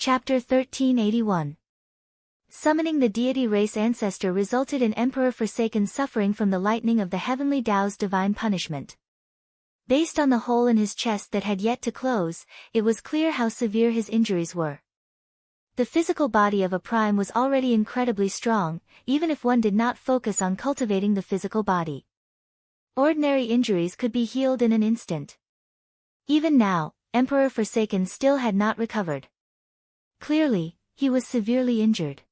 Chapter 1381. Summoning the deity race ancestor resulted in Emperor Forsaken suffering from the lightning of the heavenly Tao's divine punishment. Based on the hole in his chest that had yet to close, it was clear how severe his injuries were. The physical body of a prime was already incredibly strong, even if one did not focus on cultivating the physical body. Ordinary injuries could be healed in an instant. Even now, Emperor Forsaken still had not recovered. Clearly, he was severely injured.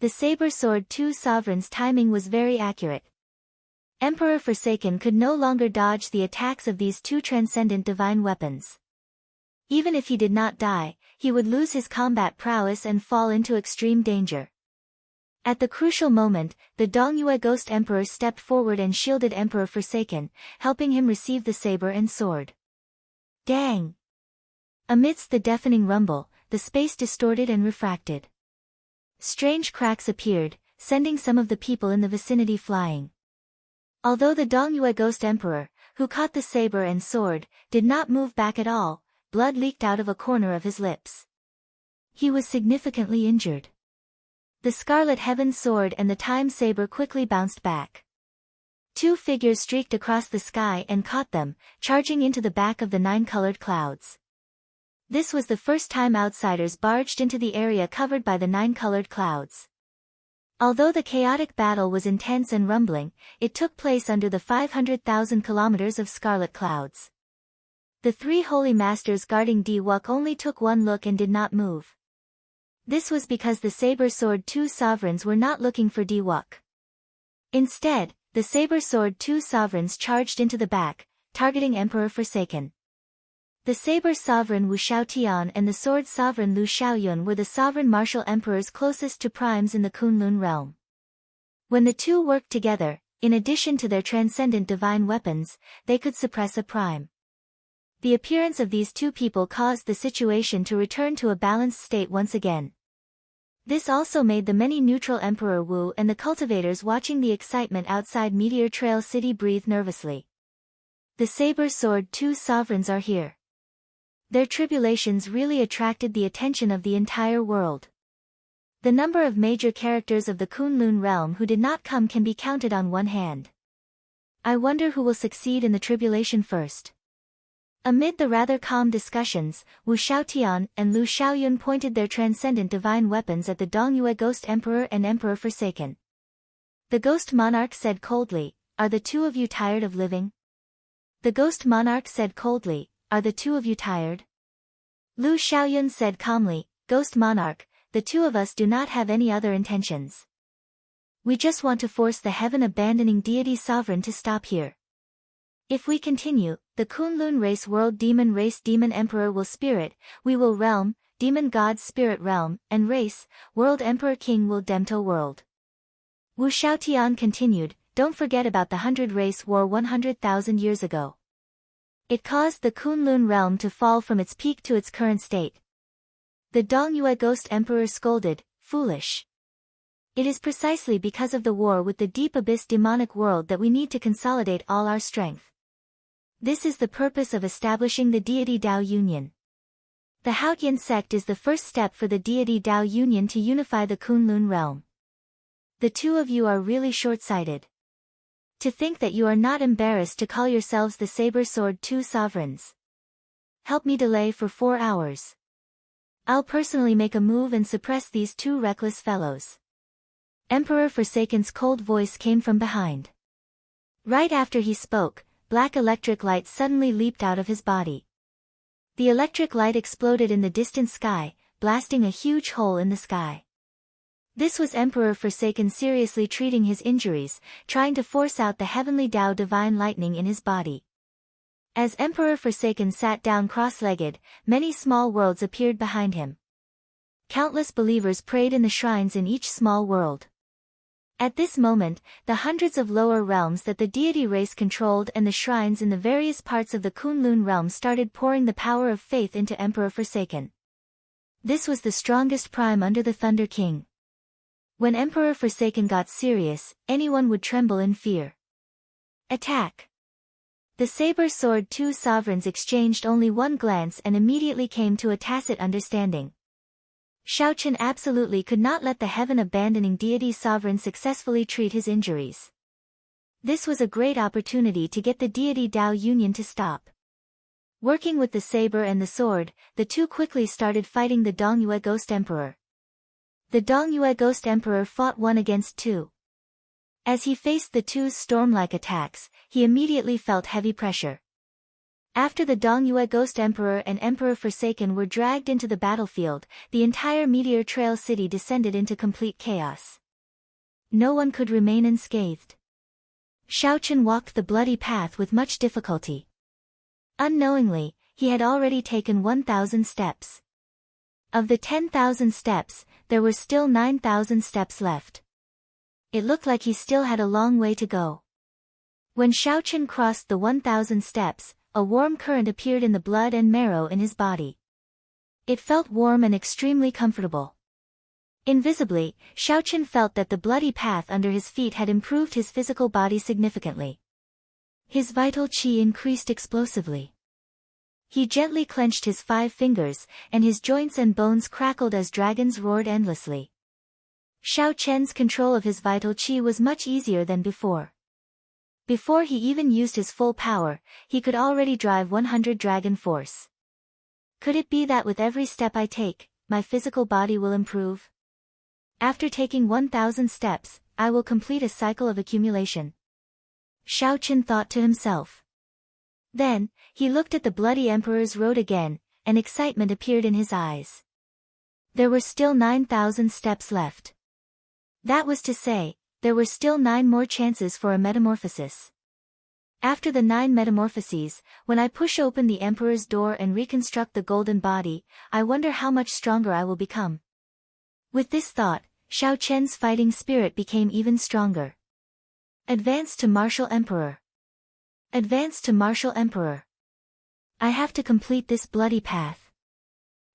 The saber sword two sovereigns' timing was very accurate. Emperor Forsaken could no longer dodge the attacks of these two transcendent divine weapons. Even if he did not die, he would lose his combat prowess and fall into extreme danger. At the crucial moment, the Dongyue Ghost Emperor stepped forward and shielded Emperor Forsaken, helping him receive the saber and sword. Dang! Amidst the deafening rumble, the space distorted and refracted. Strange cracks appeared, sending some of the people in the vicinity flying. Although the Dongyue Ghost Emperor, who caught the saber and sword, did not move back at all, blood leaked out of a corner of his lips. He was significantly injured. The Scarlet Heaven Sword and the Time Saber quickly bounced back. Two figures streaked across the sky and caught them, charging into the back of the nine-colored clouds. This was the first time outsiders barged into the area covered by the nine-colored clouds. Although the chaotic battle was intense and rumbling, it took place under the 500,000 kilometers of scarlet clouds. The three holy masters guarding Diwuk only took one look and did not move. This was because the saber sword two sovereigns were not looking for Diwuk. Instead, the saber sword two sovereigns charged into the back, targeting Emperor Forsaken. The saber sovereign Wu Shaotian and the sword sovereign Lu Xiaoyun were the sovereign martial emperors closest to primes in the Kunlun realm. When the two worked together, in addition to their transcendent divine weapons, they could suppress a prime. The appearance of these two people caused the situation to return to a balanced state once again. This also made the many neutral Emperor Wu and the cultivators watching the excitement outside Meteor Trail City breathe nervously. The saber sword two sovereigns are here. Their tribulations really attracted the attention of the entire world. The number of major characters of the Kunlun realm who did not come can be counted on one hand. I wonder who will succeed in the tribulation first. Amid the rather calm discussions, Wu Shaotian and Lu Xiaoyun pointed their transcendent divine weapons at the Dongyue Ghost Emperor and Emperor Forsaken. The Ghost Monarch said coldly, "Are the two of you tired of living?" The Ghost Monarch said coldly, "Are the two of you tired?" Lu Xiaoyun said calmly, "Ghost Monarch, the two of us do not have any other intentions. We just want to force the heaven-abandoning deity sovereign to stop here. If we continue, the Kunlun race world demon emperor will spirit, we will realm, demon god spirit realm, and race, world emperor king will demto world." Wu Shaotian continued, "Don't forget about the 100 race war 100,000 years ago. It caused the Kunlun realm to fall from its peak to its current state." The Dongyue Ghost Emperor scolded, "Foolish. It is precisely because of the war with the deep abyss demonic world that we need to consolidate all our strength. This is the purpose of establishing the deity Tao Union. The Haotian sect is the first step for the deity Tao Union to unify the Kunlun realm. The two of you are really short-sighted. To think that you are not embarrassed to call yourselves the saber sword two sovereigns. Help me delay for 4 hours. I'll personally make a move and suppress these two reckless fellows." Emperor Forsaken's cold voice came from behind. Right after he spoke, black electric light suddenly leaped out of his body. The electric light exploded in the distant sky, blasting a huge hole in the sky. This was Emperor Forsaken seriously treating his injuries, trying to force out the heavenly Tao divine lightning in his body. As Emperor Forsaken sat down cross-legged, many small worlds appeared behind him. Countless believers prayed in the shrines in each small world. At this moment, the hundreds of lower realms that the deity race controlled and the shrines in the various parts of the Kunlun realm started pouring the power of faith into Emperor Forsaken. This was the strongest prime under the Thunder King. When Emperor Forsaken got serious, anyone would tremble in fear. Attack! The saber sword two sovereigns exchanged only one glance and immediately came to a tacit understanding. Shaochen absolutely could not let the heaven-abandoning deity sovereign successfully treat his injuries. This was a great opportunity to get the deity Dao Union to stop. Working with the saber and the sword, the two quickly started fighting the Dongyue Ghost Emperor. The Dongyue Ghost Emperor fought 1 against 2. As he faced the two's storm-like attacks, he immediately felt heavy pressure. After the Dongyue Ghost Emperor and Emperor Forsaken were dragged into the battlefield, the entire Meteor Trail city descended into complete chaos. No one could remain unscathed. Shaochen walked the bloody path with much difficulty. Unknowingly, he had already taken 1,000 steps. Of the 10,000 steps, there were still 9,000 steps left. It looked like he still had a long way to go. When Shaochen crossed the 1,000 steps, a warm current appeared in the blood and marrow in his body. It felt warm and extremely comfortable. Invisibly, Shaochen felt that the bloody path under his feet had improved his physical body significantly. His vital qi increased explosively. He gently clenched his 5 fingers, and his joints and bones crackled as dragons roared endlessly. Shaochen's control of his vital qi was much easier than before. Before he even used his full power, he could already drive 100 dragon force. Could it be that with every step I take, my physical body will improve? After taking 1,000 steps, I will complete a cycle of accumulation. Shaochen thought to himself. Then, he looked at the bloody Emperor's road again, and excitement appeared in his eyes. There were still 9,000 steps left. That was to say, there were still 9 more chances for a metamorphosis. After the 9 metamorphoses, when I push open the Emperor's door and reconstruct the golden body, I wonder how much stronger I will become. With this thought, Shaochen's fighting spirit became even stronger. Advance to Martial Emperor. Advance to Martial Emperor. I have to complete this bloody path.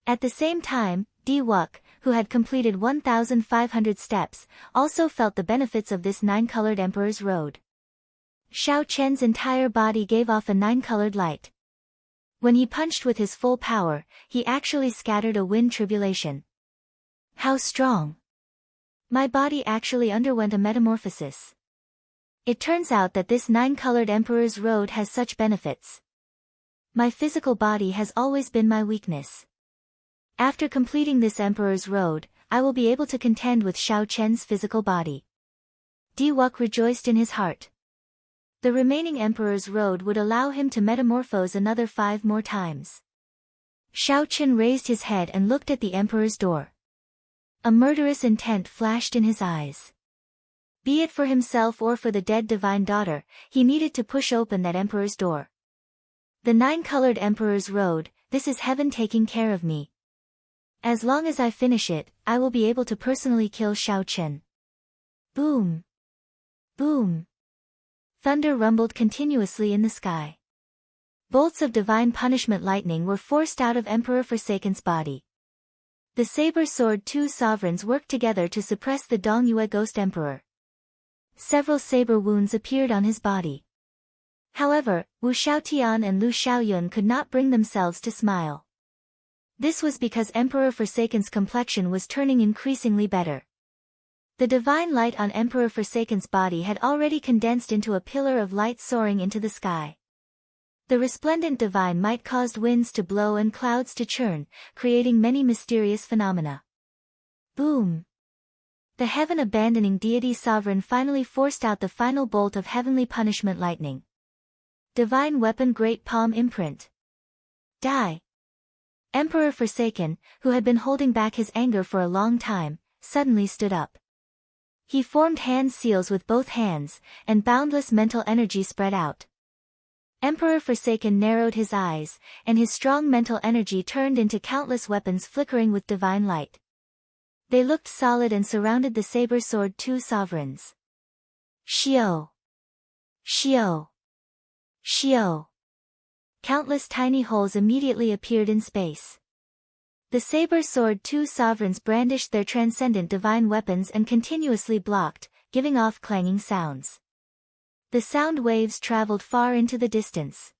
At the same time, Di-Wuk, who had completed 1,500 steps, also felt the benefits of this 9-colored Emperor's road. Shaochen's entire body gave off a 9-colored light. When he punched with his full power, he actually scattered a wind tribulation. How strong! My body actually underwent a metamorphosis. It turns out that this 9-colored Emperor's road has such benefits. My physical body has always been my weakness. After completing this Emperor's road, I will be able to contend with Shaochen's physical body. Di-Wuk rejoiced in his heart. The remaining Emperor's road would allow him to metamorphose another 5 more times. Shaochen raised his head and looked at the Emperor's door. A murderous intent flashed in his eyes. Be it for himself or for the dead divine daughter, he needed to push open that Emperor's door. The 9-colored Emperor's road, this is heaven taking care of me. As long as I finish it, I will be able to personally kill Shaochen. Boom! Boom! Thunder rumbled continuously in the sky. Bolts of divine punishment lightning were forced out of Emperor Forsaken's body. The saber sword 2 sovereigns worked together to suppress the Dongyue Ghost Emperor. Several saber wounds appeared on his body. However, Wu Xiaotian and Lu Xiaoyun could not bring themselves to smile. This was because Emperor Forsaken's complexion was turning increasingly better. The divine light on Emperor Forsaken's body had already condensed into a pillar of light soaring into the sky. The resplendent divine might caused winds to blow and clouds to churn, creating many mysterious phenomena. Boom! The heaven-abandoning deity sovereign finally forced out the final bolt of heavenly punishment lightning. Divine weapon Great Palm Imprint. Die! Emperor Forsaken, who had been holding back his anger for a long time, suddenly stood up. He formed hand seals with both hands, and boundless mental energy spread out. Emperor Forsaken narrowed his eyes, and his strong mental energy turned into countless weapons flickering with divine light. They looked solid and surrounded the saber sword 2 sovereigns. Xiao! Xiao! Xiao! Countless tiny holes immediately appeared in space. The saber sword 2 sovereigns brandished their transcendent divine weapons and continuously blocked, giving off clanging sounds. The sound waves traveled far into the distance.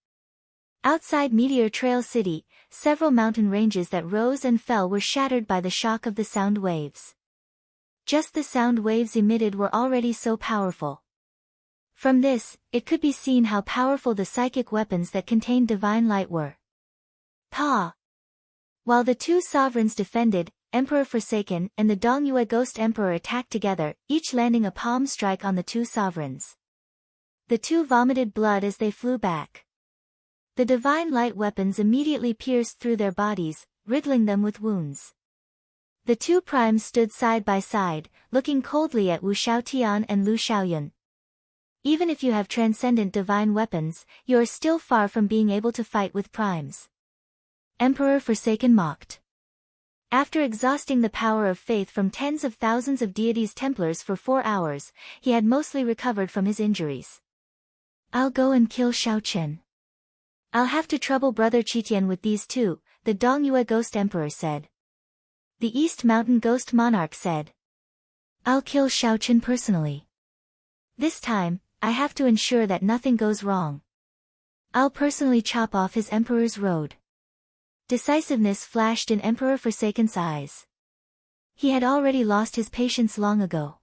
Outside Meteor Trail City, several mountain ranges that rose and fell were shattered by the shock of the sound waves. Just the sound waves emitted were already so powerful. From this, it could be seen how powerful the psychic weapons that contained divine light were. Pa! While the two sovereigns defended, Emperor Forsaken and the Dongyue Ghost Emperor attacked together, each landing a palm strike on the two sovereigns. The two vomited blood as they flew back. The divine light weapons immediately pierced through their bodies, riddling them with wounds. The two primes stood side by side, looking coldly at Wu Xiaotian and Lu Xiaoyun. Even if you have transcendent divine weapons, you are still far from being able to fight with primes. Emperor Forsaken mocked. After exhausting the power of faith from tens of thousands of deities Templars for 4 hours, he had mostly recovered from his injuries. I'll go and kill Xiaochen. I'll have to trouble Brother Qitian with these two, the Dongyue Ghost Emperor said. The East Mountain Ghost Monarch said. I'll kill Xiaochen personally. This time, I have to ensure that nothing goes wrong. I'll personally chop off his Emperor's road. Decisiveness flashed in Emperor Forsaken's eyes. He had already lost his patience long ago.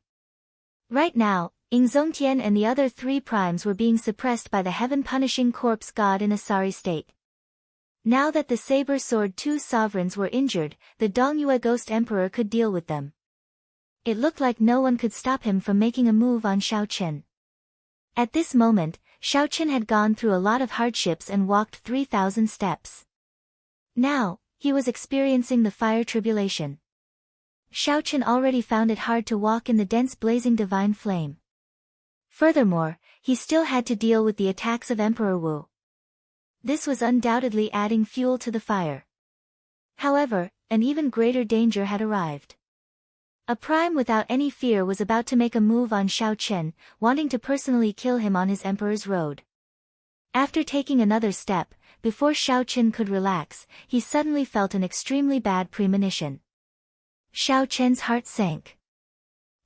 Right now, Yingzongtian and the other 3 primes were being suppressed by the heaven-punishing corpse god in a sorry state. Now that the saber-sword 2 sovereigns were injured, the Dongyue Ghost Emperor could deal with them. It looked like no one could stop him from making a move on Xiaochen. At this moment, Xiaochen had gone through a lot of hardships and walked 3,000 steps. Now, he was experiencing the fire tribulation. Xiaochen already found it hard to walk in the dense blazing divine flame. Furthermore, he still had to deal with the attacks of Emperor Wu. This was undoubtedly adding fuel to the fire. However, an even greater danger had arrived. A prime without any fear was about to make a move on Xiaochen, wanting to personally kill him on his Emperor's road. After taking another step, before Xiaochen could relax, he suddenly felt an extremely bad premonition. Xiaochen's heart sank.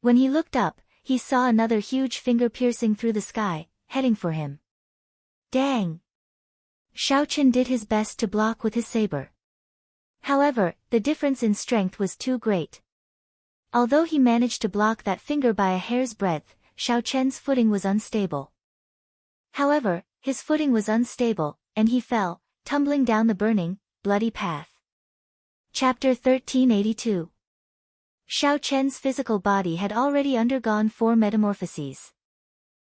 When he looked up, he saw another huge finger piercing through the sky, heading for him. Dang! Xiaochen did his best to block with his saber. However, the difference in strength was too great. Although he managed to block that finger by a hair's breadth, Xiaochen's footing was unstable. However, his footing was unstable, and he fell, tumbling down the burning, bloody path. Chapter 1382. Xiaochen's physical body had already undergone 4 metamorphoses.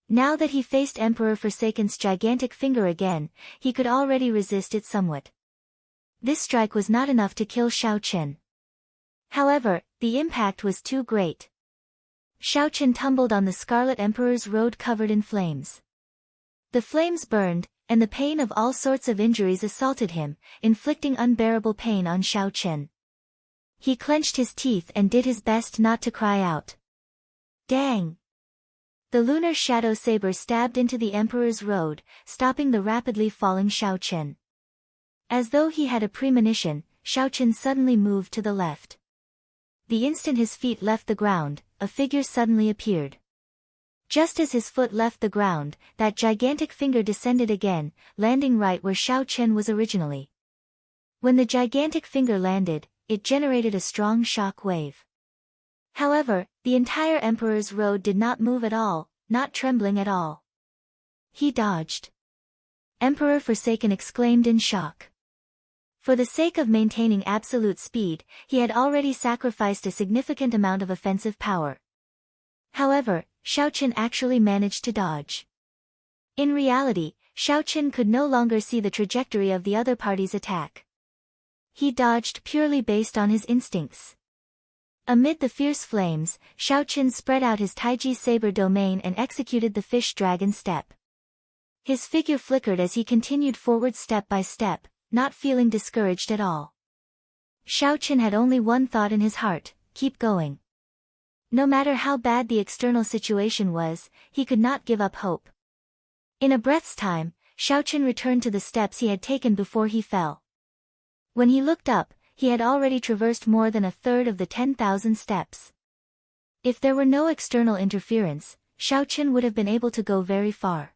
Now that he faced Emperor Forsaken's gigantic finger again, he could already resist it somewhat. This strike was not enough to kill Xiaochen. However, the impact was too great. Xiaochen tumbled on the Scarlet Emperor's road covered in flames. The flames burned, and the pain of all sorts of injuries assaulted him, inflicting unbearable pain on Xiaochen. He clenched his teeth and did his best not to cry out. Dang! The lunar shadow saber stabbed into the Emperor's road, stopping the rapidly falling Xiaochen. As though he had a premonition, Xiaochen suddenly moved to the left. The instant his feet left the ground, a figure suddenly appeared. Just as his foot left the ground, that gigantic finger descended again, landing right where Xiaochen was originally. When the gigantic finger landed, it generated a strong shock wave. However, the entire Emperor's road did not move at all, not trembling at all. He dodged. Emperor Forsaken exclaimed in shock. For the sake of maintaining absolute speed, he had already sacrificed a significant amount of offensive power. However, Xiaochen actually managed to dodge. In reality, Xiaochen could no longer see the trajectory of the other party's attack. He dodged purely based on his instincts. Amid the fierce flames, Xiaochen spread out his Taiji saber domain and executed the fish dragon step. His figure flickered as he continued forward step by step, not feeling discouraged at all. Xiaochen had only one thought in his heart: keep going. No matter how bad the external situation was, he could not give up hope. In a breath's time, Xiaochen returned to the steps he had taken before he fell. When he looked up, he had already traversed more than a third of the 10,000 steps. If there were no external interference, Xiaochen would have been able to go very far.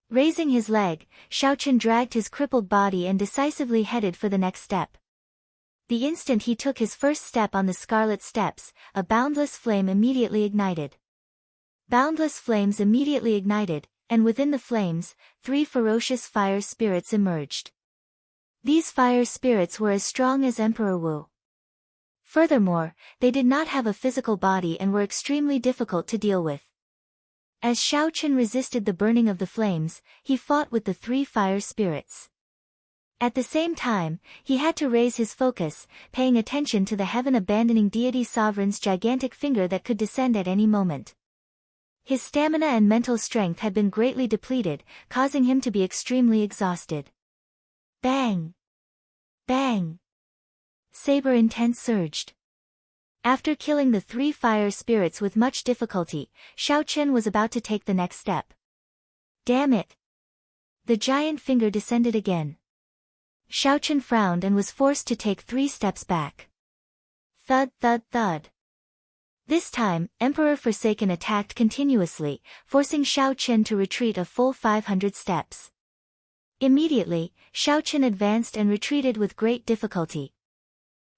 Raising his leg, Xiaochen dragged his crippled body and decisively headed for the next step. The instant he took his first step on the scarlet steps, a boundless flame immediately ignited. Boundless flames immediately ignited, and within the flames, 3 ferocious fire spirits emerged. These fire spirits were as strong as Emperor Wu. Furthermore, they did not have a physical body and were extremely difficult to deal with. As Xiaochen resisted the burning of the flames, he fought with the 3 fire spirits. At the same time, he had to raise his focus, paying attention to the heaven-abandoning deity sovereign's gigantic finger that could descend at any moment. His stamina and mental strength had been greatly depleted, causing him to be extremely exhausted. Bang! Bang! Saber intent surged. After killing the 3 fire spirits with much difficulty, Xiaochen was about to take the next step. Damn it! The giant finger descended again. Xiaochen frowned and was forced to take 3 steps back. Thud thud thud. This time, Emperor Forsaken attacked continuously, forcing Xiaochen to retreat a full 500 steps. Immediately, Xiaochen advanced and retreated with great difficulty.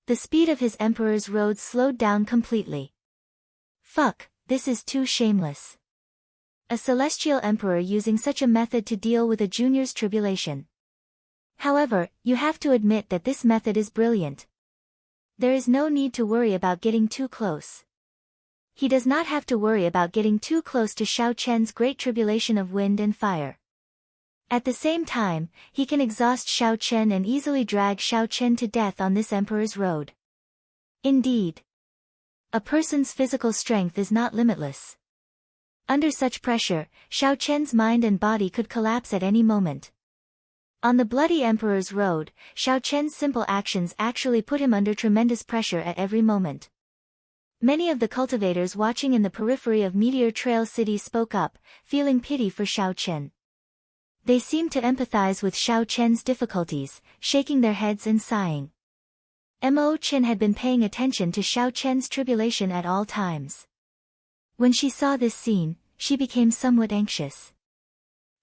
The speed of his emperor's road slowed down completely. Fuck, this is too shameless. A celestial emperor using such a method to deal with a junior's tribulation. However, you have to admit that this method is brilliant. There is no need to worry about getting too close. He does not have to worry about getting too close to Xiaochen's great tribulation of wind and fire. At the same time, he can exhaust Xiaochen and easily drag Xiaochen to death on this emperor's road. Indeed, a person's physical strength is not limitless. Under such pressure, Xiaochen's mind and body could collapse at any moment. On the bloody emperor's road, Xiaochen's simple actions actually put him under tremendous pressure at every moment. Many of the cultivators watching in the periphery of Meteor Trail City spoke up, feeling pity for Xiaochen. They seemed to empathize with Xiaochen's difficulties, shaking their heads and sighing. Mo Chen had been paying attention to Xiaochen's tribulation at all times. When she saw this scene, she became somewhat anxious.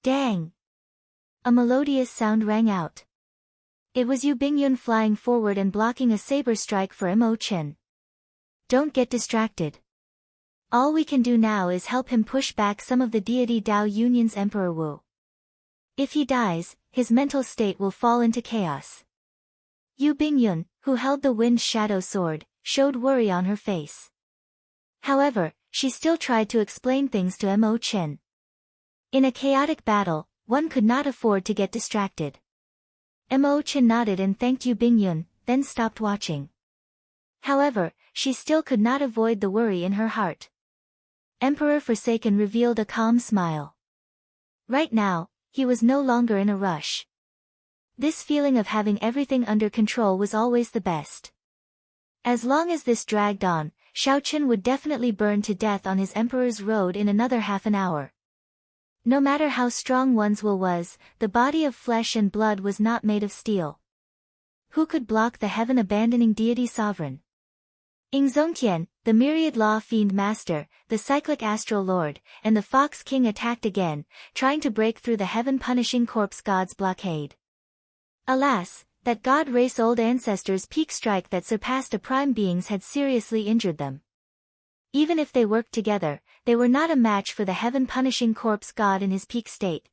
Dang! A melodious sound rang out. It was Yu Bingyun flying forward and blocking a saber strike for Mo Chen. Don't get distracted. All we can do now is help him push back some of the deity Dao Union's Emperor Wu. If he dies, his mental state will fall into chaos. Yu Bingyun, who held the Wind Shadow Sword, showed worry on her face. However, she still tried to explain things to Mo Chen. In a chaotic battle, one could not afford to get distracted. Mo Chen nodded and thanked Yu Bingyun, then stopped watching. However, she still could not avoid the worry in her heart. Emperor Forsaken revealed a calm smile. Right now, he was no longer in a rush. This feeling of having everything under control was always the best. As long as this dragged on, Xiaochen would definitely burn to death on his emperor's road in another half an hour. No matter how strong one's will was, the body of flesh and blood was not made of steel. Who could block the heaven-abandoning deity sovereign? Ingzongtian, the myriad law fiend master, the cyclic astral lord, and the fox king attacked again, trying to break through the heaven-punishing corpse god's blockade. Alas, that god race old ancestors' peak strike that surpassed a prime being's had seriously injured them. Even if they worked together, they were not a match for the heaven-punishing corpse god in his peak state.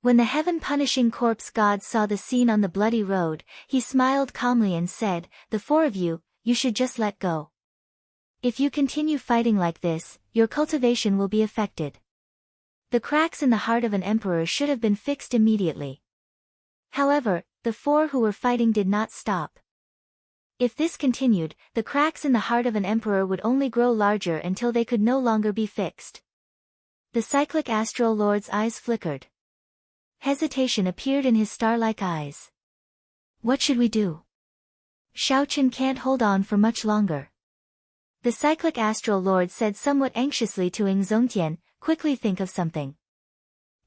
When the heaven-punishing corpse god saw the scene on the bloody road, he smiled calmly and said, "The 4 of you, you should just let go. If you continue fighting like this, your cultivation will be affected." The cracks in the heart of an emperor should have been fixed immediately. However, the 4 who were fighting did not stop. If this continued, the cracks in the heart of an emperor would only grow larger until they could no longer be fixed. The cyclic astral lord's eyes flickered. Hesitation appeared in his star-like eyes. What should we do? Xiaochen can't hold on for much longer. The cyclic astral lord said somewhat anxiously to Ingzongtian, "Quickly think of something.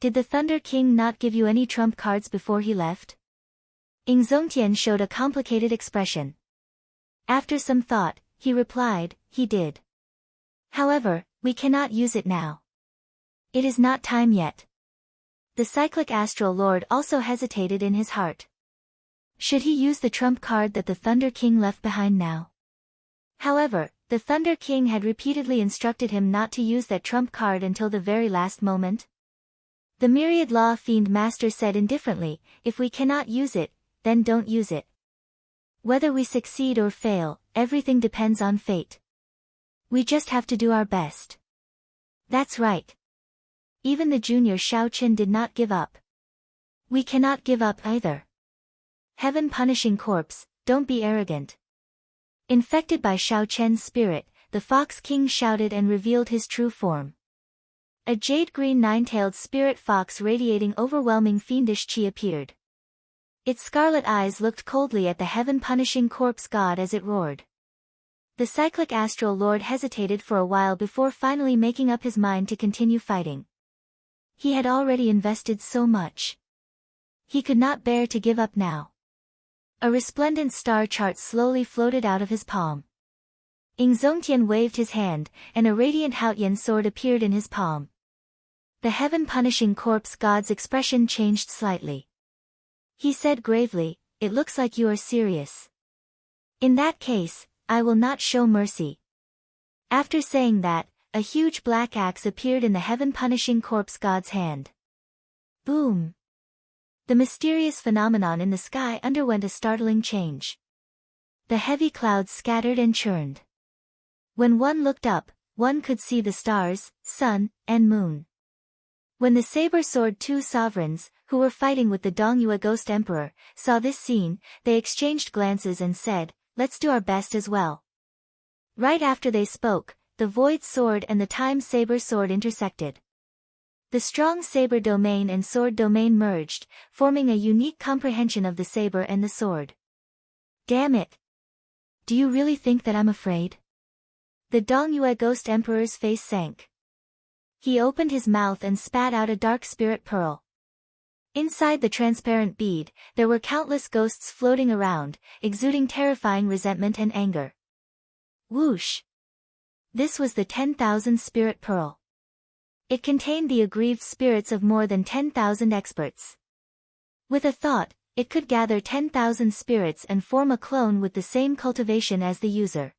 Did the Thunder King not give you any trump cards before he left?" Ingzongtian showed a complicated expression. After some thought, he replied, "He did. However, we cannot use it now. It is not time yet." The cyclic astral lord also hesitated in his heart. Should he use the trump card that the Thunder King left behind now? However, the Thunder King had repeatedly instructed him not to use that trump card until the very last moment. The Myriad Law Fiend Master said indifferently, if we cannot use it, then don't use it. Whether we succeed or fail, everything depends on fate. We just have to do our best. That's right. Even the junior Shao Qin did not give up. We cannot give up either. Heaven punishing corpse, don't be arrogant. Infected by Shao Chen's spirit, the Fox King shouted and revealed his true form. A jade-green nine-tailed spirit fox radiating overwhelming fiendish chi appeared. Its scarlet eyes looked coldly at the heaven-punishing corpse god as it roared. The cyclic astral lord hesitated for a while before finally making up his mind to continue fighting. He had already invested so much. He could not bear to give up now. A resplendent star chart slowly floated out of his palm. Ing Zongtian waved his hand, and a radiant Haotian sword appeared in his palm. The heaven-punishing corpse god's expression changed slightly. He said gravely, "It looks like you are serious. In that case, I will not show mercy." After saying that, a huge black axe appeared in the heaven-punishing corpse god's hand. Boom! The mysterious phenomenon in the sky underwent a startling change. The heavy clouds scattered and churned. When one looked up, one could see the stars, sun, and moon. When the saber-sword two sovereigns, who were fighting with the Dongyue Ghost Emperor, saw this scene, they exchanged glances and said, "Let's do our best as well." Right after they spoke, the Void Sword and the Time Saber Sword intersected. The strong saber domain and sword domain merged, forming a unique comprehension of the saber and the sword. Damn it! Do you really think that I'm afraid? The Dongyue Ghost Emperor's face sank. He opened his mouth and spat out a dark spirit pearl. Inside the transparent bead, there were countless ghosts floating around, exuding terrifying resentment and anger. Whoosh! This was the 10,000 spirit pearl. It contained the aggrieved spirits of more than 10,000 experts. With a thought, it could gather 10,000 spirits and form a clone with the same cultivation as the user.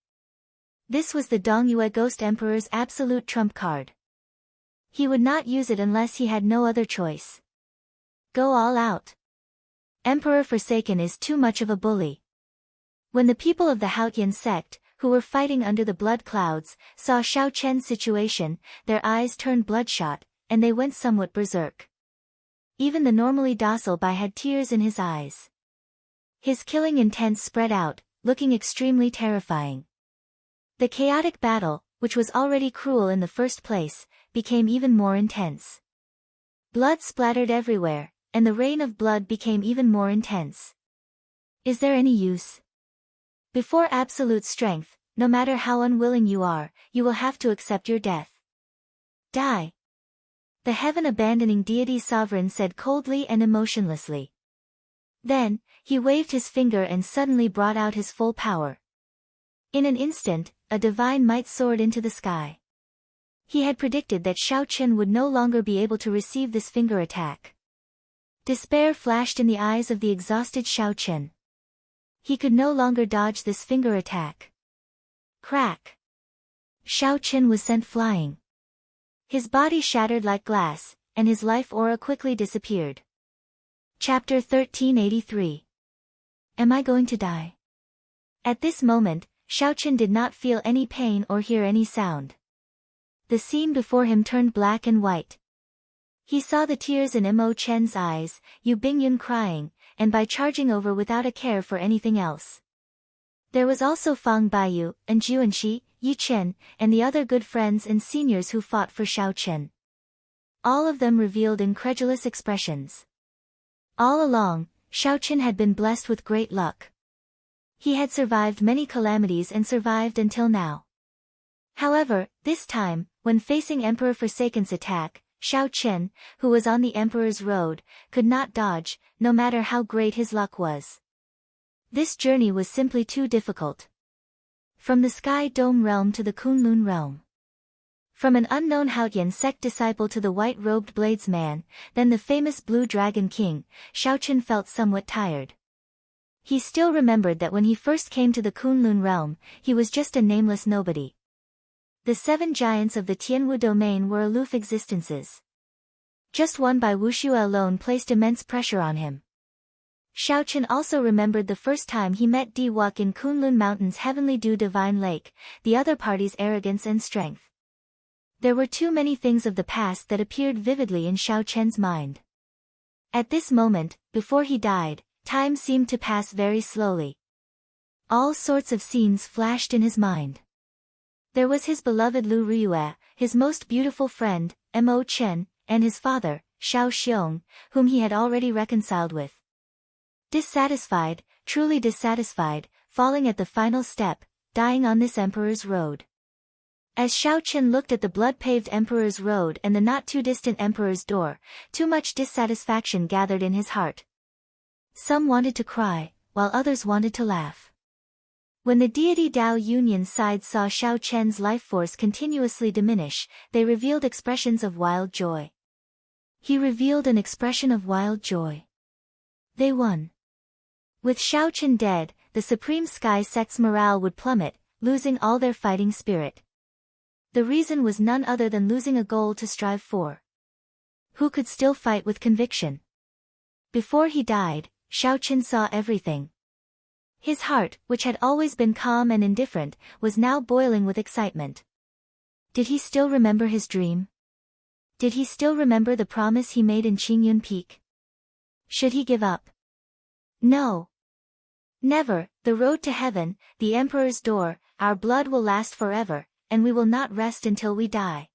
This was the Dongyue Ghost Emperor's absolute trump card. He would not use it unless he had no other choice. Go all out. Emperor Forsaken is too much of a bully. When the people of the Haotian sect, who were fighting under the blood clouds, saw Shao Chen's situation, their eyes turned bloodshot, and they went somewhat berserk. Even the normally docile Bai had tears in his eyes. His killing intent spread out, looking extremely terrifying. The chaotic battle, which was already cruel in the first place, became even more intense. Blood splattered everywhere, and the rain of blood became even more intense. Is there any use? Before absolute strength, no matter how unwilling you are, you will have to accept your death. Die. The heaven-abandoning deity sovereign said coldly and emotionlessly. Then, he waved his finger and suddenly brought out his full power. In an instant, a divine might soared into the sky. He had predicted that Shao Qin would no longer be able to receive this finger attack. Despair flashed in the eyes of the exhausted Shao Qin. He could no longer dodge this finger attack. Crack! Shao Qin was sent flying. His body shattered like glass, and his life aura quickly disappeared. Chapter 1383. Am I going to die? At this moment, Shao Qin did not feel any pain or hear any sound. The scene before him turned black and white. He saw the tears in Mo Chen's eyes, Yu Bingyun crying, and by charging over without a care for anything else. There was also Fang Baiyu, and Juanxi, Yi Chen, and the other good friends and seniors who fought for Shao Qin. All of them revealed incredulous expressions. All along, Shao Qin had been blessed with great luck. He had survived many calamities and survived until now. However, this time, when facing Emperor Forsaken's attack, Shao Qin, who was on the Emperor's road, could not dodge, no matter how great his luck was. This journey was simply too difficult. From the Sky Dome realm to the Kunlun realm. From an unknown Haotian sect disciple to the white-robed bladesman, then the famous Blue Dragon King, Xiaochen felt somewhat tired. He still remembered that when he first came to the Kunlun realm, he was just a nameless nobody. The 7 giants of the Tianwu domain were aloof existences. Just one by Wuxue alone placed immense pressure on him. Xiaochen also remembered the first time he met Di Wuk in Kunlun Mountain's Heavenly Dew Divine Lake, the other party's arrogance and strength. There were too many things of the past that appeared vividly in Xiaochen's mind. At this moment, before he died, time seemed to pass very slowly. All sorts of scenes flashed in his mind. There was his beloved Lu Riyue, his most beautiful friend, Mo Chen, and his father, Xiao Xiong, whom he had already reconciled with. Dissatisfied, truly dissatisfied, falling at the final step, dying on this emperor's road. As Xiaochen looked at the blood-paved emperor's road and the not-too-distant emperor's door, too much dissatisfaction gathered in his heart. Some wanted to cry, while others wanted to laugh. When the deity Dao Union side saw Xiaochen's life force continuously diminish, they revealed expressions of wild joy. He revealed an expression of wild joy. They won. With Xiaochen dead, the Supreme Sky sect's morale would plummet, losing all their fighting spirit. The reason was none other than losing a goal to strive for. Who could still fight with conviction? Before he died, Xiaochen saw everything. His heart, which had always been calm and indifferent, was now boiling with excitement. Did he still remember his dream? Did he still remember the promise he made in Qingyun Peak? Should he give up? No. Never. The road to heaven, the emperor's door, our blood will last forever, and we will not rest until we die.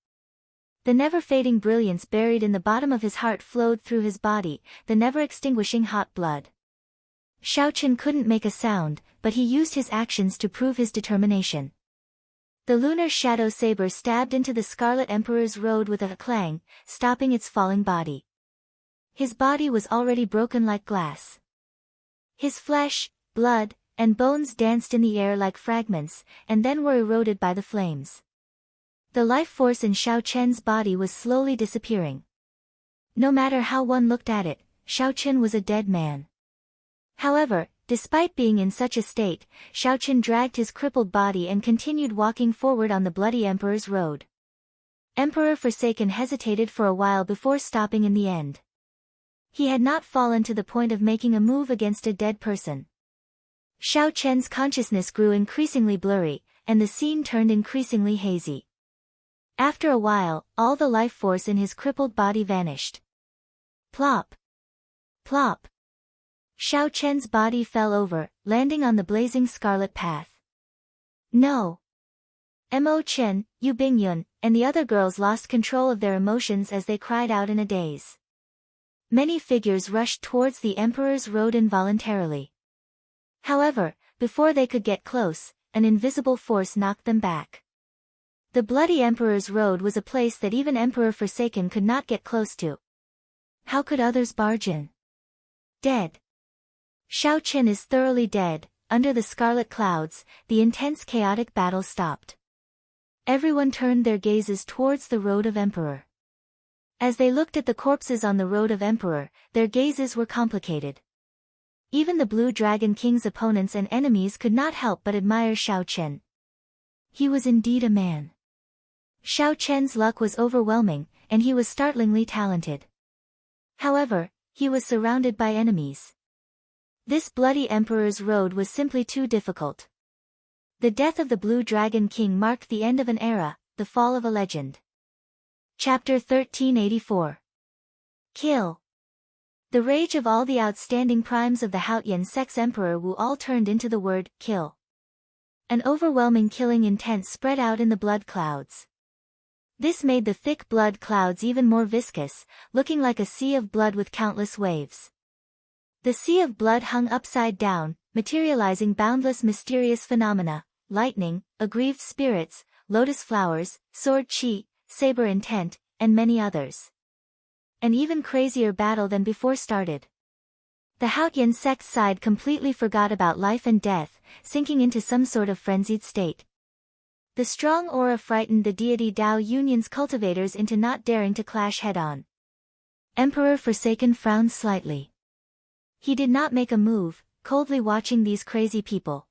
The never-fading brilliance buried in the bottom of his heart flowed through his body, the never-extinguishing hot blood. Xiaochen couldn't make a sound, but he used his actions to prove his determination. The lunar shadow saber stabbed into the Scarlet Emperor's road with a clang, stopping its falling body. His body was already broken like glass. His flesh, blood, and bones danced in the air like fragments, and then were eroded by the flames. The life force in Xiaochen's body was slowly disappearing. No matter how one looked at it, Xiaochen was a dead man. However, despite being in such a state, Xiaochen dragged his crippled body and continued walking forward on the bloody Emperor's road. Emperor Forsaken hesitated for a while before stopping in the end. He had not fallen to the point of making a move against a dead person. Xiaochen's consciousness grew increasingly blurry, and the scene turned increasingly hazy. After a while, all the life force in his crippled body vanished. Plop! Plop! Xiaochen's body fell over, landing on the blazing scarlet path. No! Mo Chen, Yu Bingyun, and the other girls lost control of their emotions as they cried out in a daze. Many figures rushed towards the Emperor's road involuntarily. However, before they could get close, an invisible force knocked them back. The bloody Emperor's road was a place that even Emperor Forsaken could not get close to. How could others barge in? Dead. Xiaochen is thoroughly dead. Under the scarlet clouds, the intense chaotic battle stopped. Everyone turned their gazes towards the road of Emperor. As they looked at the corpses on the road of Emperor, their gazes were complicated. Even the Blue Dragon King's opponents and enemies could not help but admire Xiaochen. He was indeed a man. Xiaochen's luck was overwhelming, and he was startlingly talented. However, he was surrounded by enemies. This bloody Emperor's road was simply too difficult. The death of the Blue Dragon King marked the end of an era, the fall of a legend. Chapter 1384. Kill. The rage of all the outstanding primes of the Haotian Sect's Emperor Wu all turned into the word, kill. An overwhelming killing intent spread out in the blood clouds. This made the thick blood clouds even more viscous, looking like a sea of blood with countless waves. The sea of blood hung upside down, materializing boundless mysterious phenomena, lightning, aggrieved spirits, lotus flowers, sword chi, saber intent, and many others. An even crazier battle than before started. The Haotian Sect's side completely forgot about life and death, sinking into some sort of frenzied state. The strong aura frightened the deity Dao Union's cultivators into not daring to clash head-on. Emperor Forsaken frowned slightly. He did not make a move, coldly watching these crazy people.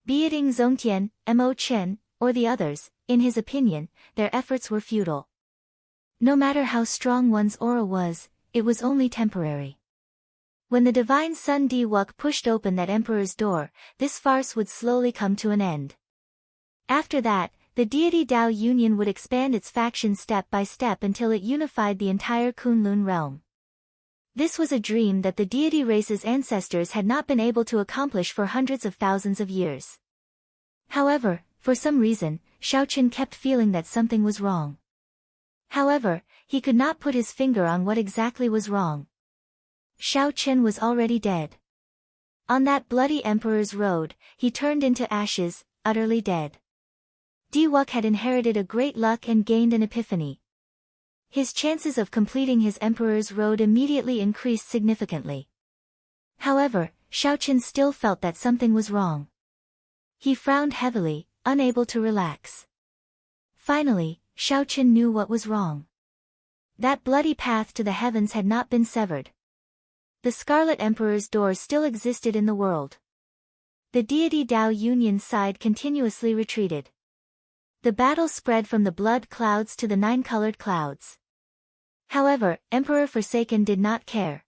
Be it Ing Zongtian, Mo Chen, or the others, in his opinion, their efforts were futile. No matter how strong one's aura was, it was only temporary. When the divine Sun Di Wuk pushed open that emperor's door, this farce would slowly come to an end. After that, the deity Dao Union would expand its factions step by step until it unified the entire Kunlun realm. This was a dream that the deity race's ancestors had not been able to accomplish for hundreds of thousands of years. However, for some reason, Xiaoqun kept feeling that something was wrong. However, he could not put his finger on what exactly was wrong. Xiaoqun was already dead. On that bloody emperor's road, he turned into ashes, utterly dead. Di Wuk had inherited a great luck and gained an epiphany. His chances of completing his emperor's road immediately increased significantly. However, Xiaoqun still felt that something was wrong. He frowned heavily, unable to relax. Finally, Xiaoqun knew what was wrong. That bloody path to the heavens had not been severed. The Scarlet Emperor's door still existed in the world. The deity Dao Union's side continuously retreated. The battle spread from the blood clouds to the nine-colored clouds. However, Emperor Forsaken did not care.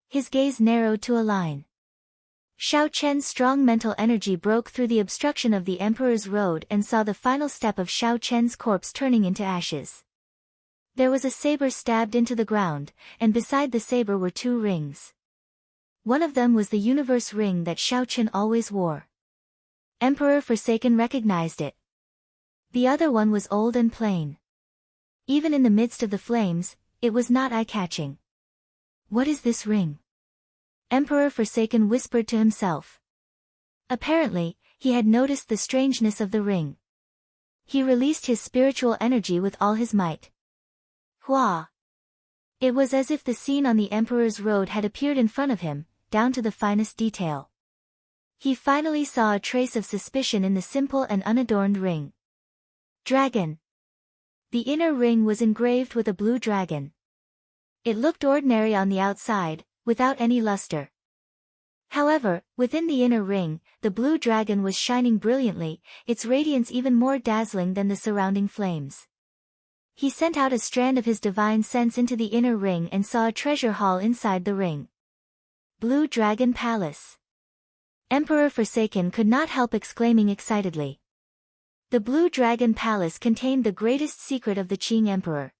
His gaze narrowed to a line. Xiaoqun's strong mental energy broke through the obstruction of the Emperor's road and saw the final step of Xiaoqun's corpse turning into ashes. There was a saber stabbed into the ground, and beside the saber were two rings. One of them was the universe ring that Xiaoqun always wore. Emperor Forsaken recognized it. The other one was old and plain. Even in the midst of the flames, it was not eye-catching. What is this ring? Emperor Forsaken whispered to himself. Apparently, he had noticed the strangeness of the ring. He released his spiritual energy with all his might. Hua! It was as if the scene on the Emperor's road had appeared in front of him, down to the finest detail. He finally saw a trace of suspicion in the simple and unadorned ring. Dragon. The inner ring was engraved with a blue dragon. It looked ordinary on the outside, without any luster. However, within the inner ring, the blue dragon was shining brilliantly, its radiance even more dazzling than the surrounding flames. He sent out a strand of his divine sense into the inner ring and saw a treasure hall inside the ring. Blue Dragon Palace. Emperor Forsaken could not help exclaiming excitedly. The Blue Dragon Palace contained the greatest secret of the Qing Emperor.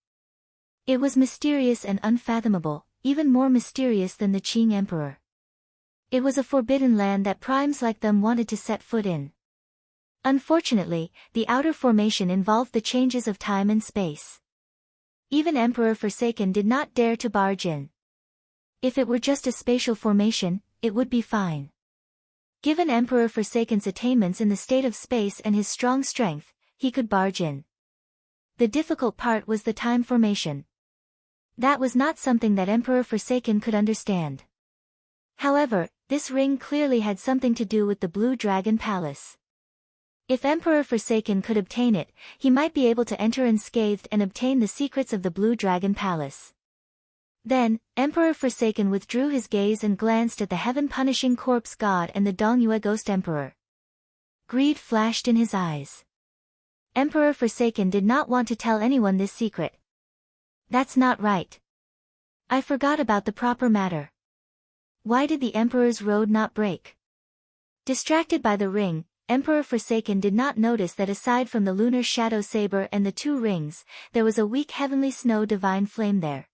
It was mysterious and unfathomable, even more mysterious than the Qing Emperor. It was a forbidden land that primes like them wanted to set foot in. Unfortunately, the outer formation involved the changes of time and space. Even Emperor Forsaken did not dare to barge in. If it were just a spatial formation, it would be fine. Given Emperor Forsaken's attainments in the state of space and his strong strength, he could barge in. The difficult part was the time formation. That was not something that Emperor Forsaken could understand. However, this ring clearly had something to do with the Blue Dragon Palace. If Emperor Forsaken could obtain it, he might be able to enter unscathed and obtain the secrets of the Blue Dragon Palace. Then, Emperor Forsaken withdrew his gaze and glanced at the heaven-punishing corpse god and the Dongyue Ghost Emperor. Greed flashed in his eyes. Emperor Forsaken did not want to tell anyone this secret. That's not right. I forgot about the proper matter. Why did the Emperor's road not break? Distracted by the ring, Emperor Forsaken did not notice that aside from the lunar shadow saber and the two rings, there was a weak heavenly snow divine flame there.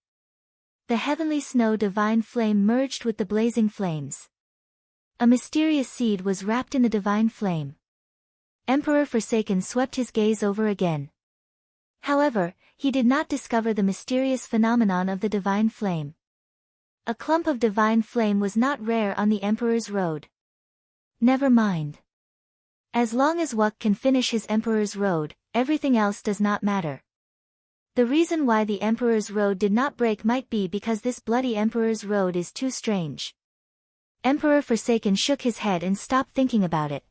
The heavenly snow divine flame merged with the blazing flames. A mysterious seed was wrapped in the divine flame. Emperor Forsaken swept his gaze over again. However, he did not discover the mysterious phenomenon of the divine flame. A clump of divine flame was not rare on the Emperor's road. Never mind. As long as Wuk can finish his Emperor's road, everything else does not matter. The reason why the Emperor's road did not break might be because this bloody Emperor's road is too strange. Emperor Forsaken shook his head and stopped thinking about it.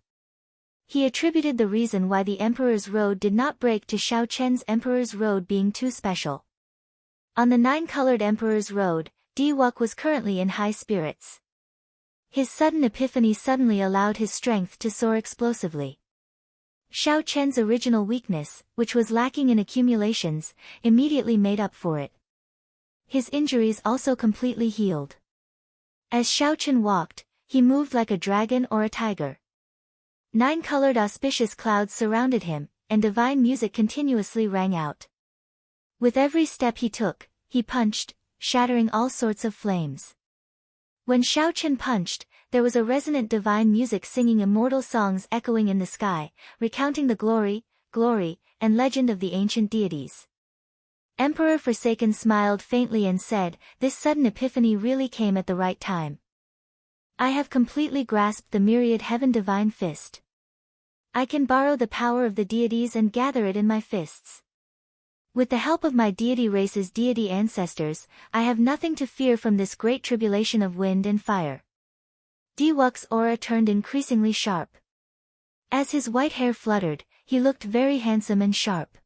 He attributed the reason why the Emperor's Road did not break to Xiao Chen's Emperor's Road being too special. On the 9-colored Emperor's Road, Diwuk was currently in high spirits. His sudden epiphany suddenly allowed his strength to soar explosively. Xiao Chen's original weakness, which was lacking in accumulations, immediately made up for it. His injuries also completely healed. As Xiao Chen walked, he moved like a dragon or a tiger. 9-colored auspicious clouds surrounded him, and divine music continuously rang out. With every step he took, he punched, shattering all sorts of flames. When Xiao Chen punched, there was a resonant divine music singing immortal songs echoing in the sky, recounting the glory, and legend of the ancient deities. Emperor Forsaken smiled faintly and said, "This sudden epiphany really came at the right time. I have completely grasped the myriad heaven divine fist. I can borrow the power of the deities and gather it in my fists. With the help of my deity race's deity ancestors, I have nothing to fear from this great tribulation of wind and fire." Diwuk's aura turned increasingly sharp. As his white hair fluttered, he looked very handsome and sharp.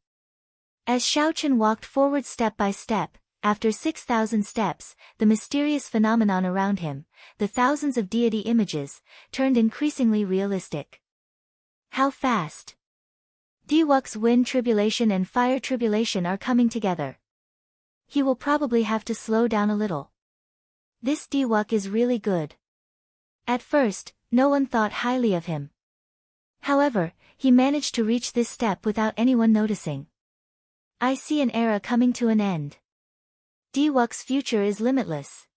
As Xiao Chen walked forward step by step, after 6,000 steps, the mysterious phenomenon around him, the thousands of deity images, turned increasingly realistic. How fast! Diwuk's wind tribulation and fire tribulation are coming together. He will probably have to slow down a little. This Diwuk is really good. At first, no one thought highly of him. However, he managed to reach this step without anyone noticing. I see an era coming to an end. Diwuk's future is limitless.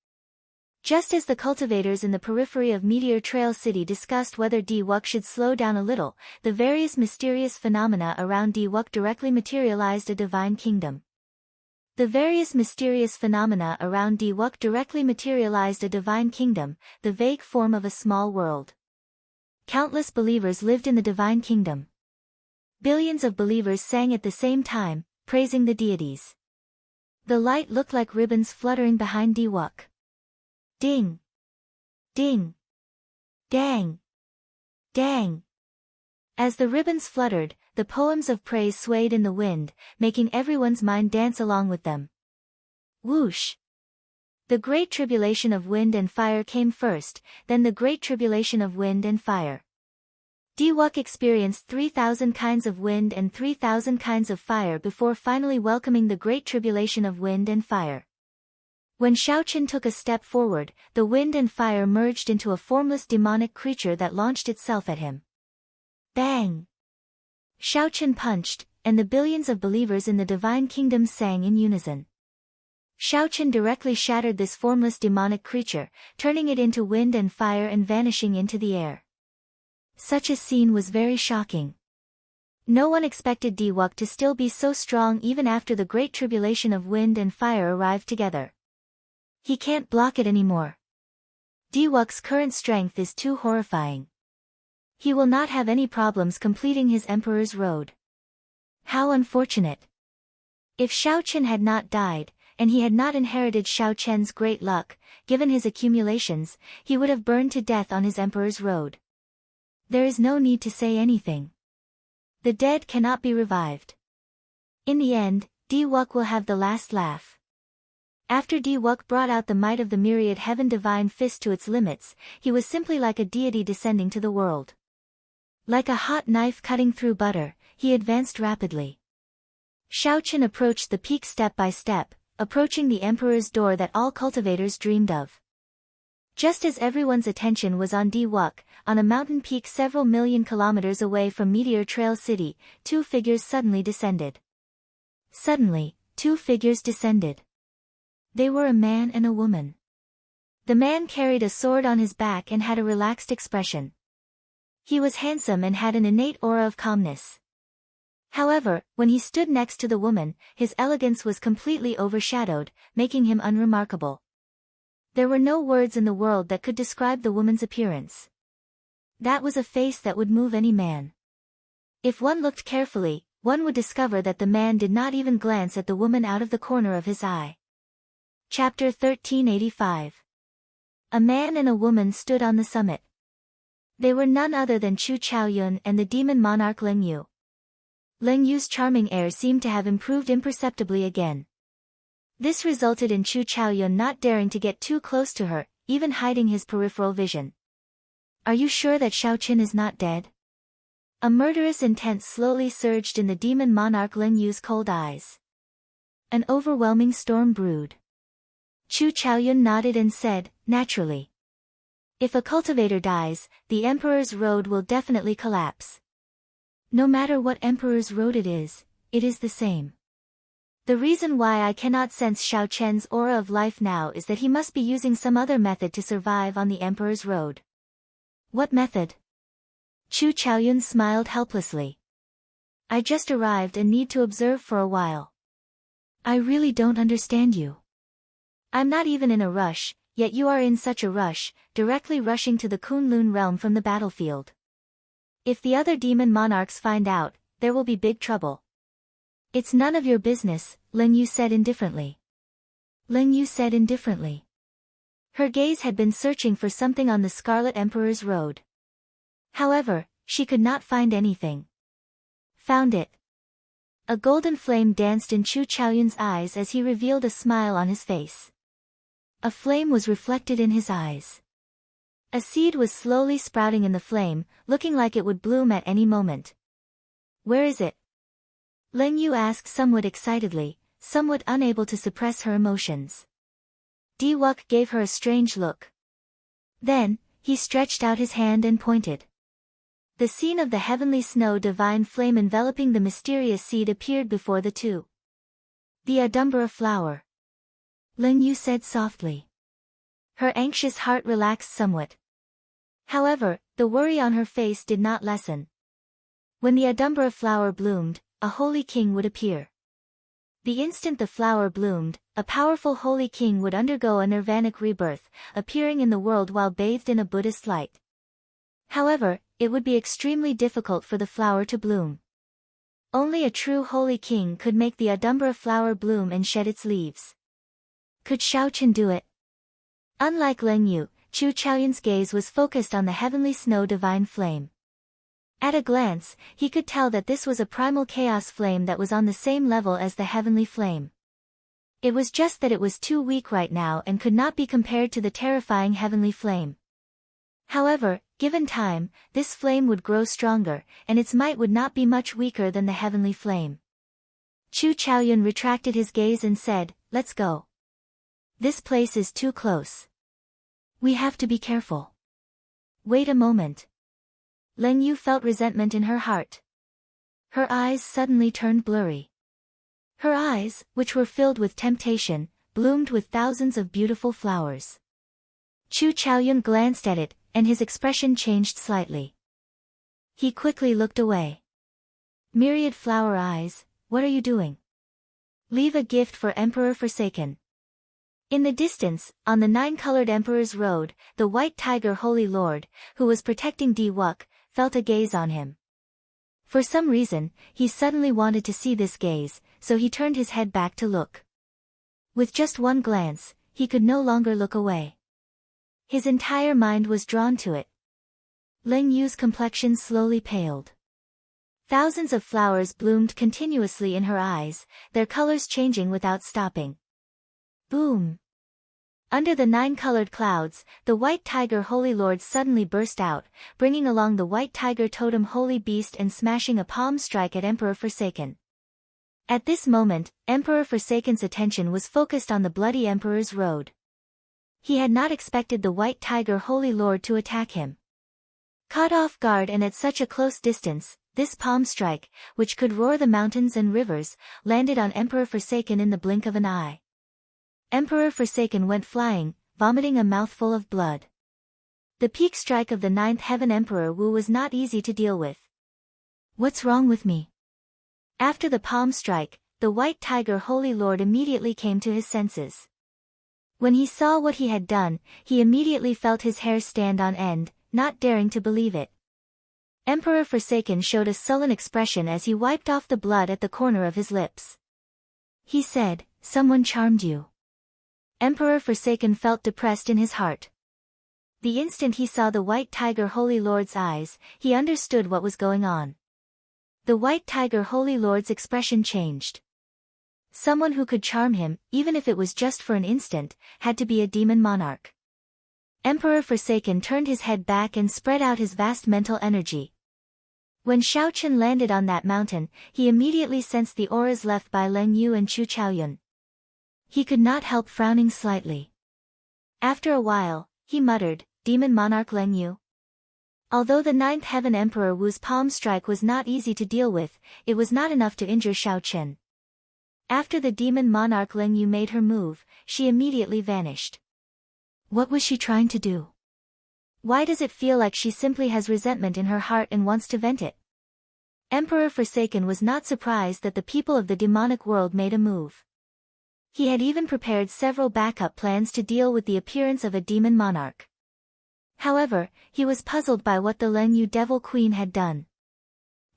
Just as the cultivators in the periphery of Meteor Trail City discussed whether Diwuk should slow down a little, the various mysterious phenomena around Diwuk directly materialized a divine kingdom. The various mysterious phenomena around Diwuk directly materialized a divine kingdom, the vague form of a small world. Countless believers lived in the divine kingdom. Billions of believers sang at the same time, praising the deities. The light looked like ribbons fluttering behind Diwuk. Ding! Ding! Dang! Dang! As the ribbons fluttered, the poems of praise swayed in the wind, making everyone's mind dance along with them. Whoosh! The Great Tribulation of Wind and Fire came first, then the Great Tribulation of Wind and Fire. Diwuk experienced 3,000 kinds of wind and 3,000 kinds of fire before finally welcoming the Great Tribulation of Wind and Fire. When Xiao Chen took a step forward, the wind and fire merged into a formless demonic creature that launched itself at him. Bang! Xiao Chen punched, and the billions of believers in the divine kingdom sang in unison. Xiao Chen directly shattered this formless demonic creature, turning it into wind and fire and vanishing into the air. Such a scene was very shocking. No one expected Diwuk to still be so strong even after the great tribulation of wind and fire arrived together. He can't block it anymore. Diwuk's current strength is too horrifying. He will not have any problems completing his Emperor's Road. How unfortunate. If Xiao Chen had not died, and he had not inherited Xiao Chen's great luck, given his accumulations, he would have burned to death on his Emperor's Road. There is no need to say anything. The dead cannot be revived. In the end, Diwuk will have the last laugh. After Diwuk brought out the might of the myriad heaven divine fist to its limits, he was simply like a deity descending to the world. Like a hot knife cutting through butter, he advanced rapidly. Xiao Chen approached the peak step by step, approaching the Emperor's door that all cultivators dreamed of. Just as everyone's attention was on Diwuk, on a mountain peak several million kilometers away from Meteor Trail City, two figures suddenly descended. Suddenly, two figures descended. They were a man and a woman. The man carried a sword on his back and had a relaxed expression. He was handsome and had an innate aura of calmness. However, when he stood next to the woman, his elegance was completely overshadowed, making him unremarkable. There were no words in the world that could describe the woman's appearance. That was a face that would move any man. If one looked carefully, one would discover that the man did not even glance at the woman out of the corner of his eye. Chapter 1385. A man and a woman stood on the summit. They were none other than Chu Chaoyun and the demon monarch Ling Yu. Ling Yu's charming air seemed to have improved imperceptibly again. This resulted in Chu Chaoyun not daring to get too close to her, even hiding his peripheral vision. Are you sure that Xiaoqin is not dead? A murderous intent slowly surged in the demon monarch Ling Yu's cold eyes. An overwhelming storm brewed. Chu Chaoyun nodded and said, naturally. If a cultivator dies, the emperor's road will definitely collapse. No matter what emperor's road it is the same. The reason why I cannot sense Xiao Chen's aura of life now is that he must be using some other method to survive on the emperor's road. What method? Chu Chaoyun smiled helplessly. I just arrived and need to observe for a while. I really don't understand you. I'm not even in a rush, yet you are in such a rush, directly rushing to the Kunlun realm from the battlefield. If the other demon monarchs find out, there will be big trouble. It's none of your business, Ling Yu said indifferently. Ling Yu said indifferently. Her gaze had been searching for something on the Scarlet Emperor's road. However, she could not find anything. Found it. A golden flame danced in Chu Chaoyun's eyes as he revealed a smile on his face. A flame was reflected in his eyes. A seed was slowly sprouting in the flame, looking like it would bloom at any moment. Where is it? Ling Yu asked somewhat excitedly, somewhat unable to suppress her emotions. Di Wuk gave her a strange look. Then, he stretched out his hand and pointed. The scene of the heavenly snow divine flame enveloping the mysterious seed appeared before the two. The Adumbra flower. Ling Yu said softly. Her anxious heart relaxed somewhat. However, the worry on her face did not lessen. When the Adumbra flower bloomed, a holy king would appear. The instant the flower bloomed, a powerful holy king would undergo a nirvanic rebirth, appearing in the world while bathed in a Buddhist light. However, it would be extremely difficult for the flower to bloom. Only a true holy king could make the Adumbra flower bloom and shed its leaves. Could Xiaoqin do it? Unlike Ling Yu, Chu Chaoyun's gaze was focused on the heavenly snow divine flame. At a glance, he could tell that this was a primal chaos flame that was on the same level as the heavenly flame. It was just that it was too weak right now and could not be compared to the terrifying heavenly flame. However, given time, this flame would grow stronger, and its might would not be much weaker than the heavenly flame. Chu Chaoyun retracted his gaze and said, let's go. This place is too close. We have to be careful. Wait a moment. Ling Yu felt resentment in her heart. Her eyes suddenly turned blurry. Her eyes, which were filled with temptation, bloomed with thousands of beautiful flowers. Chu Chaoyun glanced at it, and his expression changed slightly. He quickly looked away. Myriad flower eyes, what are you doing? Leave a gift for Emperor Forsaken. In the distance, on the nine-colored Emperor's road, the white tiger Holy Lord, who was protecting Di Wuk, felt a gaze on him. For some reason, he suddenly wanted to see this gaze, so he turned his head back to look. With just one glance, he could no longer look away. His entire mind was drawn to it. Ling Yu's complexion slowly paled. Thousands of flowers bloomed continuously in her eyes, their colors changing without stopping. Boom! Under the nine-colored clouds, the white tiger Holy Lord suddenly burst out, bringing along the white tiger totem Holy Beast and smashing a palm strike at Emperor Forsaken. At this moment, Emperor Forsaken's attention was focused on the bloody Emperor's road. He had not expected the white tiger Holy Lord to attack him. Caught off guard and at such a close distance, this palm strike, which could roar the mountains and rivers, landed on Emperor Forsaken in the blink of an eye. Emperor Forsaken went flying, vomiting a mouthful of blood. The peak strike of the ninth heaven Emperor Wu was not easy to deal with. What's wrong with me? After the palm strike, the white tiger Holy Lord immediately came to his senses. When he saw what he had done, he immediately felt his hair stand on end, not daring to believe it. Emperor Forsaken showed a sullen expression as he wiped off the blood at the corner of his lips. He said, "Someone charmed you." Emperor Forsaken felt depressed in his heart. The instant he saw the white tiger Holy Lord's eyes, he understood what was going on. The white tiger Holy Lord's expression changed. Someone who could charm him, even if it was just for an instant, had to be a demon monarch. Emperor Forsaken turned his head back and spread out his vast mental energy. When Xiao Chen landed on that mountain, he immediately sensed the auras left by Leng Yu and Chu Chaoyun. He could not help frowning slightly. After a while, he muttered, "Demon Monarch Leng Yu." Although the Ninth Heaven Emperor Wu's palm strike was not easy to deal with, it was not enough to injure Xiao Chen. After the Demon Monarch Leng Yu made her move, she immediately vanished. What was she trying to do? Why does it feel like she simply has resentment in her heart and wants to vent it? Emperor Forsaken was not surprised that the people of the demonic world made a move. He had even prepared several backup plans to deal with the appearance of a demon monarch. However, he was puzzled by what the Leng Yu Devil Queen had done.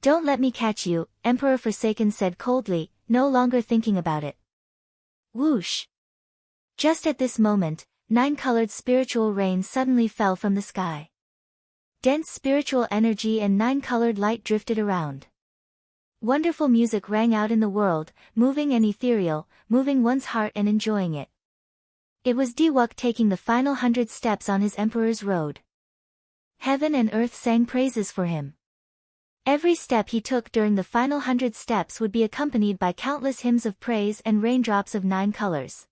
"Don't let me catch you," Emperor Forsaken said coldly, no longer thinking about it. Whoosh! Just at this moment, 9-colored spiritual rain suddenly fell from the sky. Dense spiritual energy and 9-colored light drifted around. Wonderful music rang out in the world, moving and ethereal, moving one's heart and enjoying it. It was Diwuk taking the final 100 steps on his Emperor's road. Heaven and earth sang praises for him. Every step he took during the final 100 steps would be accompanied by countless hymns of praise and raindrops of 9 colors.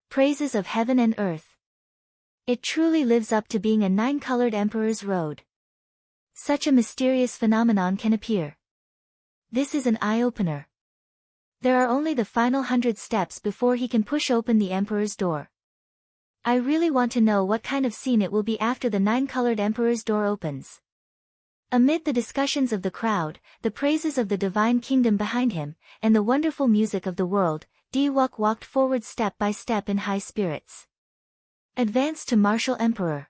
Praises of heaven and earth. It truly lives up to being a 9-colored Emperor's road. Such a mysterious phenomenon can appear. This is an eye-opener. There are only the final 100 steps before he can push open the Emperor's door. I really want to know what kind of scene it will be after the 9-colored Emperor's door opens. Amid the discussions of the crowd, the praises of the divine kingdom behind him, and the wonderful music of the world, Diwuk walked forward step by step in high spirits. Advance to martial Emperor.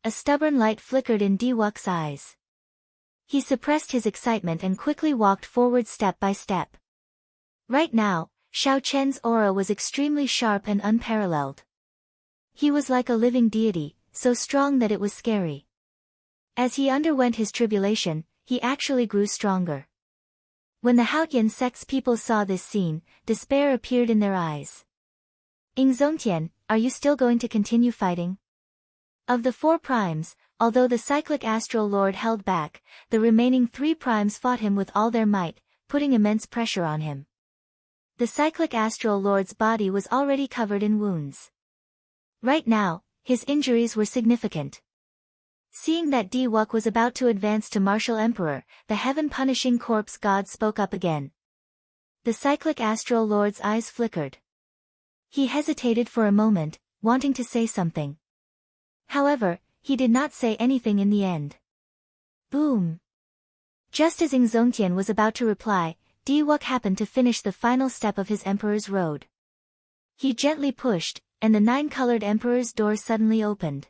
A stubborn light flickered in Diwuk's eyes. He suppressed his excitement and quickly walked forward step by step. Right now, Xiao Chen's aura was extremely sharp and unparalleled. He was like a living deity, so strong that it was scary. As he underwent his tribulation, he actually grew stronger. When the Haotian sect's people saw this scene, despair appeared in their eyes. Ingzongtian, are you still going to continue fighting? Of the 4 primes, although the cyclic astral lord held back, the remaining 3 primes fought him with all their might, putting immense pressure on him. The cyclic astral lord's body was already covered in wounds. Right now, his injuries were significant. Seeing that Diwuk was about to advance to martial emperor, the heaven-punishing corpse god spoke up again. The cyclic astral lord's eyes flickered. He hesitated for a moment, wanting to say something. However, he did not say anything in the end. Boom! Just as Ingzongtian was about to reply, Diwuk happened to finish the final step of his emperor's road. He gently pushed, and the 9-colored emperor's door suddenly opened.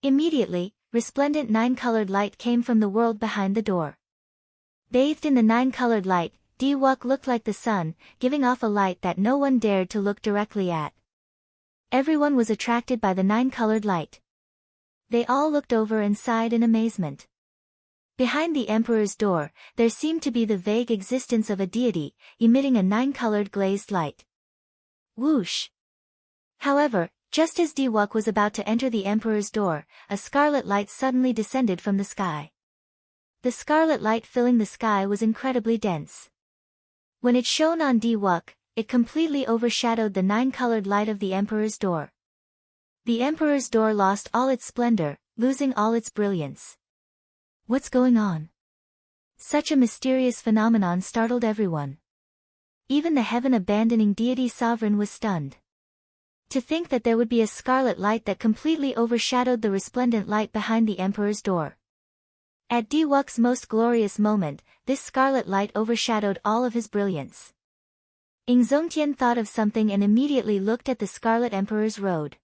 Immediately, resplendent 9-colored light came from the world behind the door. Bathed in the 9-colored light, Diwuk looked like the sun, giving off a light that no one dared to look directly at. Everyone was attracted by the 9-colored light. They all looked over and sighed in amazement. Behind the emperor's door, there seemed to be the vague existence of a deity, emitting a 9-colored glazed light. Whoosh! However, just as Diwuk was about to enter the emperor's door, a scarlet light suddenly descended from the sky. The scarlet light filling the sky was incredibly dense. When it shone on Diwuk, it completely overshadowed the 9-colored light of the emperor's door. The emperor's door lost all its splendor, losing all its brilliance. What's going on? Such a mysterious phenomenon startled everyone. Even the heaven-abandoning deity sovereign was stunned. To think that there would be a scarlet light that completely overshadowed the resplendent light behind the emperor's door. At Diwuk's most glorious moment, this scarlet light overshadowed all of his brilliance. Ingzongtian thought of something and immediately looked at the scarlet emperor's road.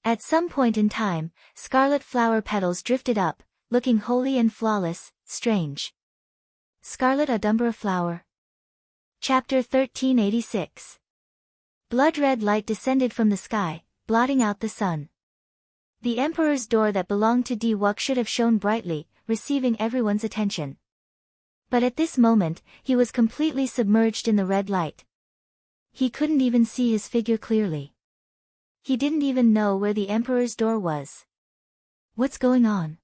At some point in time, scarlet flower petals drifted up, looking holy and flawless, strange. Scarlet Adumbra flower. Chapter 1386. Blood-red light descended from the sky, blotting out the sun. The emperor's door that belonged to Diwuk should have shone brightly, receiving everyone's attention. But at this moment, he was completely submerged in the red light. He couldn't even see his figure clearly. He didn't even know where the emperor's door was. What's going on?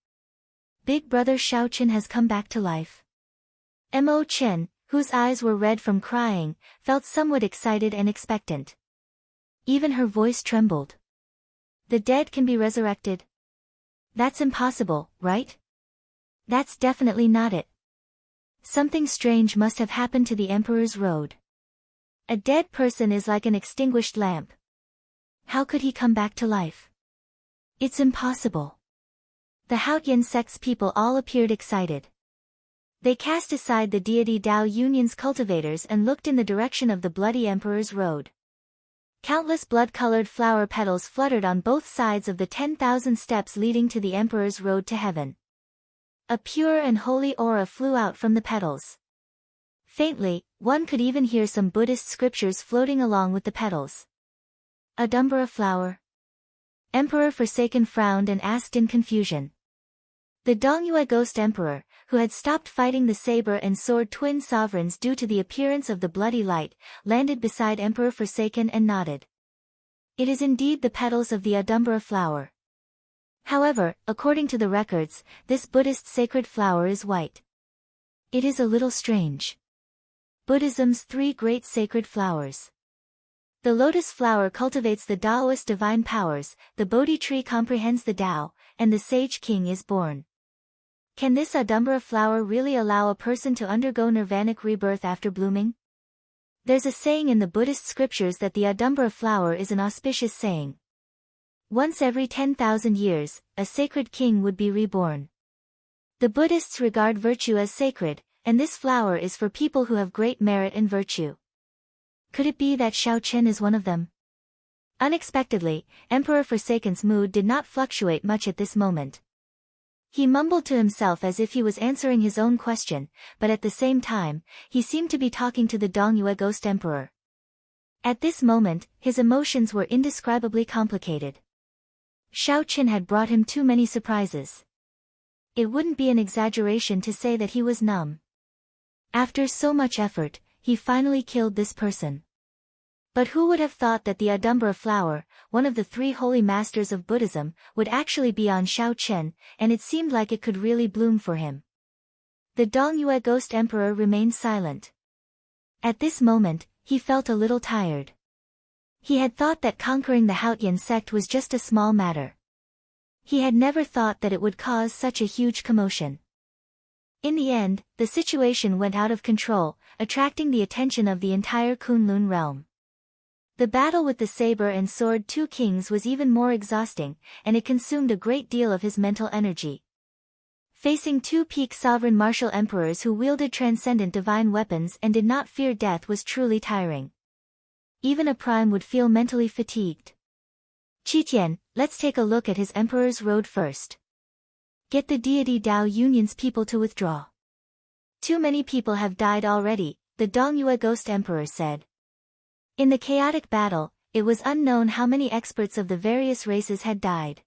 Big brother Shao Chen has come back to life. Mo Chen, whose eyes were red from crying, felt somewhat excited and expectant. Even her voice trembled. The dead can be resurrected? That's impossible, right? That's definitely not it. Something strange must have happened to the emperor's road. A dead person is like an extinguished lamp. How could he come back to life? It's impossible. The Haotian sect's people all appeared excited. They cast aside the deity Dao Union's cultivators and looked in the direction of the bloody emperor's road. Countless blood-colored flower petals fluttered on both sides of the 10,000 steps leading to the emperor's road to heaven. A pure and holy aura flew out from the petals. Faintly, one could even hear some Buddhist scriptures floating along with the petals. A Dumbara flower? Emperor Forsaken frowned and asked in confusion. The Dongyue Ghost Emperor, who had stopped fighting the saber and sword twin sovereigns due to the appearance of the bloody light, landed beside Emperor Forsaken and nodded. It is indeed the petals of the Adumbara flower. However, according to the records, this Buddhist sacred flower is white. It is a little strange. Buddhism's three great sacred flowers. The lotus flower cultivates the Taoist divine powers, the Bodhi tree comprehends the Tao, and the sage king is born. Can this Adumbara flower really allow a person to undergo nirvanic rebirth after blooming? There's a saying in the Buddhist scriptures that the Adumbara flower is an auspicious saying. Once every 10,000 years, a sacred king would be reborn. The Buddhists regard virtue as sacred, and this flower is for people who have great merit and virtue. Could it be that Shao Chen is one of them? Unexpectedly, Emperor Forsaken's mood did not fluctuate much at this moment. He mumbled to himself as if he was answering his own question, but at the same time, he seemed to be talking to the Dongyue Ghost Emperor. At this moment, his emotions were indescribably complicated. Shao Chen had brought him too many surprises. It wouldn't be an exaggeration to say that he was numb. After so much effort, he finally killed this person. But who would have thought that the Adumbara flower, one of the three holy masters of Buddhism, would actually be on Shao Chen, and it seemed like it could really bloom for him. The Dongyue Ghost Emperor remained silent. At this moment, he felt a little tired. He had thought that conquering the Haotian sect was just a small matter. He had never thought that it would cause such a huge commotion. In the end, the situation went out of control, attracting the attention of the entire Kunlun realm. The battle with the saber and sword two kings was even more exhausting, and it consumed a great deal of his mental energy. Facing two peak sovereign martial emperors who wielded transcendent divine weapons and did not fear death was truly tiring. Even a prime would feel mentally fatigued. Qitian, let's take a look at his emperor's road first. Get the deity Dao Union's people to withdraw. Too many people have died already, the Dongyue Ghost Emperor said. In the chaotic battle, it was unknown how many experts of the various races had died.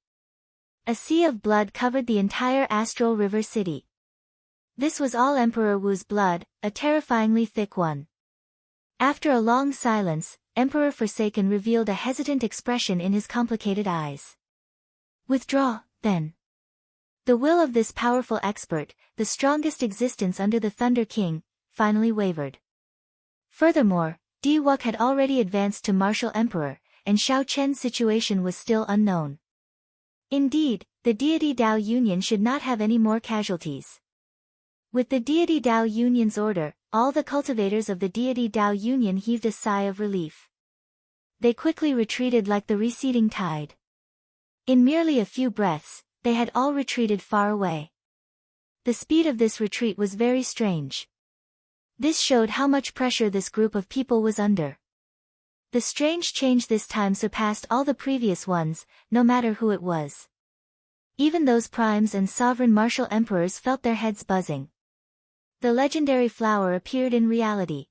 A sea of blood covered the entire Astral River City. This was all Emperor Wu's blood, a terrifyingly thick one. After a long silence, Emperor Forsaken revealed a hesitant expression in his complicated eyes. Withdraw, then. The will of this powerful expert, the strongest existence under the Thunder King, finally wavered. Furthermore, Diwuk had already advanced to Martial Emperor, and Shao Chen's situation was still unknown. Indeed, the deity Dao Union should not have any more casualties. With the deity Dao Union's order, all the cultivators of the deity Dao Union heaved a sigh of relief. They quickly retreated like the receding tide. In merely a few breaths, they had all retreated far away. The speed of this retreat was very strange. This showed how much pressure this group of people was under. The strange change this time surpassed all the previous ones, no matter who it was. Even those primes and sovereign martial emperors felt their heads buzzing. The legendary flower appeared in reality.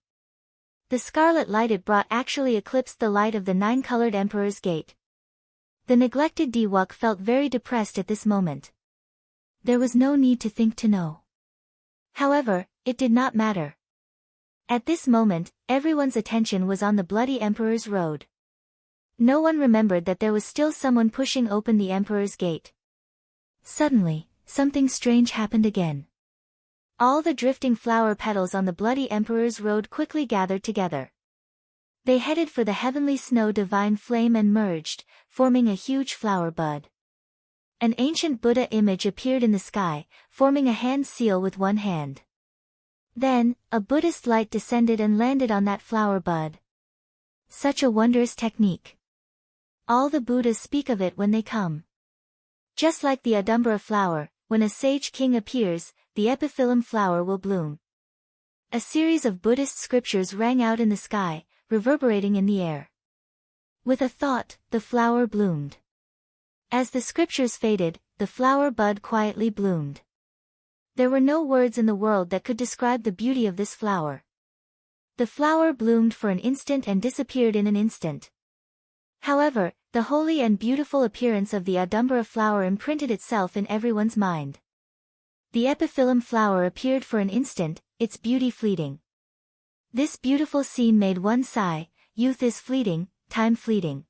The scarlet light it brought actually eclipsed the light of the nine-colored Emperor's Gate. The neglected Diwuk felt very depressed at this moment. There was no need to think to know. However, it did not matter. At this moment, everyone's attention was on the bloody Emperor's road. No one remembered that there was still someone pushing open the Emperor's gate. Suddenly, something strange happened again. All the drifting flower petals on the bloody Emperor's road quickly gathered together. They headed for the heavenly snow divine flame and merged, forming a huge flower bud. An ancient Buddha image appeared in the sky, forming a hand seal with one hand. Then, a Buddhist light descended and landed on that flower bud. Such a wondrous technique. All the Buddhas speak of it when they come. Just like the Adumbra flower, when a sage king appears, the epiphyllum flower will bloom. A series of Buddhist scriptures rang out in the sky, reverberating in the air. With a thought, the flower bloomed. As the scriptures faded, the flower bud quietly bloomed. There were no words in the world that could describe the beauty of this flower. The flower bloomed for an instant and disappeared in an instant. However, the holy and beautiful appearance of the Adumbra flower imprinted itself in everyone's mind. The epiphyllum flower appeared for an instant, its beauty fleeting. This beautiful scene made one sigh, youth is fleeting, time fleeting.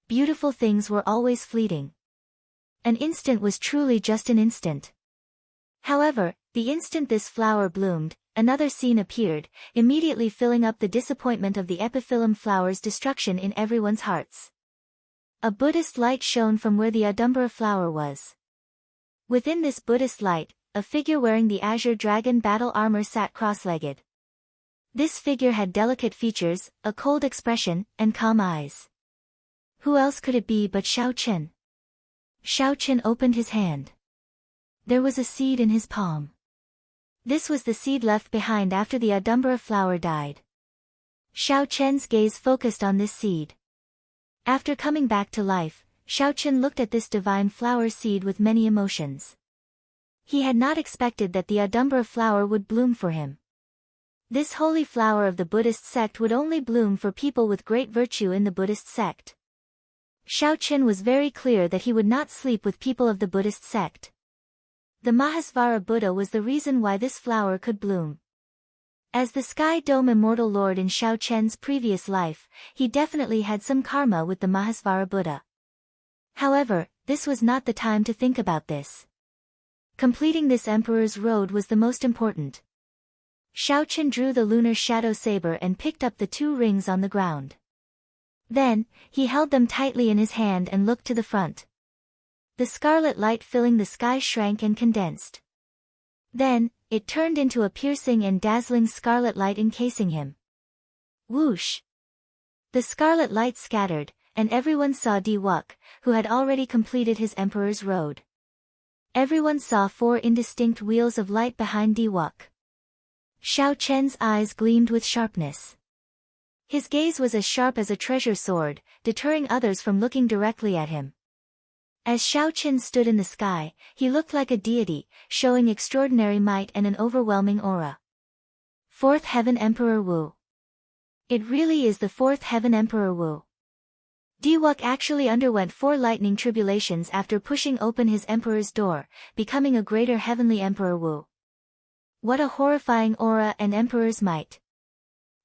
Beautiful things were always fleeting. An instant was truly just an instant. However, the instant this flower bloomed, another scene appeared, immediately filling up the disappointment of the epiphyllum flower's destruction in everyone's hearts. A Buddhist light shone from where the Adumbra flower was. Within this Buddhist light, a figure wearing the azure dragon battle armor sat cross-legged. This figure had delicate features, a cold expression, and calm eyes. Who else could it be but Xiao Chen? Xiao Chen opened his hand. There was a seed in his palm. This was the seed left behind after the Adumbra flower died. Xiao Chen's gaze focused on this seed. After coming back to life, Xiao Chen looked at this divine flower seed with many emotions. He had not expected that the Adumbra flower would bloom for him. This holy flower of the Buddhist sect would only bloom for people with great virtue in the Buddhist sect. Xiao Chen was very clear that he would not sleep with people of the Buddhist sect. The Mahasvara Buddha was the reason why this flower could bloom. As the Sky Dome Immortal Lord in Xiao Chen's previous life, he definitely had some karma with the Mahasvara Buddha. However, this was not the time to think about this. Completing this Emperor's Road was the most important. Xiao Chen drew the lunar shadow saber and picked up the 2 rings on the ground. Then, he held them tightly in his hand and looked to the front. The scarlet light filling the sky shrank and condensed. Then, it turned into a piercing and dazzling scarlet light encasing him. Whoosh! The scarlet light scattered, and everyone saw Diwuk, who had already completed his Emperor's Road. Everyone saw 4 indistinct wheels of light behind Diwuk. Xiao Chen's eyes gleamed with sharpness. His gaze was as sharp as a treasure sword, deterring others from looking directly at him. As Xiao Chen stood in the sky, he looked like a deity, showing extraordinary might and an overwhelming aura. 4th Heaven Emperor Wu. It really is the 4th Heaven Emperor Wu. Diwuk actually underwent 4 lightning tribulations after pushing open his emperor's door, becoming a greater heavenly Emperor Wu. What a horrifying aura and emperor's might.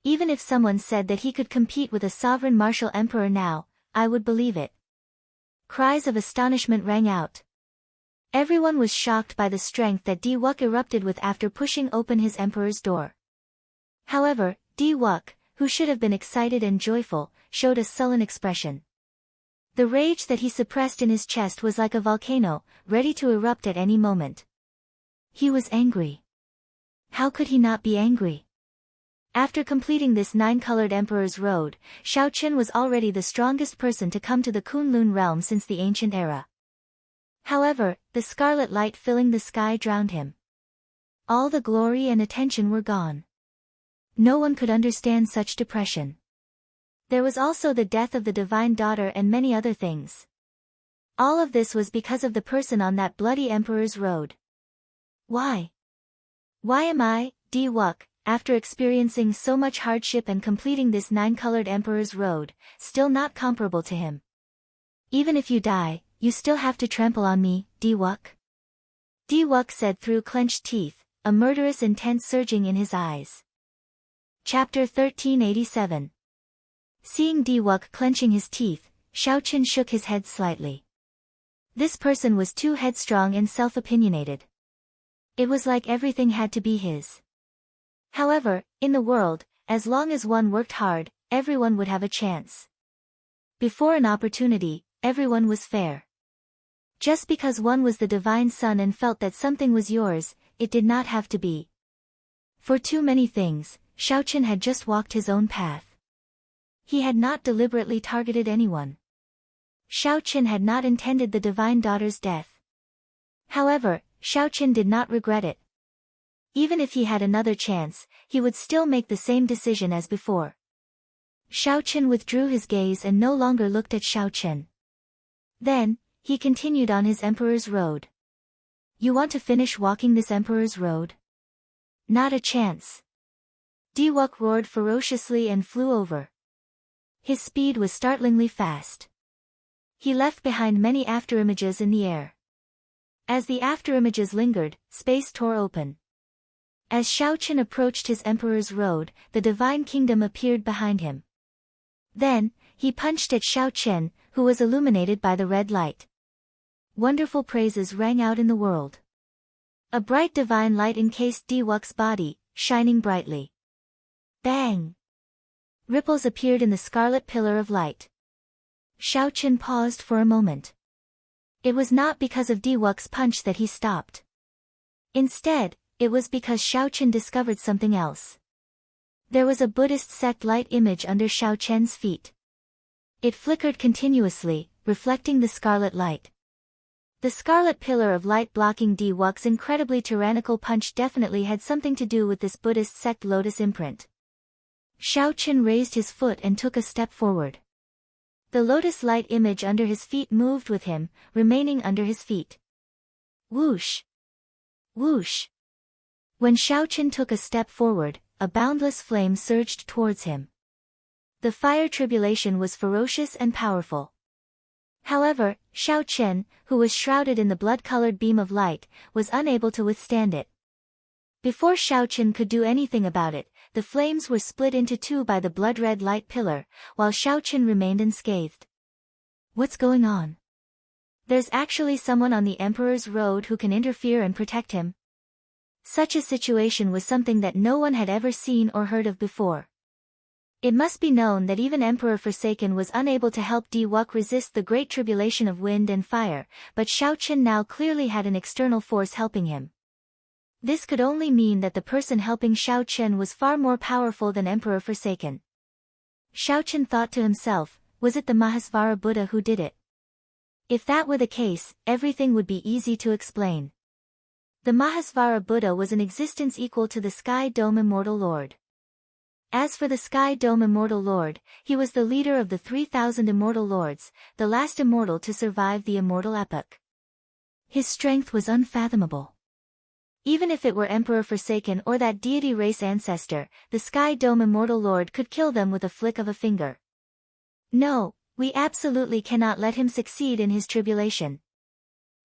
Even if someone said that he could compete with a sovereign martial emperor now, I would believe it. Cries of astonishment rang out. Everyone was shocked by the strength that Diwuk erupted with after pushing open his emperor's door. However, Diwuk, who should have been excited and joyful, showed a sullen expression. The rage that he suppressed in his chest was like a volcano, ready to erupt at any moment. He was angry. How could he not be angry? After completing this 9-colored Emperor's Road, Xiao Chen was already the strongest person to come to the Kunlun realm since the ancient era. However, the scarlet light filling the sky drowned him. All the glory and attention were gone. No one could understand such depression. There was also the death of the divine daughter and many other things. All of this was because of the person on that bloody Emperor's Road. Why? Why am I, Diwuk, after experiencing so much hardship and completing this 9-colored Emperor's Road, still not comparable to him? Even if you die, you still have to trample on me, Diwuk. Diwuk said through clenched teeth, a murderous intent surging in his eyes. Chapter 1387. Seeing Diwuk clenching his teeth, Xiaoqin shook his head slightly. This person was too headstrong and self-opinionated. It was like everything had to be his. However, in the world, as long as one worked hard, everyone would have a chance. Before an opportunity, everyone was fair. Just because one was the divine son and felt that something was yours, it did not have to be. For too many things, Xiaoqin had just walked his own path. He had not deliberately targeted anyone. Xiaoqin had not intended the divine daughter's death. However, Xiaoqin did not regret it. Even if he had another chance, he would still make the same decision as before. Xiaoqin withdrew his gaze and no longer looked at Xiaoqin. Then, he continued on his Emperor's Road. You want to finish walking this Emperor's Road? Not a chance. Diwuk roared ferociously and flew over. His speed was startlingly fast. He left behind many afterimages in the air. As the afterimages lingered, space tore open. As Xiaoqin approached his Emperor's Road, the Divine Kingdom appeared behind him. Then, he punched at Xiaoqin, who was illuminated by the red light. Wonderful praises rang out in the world. A bright divine light encased Diwuk's body, shining brightly. Bang! Ripples appeared in the scarlet pillar of light. Xiaoqin paused for a moment. It was not because of Diwuk's punch that he stopped. Instead, it was because Xiaoqin discovered something else. There was a Buddhist sect light image under Xiaoqin's feet. It flickered continuously, reflecting the scarlet light. The scarlet pillar of light blocking Diwuk's incredibly tyrannical punch definitely had something to do with this Buddhist sect lotus imprint. Xiaoqin raised his foot and took a step forward. The lotus light image under his feet moved with him, remaining under his feet. Whoosh! Whoosh! When Xiaoqin took a step forward, a boundless flame surged towards him. The fire tribulation was ferocious and powerful. However, Xiaoqin, who was shrouded in the blood-colored beam of light, was unable to withstand it. Before Xiaoqin could do anything about it, the flames were split into two by the blood-red light pillar, while Xiaoqin remained unscathed. What's going on? There's actually someone on the Emperor's Road who can interfere and protect him. Such a situation was something that no one had ever seen or heard of before. It must be known that even Emperor Forsaken was unable to help Diwuk resist the great tribulation of wind and fire, but Xiaoqin now clearly had an external force helping him. This could only mean that the person helping Xiaoqin was far more powerful than Emperor Forsaken. Xiaoqin thought to himself, was it the Mahasvara Buddha who did it? If that were the case, everything would be easy to explain. The Mahasvara Buddha was an existence equal to the Sky Dome Immortal Lord. As for the Sky Dome Immortal Lord, he was the leader of the 3,000 Immortal Lords, the last immortal to survive the immortal epoch. His strength was unfathomable. Even if it were Emperor Forsaken or that deity race ancestor, the Sky Dome Immortal Lord could kill them with a flick of a finger. No, we absolutely cannot let him succeed in his tribulation.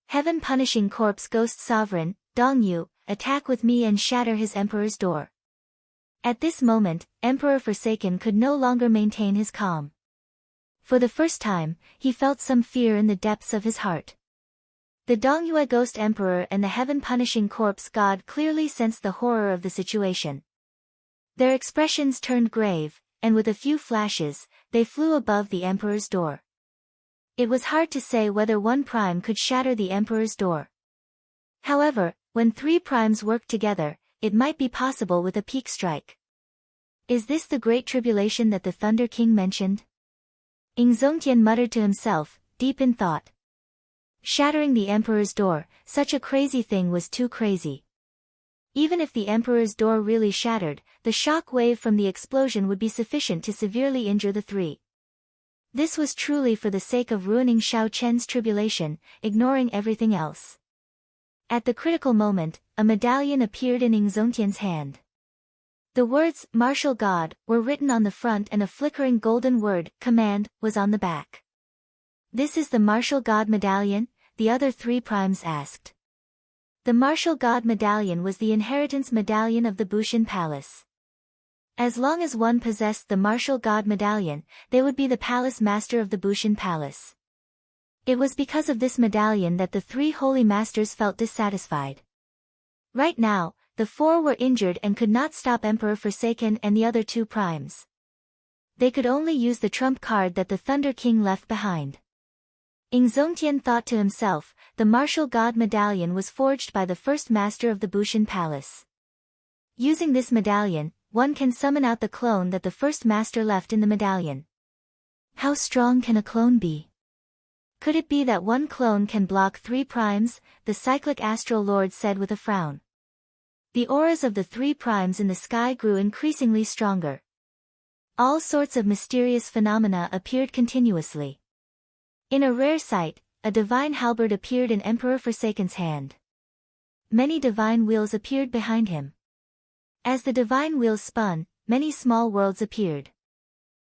Heaven punishing corpse ghost sovereign, Dongyu, attack with me and shatter his emperor's door. At this moment, Emperor Forsaken could no longer maintain his calm. For the first time, he felt some fear in the depths of his heart. The Dongyue Ghost Emperor and the heaven-punishing corpse god clearly sensed the horror of the situation. Their expressions turned grave, and with a few flashes, they flew above the Emperor's door. It was hard to say whether one prime could shatter the Emperor's door. However, when three primes worked together, it might be possible with a peak strike. Is this the great tribulation that the Thunder King mentioned? Ing Zongtian muttered to himself, deep in thought. Shattering the Emperor's door, such a crazy thing was too crazy. Even if the Emperor's door really shattered, the shock wave from the explosion would be sufficient to severely injure the three. This was truly for the sake of ruining Xiaoqian's tribulation, ignoring everything else. At the critical moment, a medallion appeared in Ing Zongtian's hand. The words, Martial God, were written on the front and a flickering golden word, Command, was on the back. "This is the martial god medallion?" the other three primes asked. The martial god medallion was the inheritance medallion of the Bushin Palace. As long as one possessed the martial god medallion, they would be the palace master of the Bushin Palace. It was because of this medallion that the three holy masters felt dissatisfied. Right now, the four were injured and could not stop Emperor Forsaken and the other two primes. They could only use the trump card that the Thunder King left behind. Ingzongtian thought to himself, the martial god medallion was forged by the first master of the Bushin Palace. Using this medallion, one can summon out the clone that the first master left in the medallion. How strong can a clone be? Could it be that one clone can block three primes? The cyclic astral lord said with a frown. The auras of the three primes in the sky grew increasingly stronger. All sorts of mysterious phenomena appeared continuously. In a rare sight, a divine halberd appeared in Emperor Forsaken's hand. Many divine wheels appeared behind him. As the divine wheels spun, many small worlds appeared.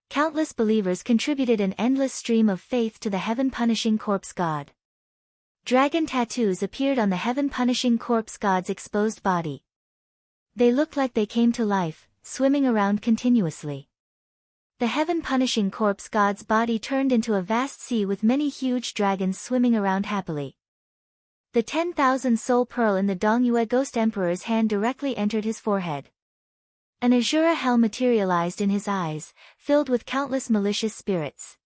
Countless believers contributed an endless stream of faith to the heaven-punishing corpse god. Dragon tattoos appeared on the heaven-punishing corpse god's exposed body. They looked like they came to life, swimming around continuously. The heaven-punishing corpse god's body turned into a vast sea with many huge dragons swimming around happily. The 10,000 soul pearl in the Dongyue ghost emperor's hand directly entered his forehead. An Azura hell materialized in his eyes, filled with countless malicious spirits.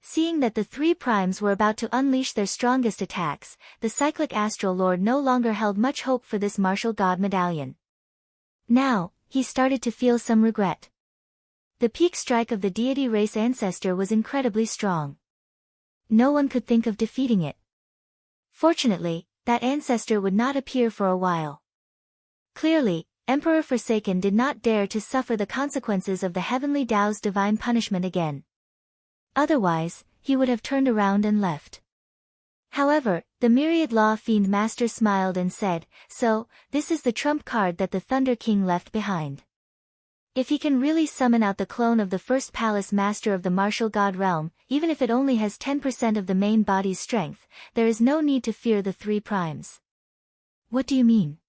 Seeing that the three primes were about to unleash their strongest attacks, the cyclic astral lord no longer held much hope for this martial god medallion. Now, he started to feel some regret. The peak strike of the deity race ancestor was incredibly strong. No one could think of defeating it. Fortunately, that ancestor would not appear for a while. Clearly, Emperor Forsaken did not dare to suffer the consequences of the heavenly Tao's divine punishment again. Otherwise, he would have turned around and left. However, the myriad law fiend master smiled and said, "So, this is the trump card that the Thunder King left behind. If he can really summon out the clone of the first palace master of the martial god realm, even if it only has 10% of the main body's strength, there is no need to fear the three primes." "What do you mean?"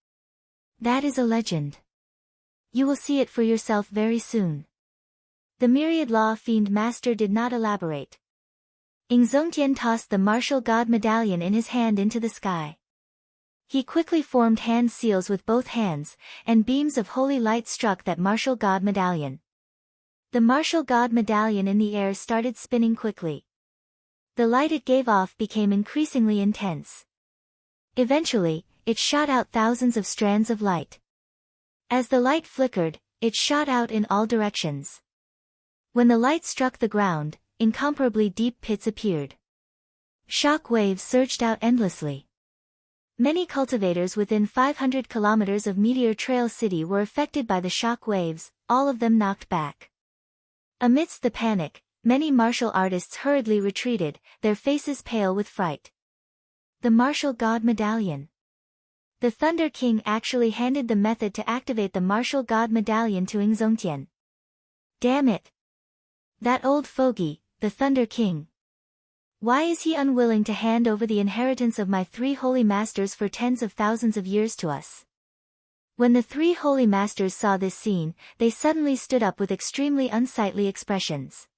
"That is a legend. You will see it for yourself very soon." The myriad law fiend master did not elaborate. Ingzongtian tossed the martial god medallion in his hand into the sky. He quickly formed hand seals with both hands, and beams of holy light struck that martial god medallion. The martial god medallion in the air started spinning quickly. The light it gave off became increasingly intense. Eventually, it shot out thousands of strands of light. As the light flickered, it shot out in all directions. When the light struck the ground, incomparably deep pits appeared. Shock waves surged out endlessly. Many cultivators within 500 kilometers of Meteor Trail City were affected by the shock waves, all of them knocked back. Amidst the panic, many martial artists hurriedly retreated, their faces pale with fright. The martial god medallion. The Thunder King actually handed the method to activate the martial god medallion to Ingzongtian. Damn it! That old fogey, the Thunder King. Why is he unwilling to hand over the inheritance of my three holy masters for tens of thousands of years to us? When the three holy masters saw this scene, they suddenly stood up with extremely unsightly expressions.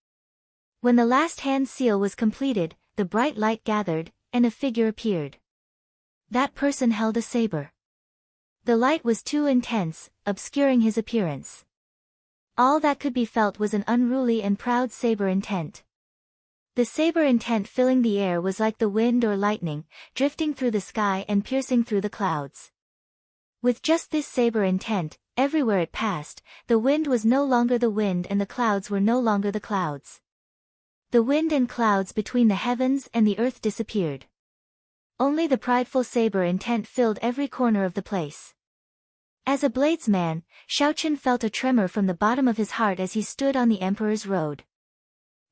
When the last hand seal was completed, the bright light gathered, and a figure appeared. That person held a saber. The light was too intense, obscuring his appearance. All that could be felt was an unruly and proud saber intent. The saber intent filling the air was like the wind or lightning, drifting through the sky and piercing through the clouds. With just this saber intent, everywhere it passed, the wind was no longer the wind and the clouds were no longer the clouds. The wind and clouds between the heavens and the earth disappeared. Only the prideful saber intent filled every corner of the place. As a bladesman, Shaoqun felt a tremor from the bottom of his heart as he stood on the Emperor's road.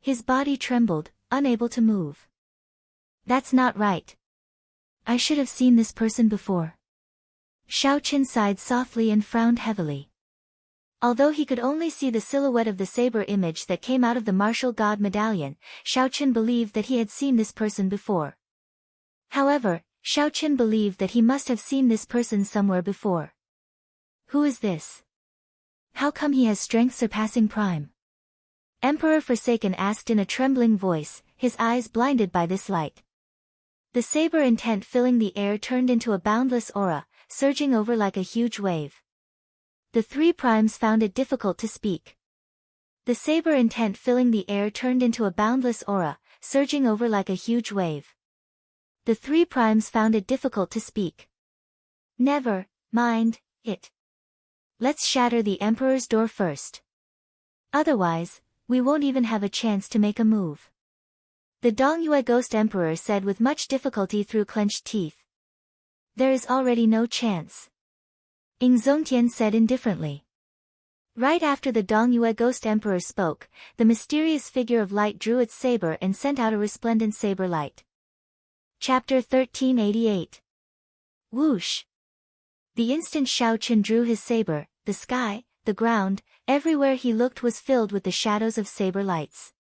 His body trembled, unable to move. That's not right. I should have seen this person before. Shaoqun sighed softly and frowned heavily. Although he could only see the silhouette of the saber image that came out of the martial god medallion, Xiaoqun believed that he had seen this person before. However, Xiaoqun believed that he must have seen this person somewhere before. Who is this? How come he has strength surpassing Prime? Emperor Forsaken asked in a trembling voice, his eyes blinded by this light. The saber intent filling the air turned into a boundless aura, surging over like a huge wave. The three primes found it difficult to speak. The saber intent filling the air turned into a boundless aura, surging over like a huge wave. The three primes found it difficult to speak. Never mind it. Let's shatter the Emperor's door first. Otherwise, we won't even have a chance to make a move. The Dongyue Ghost Emperor said with much difficulty through clenched teeth. There is already no chance. Ing Zongtian said indifferently. Right after the Dongyue Ghost Emperor spoke, the mysterious figure of light drew its saber and sent out a resplendent saber light. Chapter 1388. Whoosh! The instant Xiaoqun drew his saber, the sky, the ground, everywhere he looked was filled with the shadows of saber lights.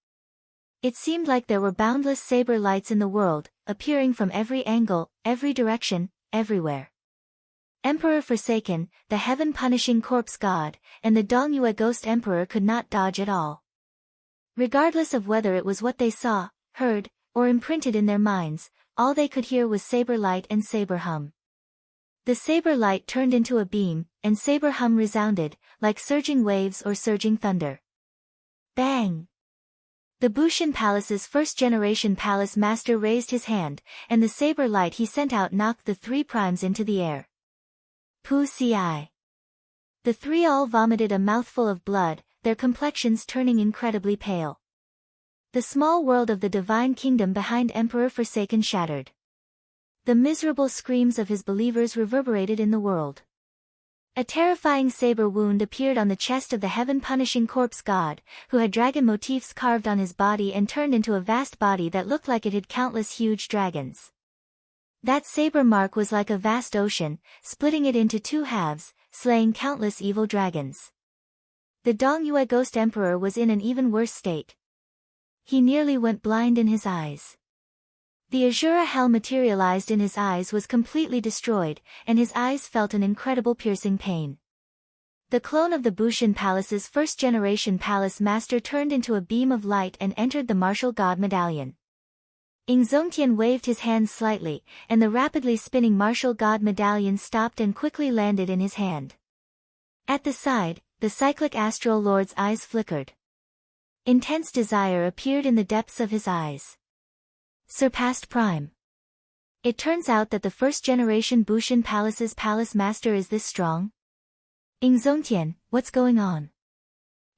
It seemed like there were boundless saber lights in the world, appearing from every angle, every direction, everywhere. Emperor Forsaken, the heaven-punishing corpse god, and the Dongyue Ghost Emperor could not dodge at all. Regardless of whether it was what they saw, heard, or imprinted in their minds, all they could hear was saber light and saber hum. The saber light turned into a beam, and saber hum resounded, like surging waves or surging thunder. Bang! The Bushin Palace's first-generation palace master raised his hand, and the saber light he sent out knocked the three primes into the air. Pu-ci. The three all vomited a mouthful of blood, their complexions turning incredibly pale. The small world of the divine kingdom behind Emperor Forsaken shattered. The miserable screams of his believers reverberated in the world. A terrifying saber wound appeared on the chest of the heaven-punishing corpse god, who had dragon motifs carved on his body and turned into a vast body that looked like it had countless huge dragons. That saber mark was like a vast ocean, splitting it into two halves, slaying countless evil dragons. The Dongyue Ghost Emperor was in an even worse state. He nearly went blind in his eyes. The Azura hell materialized in his eyes was completely destroyed, and his eyes felt an incredible piercing pain. The clone of the Bushin Palace's first-generation palace master turned into a beam of light and entered the martial god medallion. Ing Zongtian waved his hands slightly, and the rapidly spinning martial god medallion stopped and quickly landed in his hand. At the side, the cyclic astral lord's eyes flickered. Intense desire appeared in the depths of his eyes. Surpassed Prime. It turns out that the first-generation Bushin Palace's palace master is this strong? Ing Zongtian, what's going on?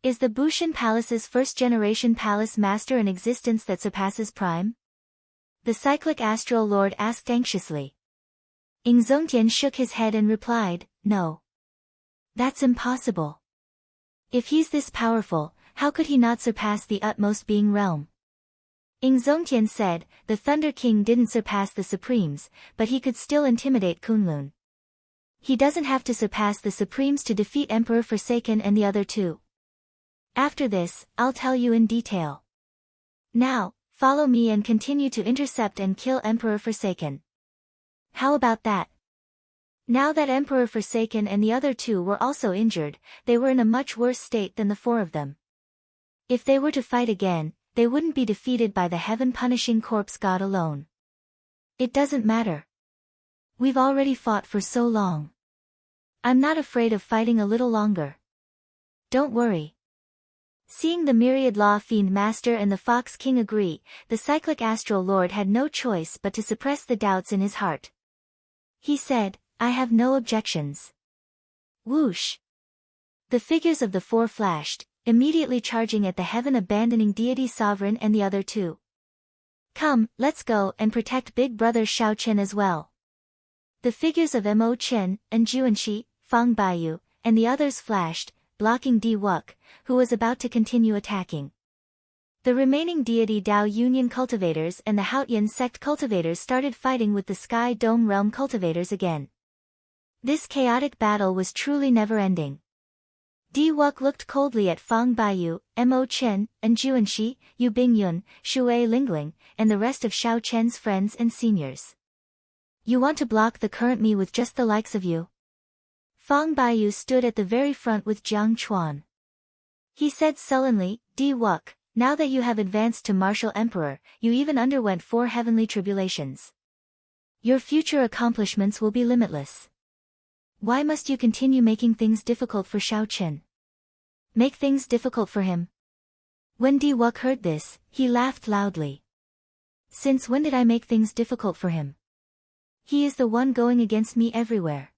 Is the Bushin Palace's first-generation palace master an existence that surpasses Prime? The cyclic astral lord asked anxiously. Ing Zongtian shook his head and replied, no. That's impossible. If he's this powerful, how could he not surpass the utmost being realm? Ing Zongtian said, the Thunder King didn't surpass the Supremes, but he could still intimidate Kunlun. He doesn't have to surpass the Supremes to defeat Emperor Forsaken and the other two. After this, I'll tell you in detail. Now, follow me and continue to intercept and kill Emperor Forsaken. How about that? Now that Emperor Forsaken and the other two were also injured, they were in a much worse state than the four of them. If they were to fight again, they wouldn't be defeated by the heaven-punishing corpse god alone. It doesn't matter. We've already fought for so long. I'm not afraid of fighting a little longer. Don't worry. Seeing the Myriad Law Fiend Master and the Fox King agree, the Cyclic Astral Lord had no choice but to suppress the doubts in his heart. He said, I have no objections. Whoosh! The figures of the four flashed, immediately charging at the heaven-abandoning deity sovereign and the other two. Come, let's go and protect Big Brother Xiaoqun as well. The figures of Mo Chen, and Juanxi, Fang Baiyu, and the others flashed, blocking Di Wuk, who was about to continue attacking. The remaining deity Dao Union cultivators and the Haotian sect cultivators started fighting with the Sky Dome Realm cultivators again. This chaotic battle was truly never-ending. Di Wuk looked coldly at Fang Baiyu, Mo Chen, and Juanxi, Yu Bingyun, Shui Lingling, and the rest of Xiao Chen's friends and seniors. You want to block the current me with just the likes of you? Fang Baiyu stood at the very front with Jiang Chuan. He said sullenly, Di Wuk, now that you have advanced to martial emperor, you even underwent 4 heavenly tribulations. Your future accomplishments will be limitless. Why must you continue making things difficult for Xiao Chen? Make things difficult for him? When Di Wuk heard this, he laughed loudly. Since when did I make things difficult for him? He is the one going against me everywhere.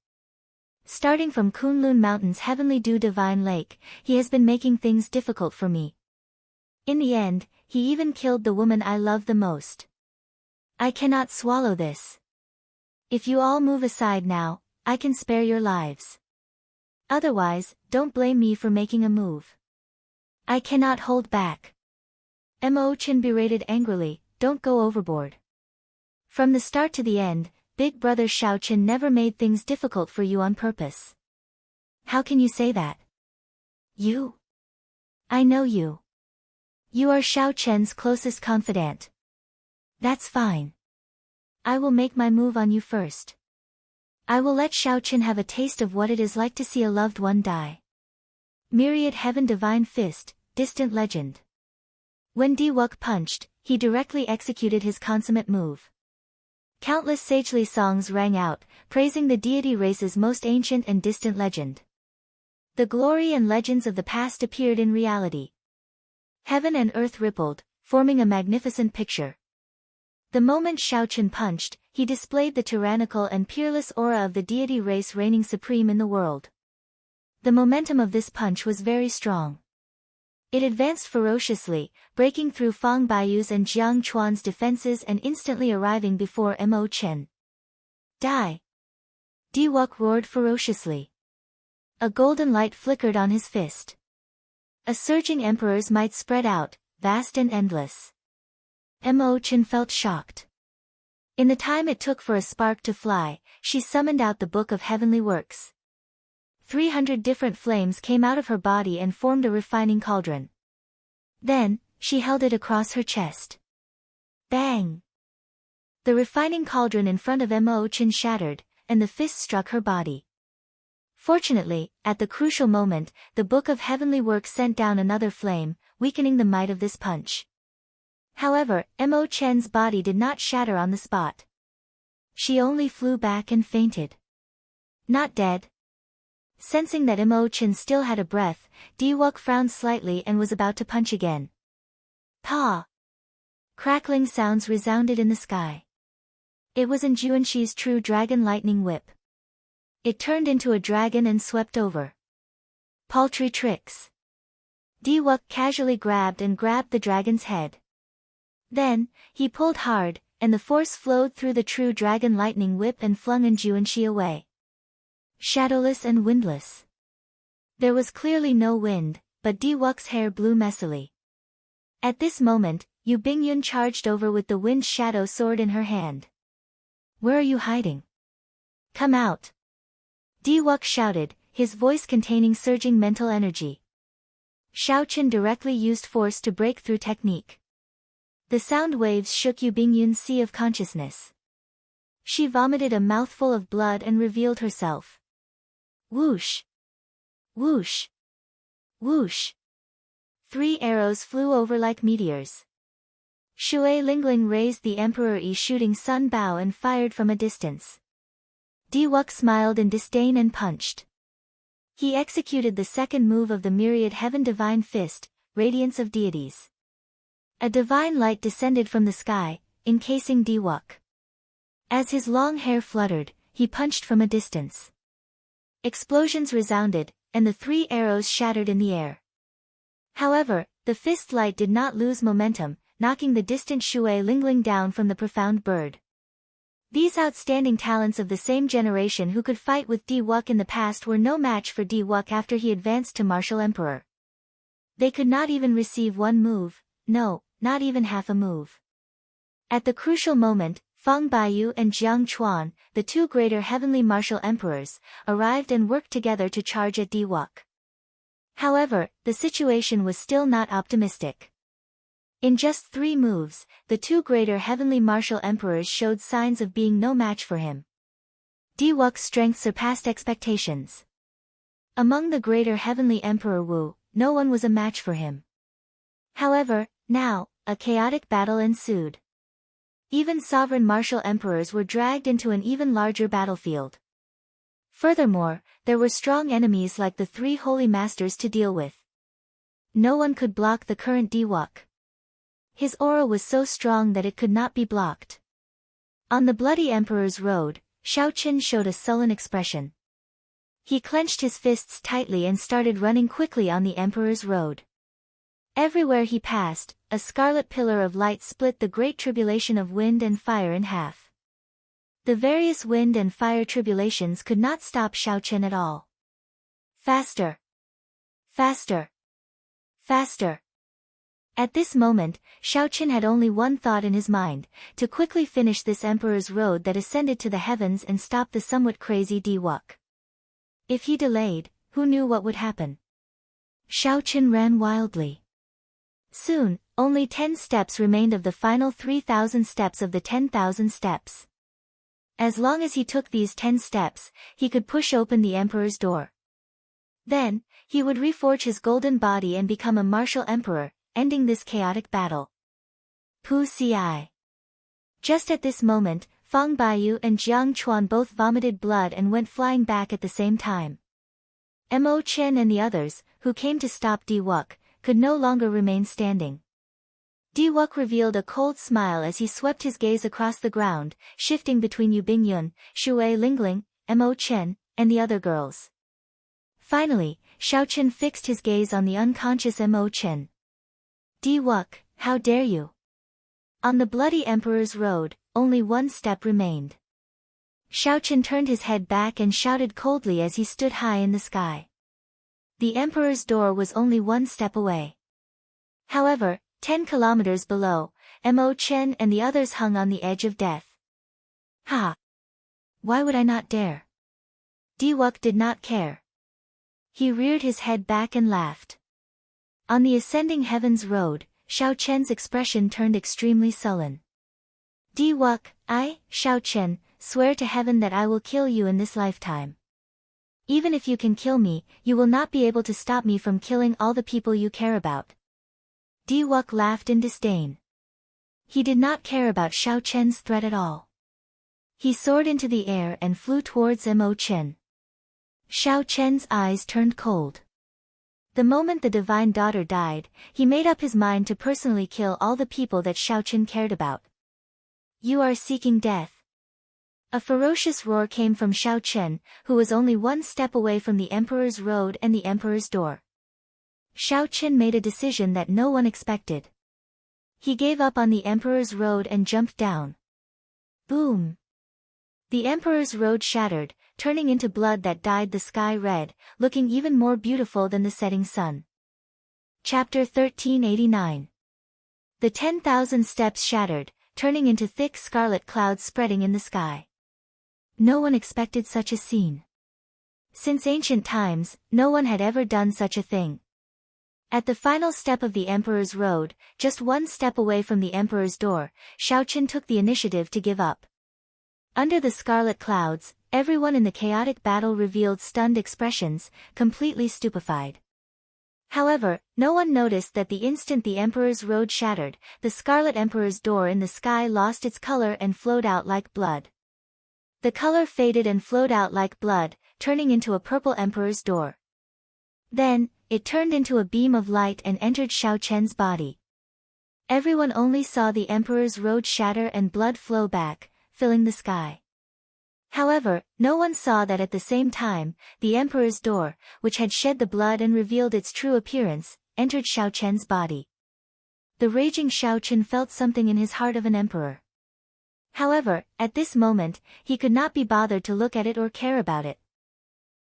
Starting from Kunlun Mountain's heavenly dew divine lake, he has been making things difficult for me. In the end, he even killed the woman I love the most. I cannot swallow this. If you all move aside now, I can spare your lives. Otherwise, don't blame me for making a move. I cannot hold back. Mo Chen berated angrily, don't go overboard. From the start to the end, Big Brother Xiao Chen never made things difficult for you on purpose. How can you say that? You? I know you. You are Xiao Chen's closest confidant. That's fine. I will make my move on you first. I will let Xiao Chen have a taste of what it is like to see a loved one die. Myriad Heaven Divine Fist, Distant Legend. When Di Wuk punched, he directly executed his consummate move. Countless sagely songs rang out, praising the deity race's most ancient and distant legend. The glory and legends of the past appeared in reality. Heaven and earth rippled, forming a magnificent picture. The moment Xiao Chen punched, he displayed the tyrannical and peerless aura of the deity race reigning supreme in the world. The momentum of this punch was very strong. It advanced ferociously, breaking through Fang Baiyu's and Jiang Chuan's defenses and instantly arriving before Mo Chen. Die! Di Wuk roared ferociously. A golden light flickered on his fist. A surging emperor's might spread out, vast and endless. Mo Chen felt shocked. In the time it took for a spark to fly, she summoned out the Book of Heavenly Works. 300 different flames came out of her body and formed a refining cauldron. Then, she held it across her chest. Bang! The refining cauldron in front of Mo Chen shattered, and the fist struck her body. Fortunately, at the crucial moment, the Book of Heavenly Works sent down another flame, weakening the might of this punch. However, Mo Chen's body did not shatter on the spot. She only flew back and fainted. Not dead. Sensing that Mo Chen still had a breath, Di Wuk frowned slightly and was about to punch again. Pa! Crackling sounds resounded in the sky. It was in Juanxi's true dragon lightning whip. It turned into a dragon and swept over. Paltry tricks. Di Wuk casually grabbed the dragon's head. Then, he pulled hard, and the force flowed through the true dragon lightning whip and flung Juanxi away. Shadowless and windless. There was clearly no wind, but Di Wuk's hair blew messily. At this moment, Yu Bingyun charged over with the wind shadow sword in her hand. Where are you hiding? Come out! Di Wuk shouted, his voice containing surging mental energy. Xiao Chen directly used force to break through technique. The sound waves shook Yu Bingyun's sea of consciousness. She vomited a mouthful of blood and revealed herself. Whoosh! Whoosh! Whoosh! 3 arrows flew over like meteors. Shui Lingling raised the Emperor Yi shooting sun bow and fired from a distance. Di Wuk smiled in disdain and punched. He executed the second move of the myriad heaven divine fist, Radiance of Deities. A divine light descended from the sky, encasing Di Wuk. As his long hair fluttered, he punched from a distance. Explosions resounded, and the 3 arrows shattered in the air. However, the fist light did not lose momentum, knocking the distant Shui Lingling down from the profound bird. These outstanding talents of the same generation who could fight with Di Wuk in the past were no match for Di Wuk after he advanced to martial emperor. They could not even receive one move, no, not even half a move. At the crucial moment, Fang Baiyu and Jiang Chuan, the 2 greater heavenly martial emperors, arrived and worked together to charge at Di Wuk. However, the situation was still not optimistic. In just 3 moves, the 2 greater heavenly martial emperors showed signs of being no match for him. Diwok's strength surpassed expectations. Among the greater heavenly emperor Wu, no one was a match for him. However, now, a chaotic battle ensued. Even sovereign martial emperors were dragged into an even larger battlefield. Furthermore, there were strong enemies like the 3 holy masters to deal with. No one could block the current Diwok. His aura was so strong that it could not be blocked. On the Bloody Emperor's road, Xiaoqin showed a sullen expression. He clenched his fists tightly and started running quickly on the Emperor's road. Everywhere he passed, a scarlet pillar of light split the great tribulation of wind and fire in half. The various wind and fire tribulations could not stop Xiaoqin at all. Faster! Faster! Faster! At this moment, Xiaoqin had only one thought in his mind, to quickly finish this Emperor's road that ascended to the heavens and stop the somewhat crazy Diwok. If he delayed, who knew what would happen? Xiaoqin ran wildly. Soon, only 10 steps remained of the final 3,000 steps of the 10,000 steps. As long as he took these 10 steps, he could push open the Emperor's door. Then, he would reforge his golden body and become a martial emperor, ending this chaotic battle. Pu Ci. Just at this moment, Fang Baiyu and Jiang Chuan both vomited blood and went flying back at the same time. Mo Chen and the others, who came to stop Diwok, could no longer remain standing. Diwok revealed a cold smile as he swept his gaze across the ground, shifting between Yu Bingyun, Shui Lingling, Mo Chen, and the other girls. Finally, Xiaoqin fixed his gaze on the unconscious Mo Chen. Diwok, how dare you? On the Bloody Emperor's road, only 1 step remained. Xiaoqin turned his head back and shouted coldly as he stood high in the sky. The Emperor's door was only 1 step away. However, 10 kilometers below, Mo Chen and the others hung on the edge of death. Ha! Why would I not dare? Diwok did not care. He reared his head back and laughed. On the ascending heavens road, Xiaoqian's expression turned extremely sullen. Diwok, I, Xiaoqian, swear to heaven that I will kill you in this lifetime. Even if you can kill me, you will not be able to stop me from killing all the people you care about. Diwok laughed in disdain. He did not care about Xiaoqian's threat at all. He soared into the air and flew towards Mo Chen. Xiaoqian's eyes turned cold. The moment the divine daughter died, he made up his mind to personally kill all the people that Xiaoqin cared about. You are seeking death. A ferocious roar came from Xiaoqin, who was only 1 step away from the Emperor's road and the Emperor's door. Xiaoqin made a decision that no one expected. He gave up on the Emperor's road and jumped down. Boom! The Emperor's road shattered, turning into blood that dyed the sky red, looking even more beautiful than the setting sun. Chapter 1389. The 10,000 steps shattered, turning into thick scarlet clouds spreading in the sky. No one expected such a scene. Since ancient times, no one had ever done such a thing. At the final step of the Emperor's road, just 1 step away from the Emperor's door, Xiaoqin took the initiative to give up. Under the scarlet clouds, everyone in the chaotic battle revealed stunned expressions, completely stupefied. However, no one noticed that the instant the Emperor's road shattered, the Scarlet Emperor's door in the sky lost its color and flowed out like blood. The color faded and flowed out like blood, turning into a purple Emperor's door. Then, it turned into a beam of light and entered Xiaoqian's body. Everyone only saw the Emperor's road shatter and blood flow back, filling the sky. However, no one saw that at the same time, the Emperor's door, which had shed the blood and revealed its true appearance, entered Xiaoqian's body. The raging Xiaoqian felt something in his heart of an emperor. However, at this moment, he could not be bothered to look at it or care about it.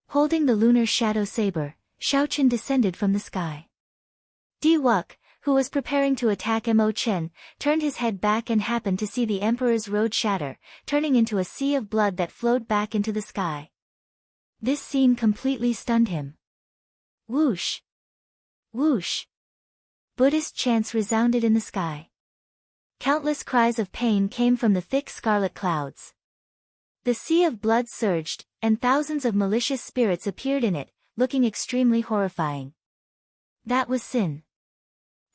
Holding the lunar shadow saber, Xiaoqian descended from the sky. Diwok, who was preparing to attack Mo Chen, turned his head back and happened to see the Emperor's road shatter, turning into a sea of blood that flowed back into the sky. This scene completely stunned him. Whoosh! Whoosh! Buddhist chants resounded in the sky. Countless cries of pain came from the thick scarlet clouds. The sea of blood surged, and thousands of malicious spirits appeared in it, looking extremely horrifying. That was sin.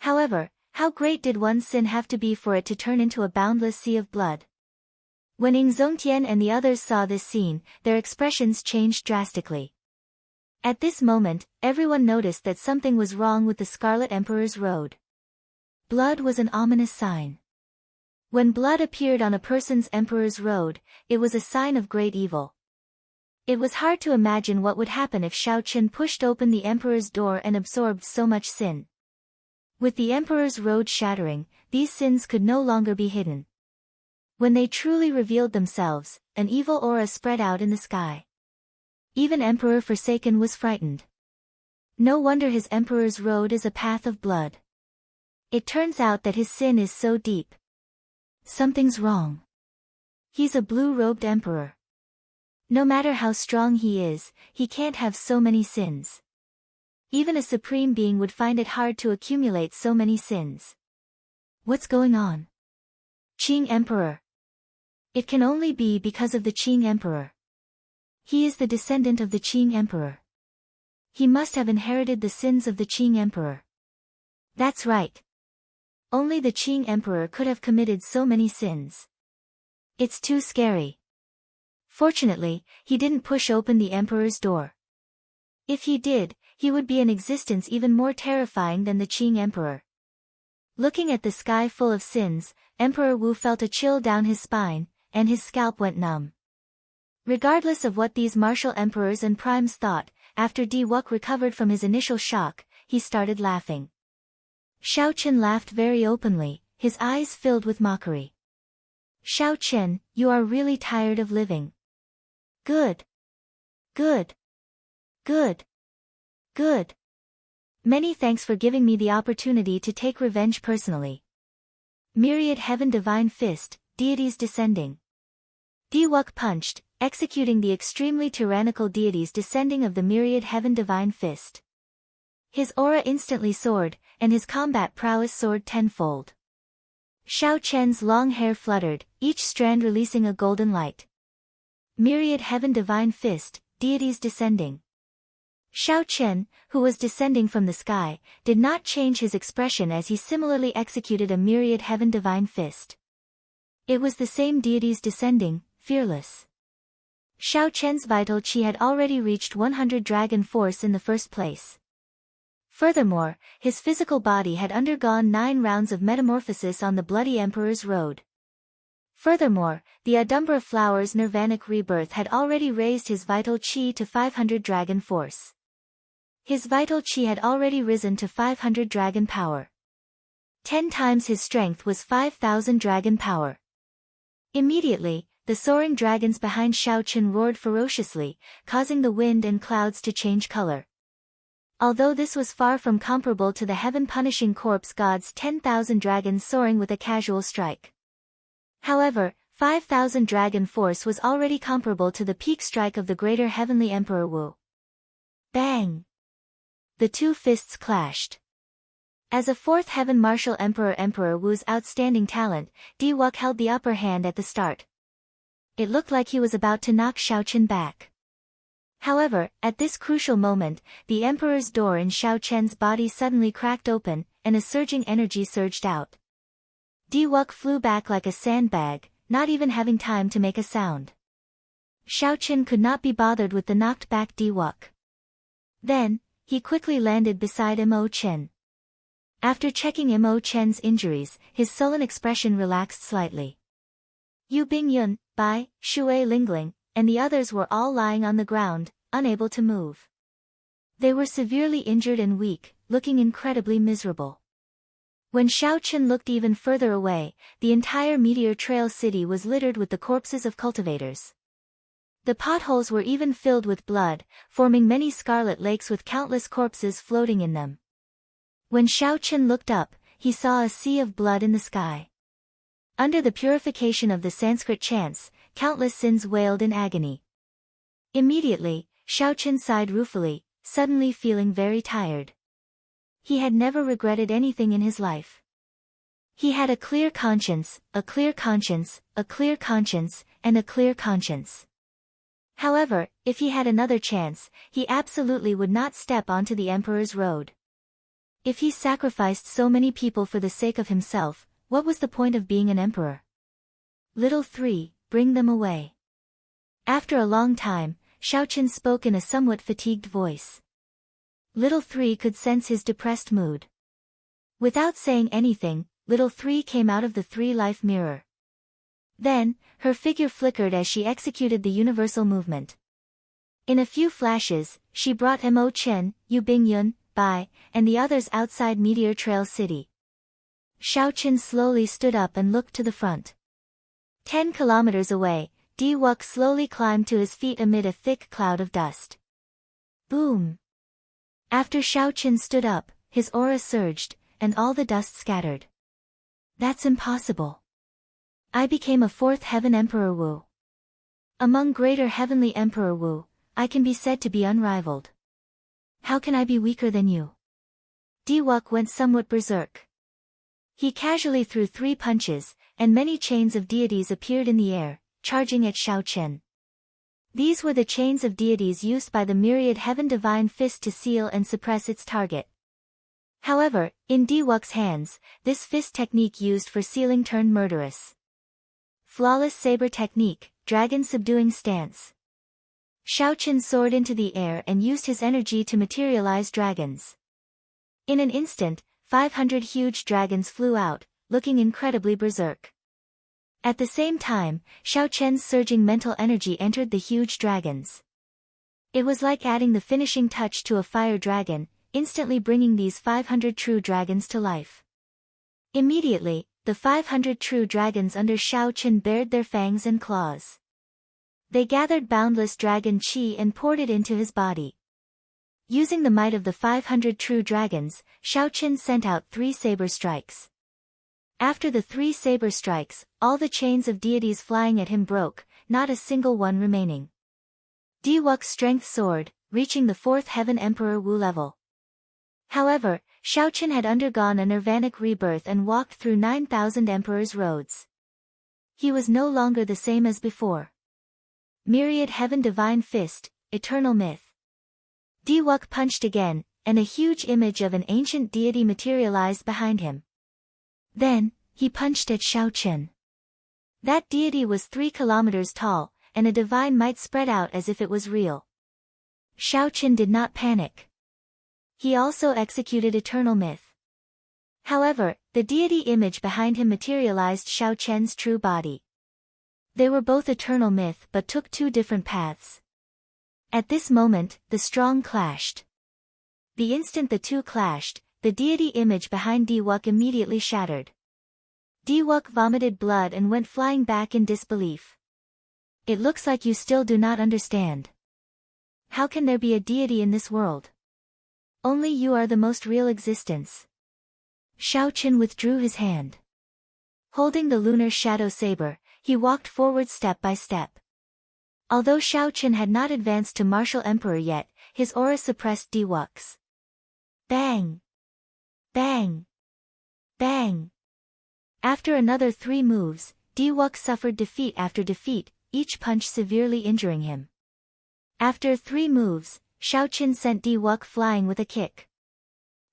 However, how great did one's sin have to be for it to turn into a boundless sea of blood? When Ing Zongtian and the others saw this scene, their expressions changed drastically. At this moment, everyone noticed that something was wrong with the Scarlet Emperor's road. Blood was an ominous sign. When blood appeared on a person's emperor's road, it was a sign of great evil. It was hard to imagine what would happen if Shao Chen pushed open the emperor's door and absorbed so much sin. With the emperor's road shattering, these sins could no longer be hidden. When they truly revealed themselves, an evil aura spread out in the sky. Even Emperor Forsaken was frightened. No wonder his emperor's road is a path of blood. It turns out that his sin is so deep. Something's wrong. He's a blue-robed emperor. No matter how strong he is, he can't have so many sins. Even a supreme being would find it hard to accumulate so many sins. What's going on? Qing Emperor. It can only be because of the Qing Emperor. He is the descendant of the Qing Emperor. He must have inherited the sins of the Qing Emperor. That's right. Only the Qing Emperor could have committed so many sins. It's too scary. Fortunately, he didn't push open the Emperor's door. If he did, he would be an existence even more terrifying than the Qing Emperor. Looking at the sky full of sins, Emperor Wu felt a chill down his spine, and his scalp went numb. Regardless of what these martial emperors and primes thought, after Di Wuk recovered from his initial shock, he started laughing. Shao Chen laughed very openly, his eyes filled with mockery. Shao Chen, you are really tired of living. Good. Good. Good. Good. Many thanks for giving me the opportunity to take revenge personally. Myriad Heaven Divine Fist, Deities Descending. Di Wuk punched, executing the extremely tyrannical deities descending of the Myriad Heaven Divine Fist. His aura instantly soared, and his combat prowess soared tenfold. Shao Chen's long hair fluttered, each strand releasing a golden light. Myriad Heaven Divine Fist, Deities Descending. Shao Chen, who was descending from the sky, did not change his expression as he similarly executed a Myriad Heaven Divine Fist. It was the same deities descending, fearless. Shao Chen's vital qi had already reached 100 dragon force in the first place. Furthermore, his physical body had undergone 9 rounds of metamorphosis on the Bloody Emperor's road. Furthermore, the Adumbra Flower's nirvanic rebirth had already raised his vital qi to 500 dragon force. His vital qi had already risen to 500 dragon power. 10 times his strength was 5,000 dragon power. Immediately, the soaring dragons behind Shao Chen roared ferociously, causing the wind and clouds to change color. Although this was far from comparable to the heaven-punishing corpse god's 10,000 dragons soaring with a casual strike. However, 5,000 dragon force was already comparable to the peak strike of the greater heavenly Emperor Wu. Bang! The two fists clashed. As a fourth heaven martial Emperor Wu's outstanding talent, Di Wuk held the upper hand at the start. It looked like he was about to knock Shao Chen back. However, at this crucial moment, the Emperor's door in Shao Chen's body suddenly cracked open, and a surging energy surged out. Di Wuk flew back like a sandbag, not even having time to make a sound. Shao Chen could not be bothered with the knocked-back Di Wuk. Then, he quickly landed beside Mo Chen. After checking Mo Chen's injuries, his sullen expression relaxed slightly. Yu Bingyun, Bai, Shui Lingling, and the others were all lying on the ground, unable to move. They were severely injured and weak, looking incredibly miserable. When Shao Chen looked even further away, the entire Meteor Trail city was littered with the corpses of cultivators. The potholes were even filled with blood, forming many scarlet lakes with countless corpses floating in them. When Shao Chen looked up, he saw a sea of blood in the sky. Under the purification of the Sanskrit chants, countless sins wailed in agony. Immediately, Shao Chen sighed ruefully, suddenly feeling very tired. He had never regretted anything in his life. He had a clear conscience, a clear conscience, a clear conscience, and a clear conscience. However, if he had another chance, he absolutely would not step onto the emperor's road. If he sacrificed so many people for the sake of himself, what was the point of being an emperor? Little 3, bring them away. After a long time, Xiaoqin spoke in a somewhat fatigued voice. Little 3 could sense his depressed mood. Without saying anything, Little 3 came out of the 3-life mirror. Then, her figure flickered as she executed the universal movement. In a few flashes, she brought Mo Chen, Yu Bingyun, Bai, and the others outside Meteor Trail City. Xiaoqin slowly stood up and looked to the front. 10 kilometers away, Di Wuk slowly climbed to his feet amid a thick cloud of dust. Boom! After Xiaoqin stood up, his aura surged, and all the dust scattered. That's impossible. I became a 4th Heaven Emperor Wu. Among greater heavenly Emperor Wu, I can be said to be unrivaled. How can I be weaker than you? Di Wuk went somewhat berserk. He casually threw 3 punches, and many chains of deities appeared in the air, charging at Xiaoqin. These were the chains of deities used by the myriad Heaven Divine Fist to seal and suppress its target. However, in Di Wuk's hands, this fist technique used for sealing turned murderous. Flawless saber technique, dragon subduing stance. Xiaoqin soared into the air and used his energy to materialize dragons. In an instant, 500 huge dragons flew out, looking incredibly berserk. At the same time, Xiaoqin's surging mental energy entered the huge dragons. It was like adding the finishing touch to a fire dragon, instantly bringing these 500 true dragons to life. Immediately, the 500 true dragons under Xiaoqin bared their fangs and claws. They gathered boundless dragon qi and poured it into his body. Using the might of the 500 true dragons, Xiaoqin sent out 3 saber strikes. After the 3 saber strikes, all the chains of deities flying at him broke, not a single one remaining. Di Wuk's strength soared, reaching the 4th Heaven Emperor Wu level. However, Xiaoqin had undergone a nirvanic rebirth and walked through 9,000 emperors' roads. He was no longer the same as before. Myriad Heaven Divine Fist, Eternal Myth. Di Wuk punched again, and a huge image of an ancient deity materialized behind him. Then, he punched at Xiaoqin. That deity was 3 kilometers tall, and a divine might spread out as if it was real. Xiaoqin did not panic. He also executed Eternal Myth. However, the deity image behind him materialized Xiaoqin's true body. They were both Eternal Myth but took 2 different paths. At this moment, the strong clashed. The instant the 2 clashed, the deity image behind Di Wuk immediately shattered. Di Wuk vomited blood and went flying back in disbelief. It looks like you still do not understand. How can there be a deity in this world? Only you are the most real existence. Xiaoqin withdrew his hand. Holding the lunar shadow saber, he walked forward step by step. Although Xiaoqin had not advanced to martial emperor yet, his aura suppressed Di Wuk's. Bang! Bang! Bang! After another 3 moves, Di Wuk suffered defeat after defeat, each punch severely injuring him. After 3 moves, Xiaoqin sent Di Wuk flying with a kick.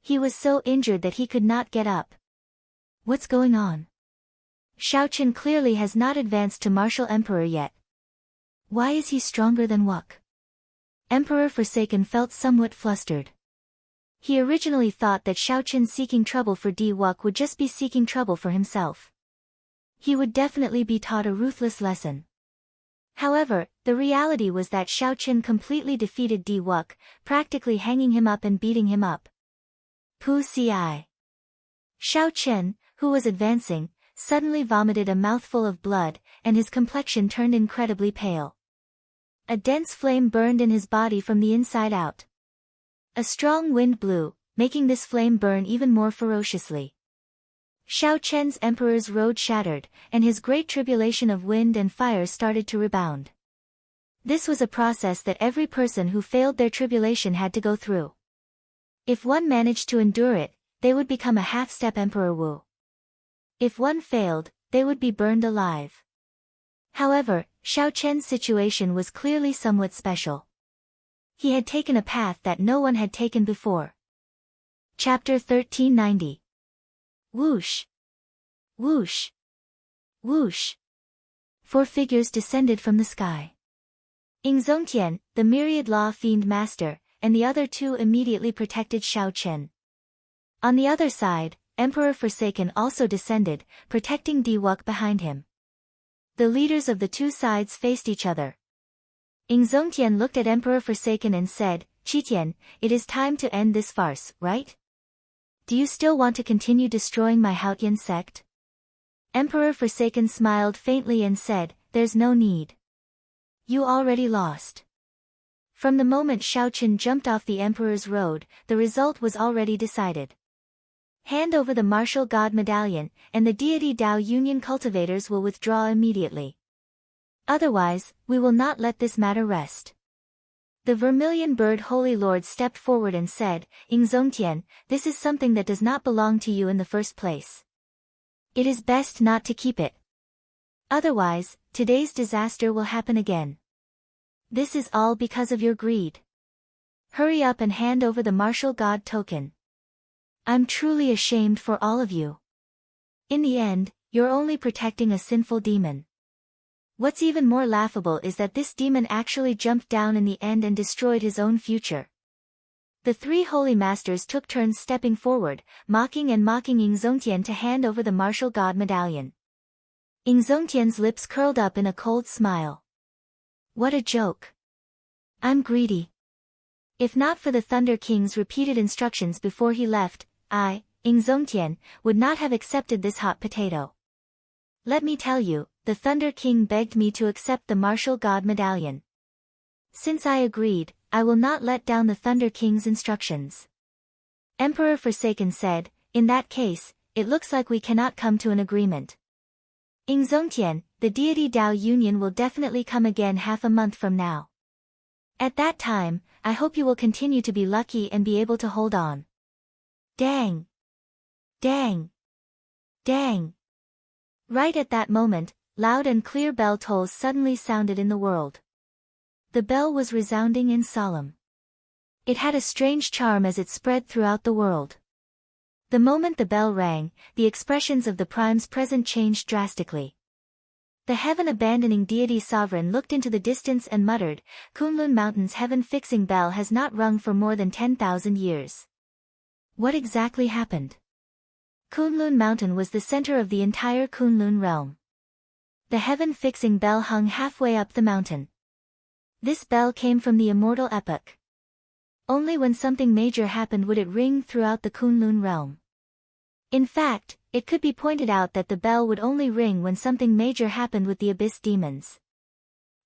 He was so injured that he could not get up. What's going on? Xiaoqin clearly has not advanced to martial emperor yet. Why is he stronger than Wuk? Emperor Forsaken felt somewhat flustered. He originally thought that Xiaoqin seeking trouble for Di Wuk would just be seeking trouble for himself. He would definitely be taught a ruthless lesson. However, the reality was that Xiaoqin completely defeated Di Wuk, practically hanging him up and beating him up. Pu Ci. Xiaoqin, who was advancing, suddenly vomited a mouthful of blood, and his complexion turned incredibly pale. A dense flame burned in his body from the inside out. A strong wind blew, making this flame burn even more ferociously. Xiaoqin's emperor's road shattered, and his great tribulation of wind and fire started to rebound. This was a process that every person who failed their tribulation had to go through. If one managed to endure it, they would become a half-step Emperor Wu. If one failed, they would be burned alive. However, Xiao Chen's situation was clearly somewhat special. He had taken a path that no one had taken before. Chapter 1390. Whoosh! Whoosh! Whoosh! 4 figures descended from the sky. Yingzongtian, the myriad law fiend master, and the other 2 immediately protected Xiao Chen. On the other side, Emperor Forsaken also descended, protecting Diwuk behind him. The leaders of the 2 sides faced each other. Yingzongtian looked at Emperor Forsaken and said, "Qitian, it is time to end this farce, right? Do you still want to continue destroying my Haotian sect?" Emperor Forsaken smiled faintly and said, "There's no need. You already lost." From the moment Xiao Chen jumped off the Emperor's road, the result was already decided. Hand over the martial god medallion, and the deity Dao Union cultivators will withdraw immediately. Otherwise, we will not let this matter rest. The Vermilion Bird Holy Lord stepped forward and said, "Yingzongtian, this is something that does not belong to you in the first place. It is best not to keep it. Otherwise, today's disaster will happen again. This is all because of your greed. Hurry up and hand over the martial god token. I'm truly ashamed for all of you. In the end, you're only protecting a sinful demon. What's even more laughable is that this demon actually jumped down in the end and destroyed his own future." The 3 holy masters took turns stepping forward, mocking Yingzongtian to hand over the martial god medallion. Yingzongtian's lips curled up in a cold smile. What a joke. I'm greedy. If not for the Thunder King's repeated instructions before he left, I, Yingzongtian, would not have accepted this hot potato. Let me tell you, the Thunder King begged me to accept the martial god medallion. Since I agreed, I will not let down the Thunder King's instructions. Emperor Forsaken said, "In that case, it looks like we cannot come to an agreement. Yingzongtian, the deity Dao Union will definitely come again half a month from now. At that time, I hope you will continue to be lucky and be able to hold on." Dang! Dang! Dang! Right at that moment, loud and clear bell tolls suddenly sounded in the world. The bell was resounding and solemn. It had a strange charm as it spread throughout the world. The moment the bell rang, the expressions of the primes present changed drastically. The heaven-abandoning deity sovereign looked into the distance and muttered, "Kunlun Mountain's heaven-fixing bell has not rung for more than 10,000 years. What exactly happened?" Kunlun Mountain was the center of the entire Kunlun realm. The heaven-fixing bell hung halfway up the mountain. This bell came from the immortal epoch. Only when something major happened would it ring throughout the Kunlun realm. In fact, it could be pointed out that the bell would only ring when something major happened with the abyss demons.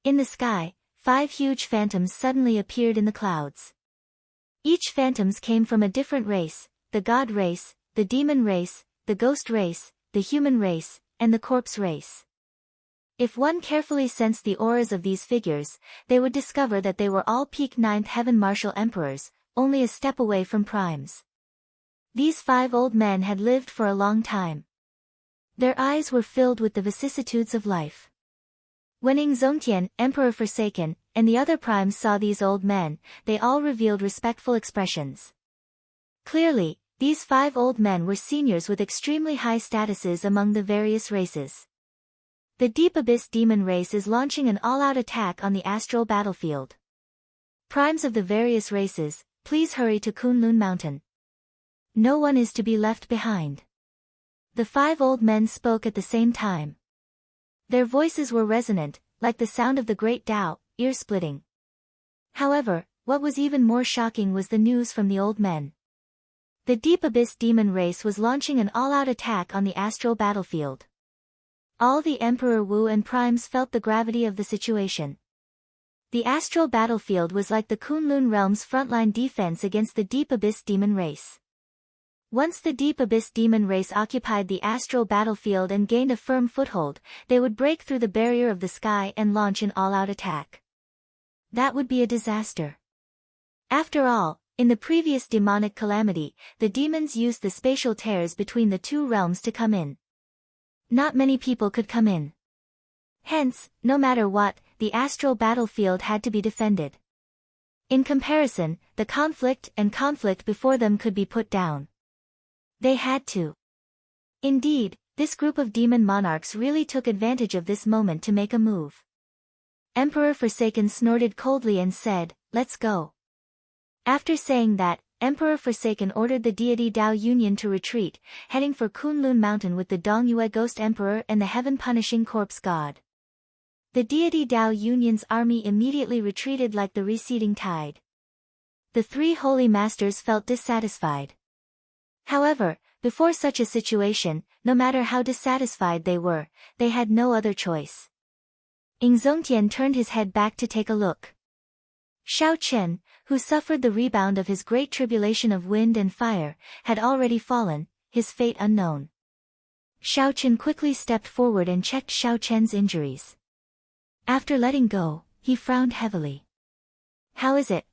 In the sky, 5 huge phantoms suddenly appeared in the clouds. Each phantoms came from a different race, the god race, the demon race, the ghost race, the human race, and the corpse race. If one carefully sensed the auras of these figures, they would discover that they were all peak 9th heaven martial emperors, only a step away from primes. These 5 old men had lived for a long time. Their eyes were filled with the vicissitudes of life. When Yingzongtian, Emperor Forsaken, and the other primes saw these old men, they all revealed respectful expressions. Clearly, these 5 old men were seniors with extremely high statuses among the various races. The Deep Abyss Demon race is launching an all-out attack on the astral battlefield. Primes of the various races, please hurry to Kunlun Mountain. No one is to be left behind. The 5 old men spoke at the same time. Their voices were resonant, like the sound of the great Tao, ear-splitting. However, what was even more shocking was the news from the old men. The Deep Abyss Demon race was launching an all-out attack on the astral battlefield. All the Emperor Wu and primes felt the gravity of the situation. The astral battlefield was like the Kunlun realm's frontline defense against the Deep Abyss Demon race. Once the Deep Abyss Demon race occupied the astral battlefield and gained a firm foothold, they would break through the barrier of the sky and launch an all-out attack. That would be a disaster. After all, In the previous demonic calamity, the demons used the spatial tears between the two realms to come in. Not many people could come in. Hence, no matter what, the astral battlefield had to be defended. In comparison, the conflict before them could be put down. They had to. Indeed, this group of demon monarchs really took advantage of this moment to make a move. Emperor Forsaken snorted coldly and said, "Let's go." After saying that, Emperor Forsaken ordered the deity Dao Union to retreat, heading for Kunlun Mountain with the Dongyue Ghost Emperor and the Heaven-Punishing Corpse God. The deity Dao Union's army immediately retreated like the receding tide. The three holy masters felt dissatisfied. However, before such a situation, no matter how dissatisfied they were, they had no other choice. Ingzongtian turned his head back to take a look. Xiao Chen, who suffered the rebound of his great tribulation of wind and fire, had already fallen, his fate unknown. Xiao Chen quickly stepped forward and checked Xiao Chen's injuries. After letting go, he frowned heavily. "How is it?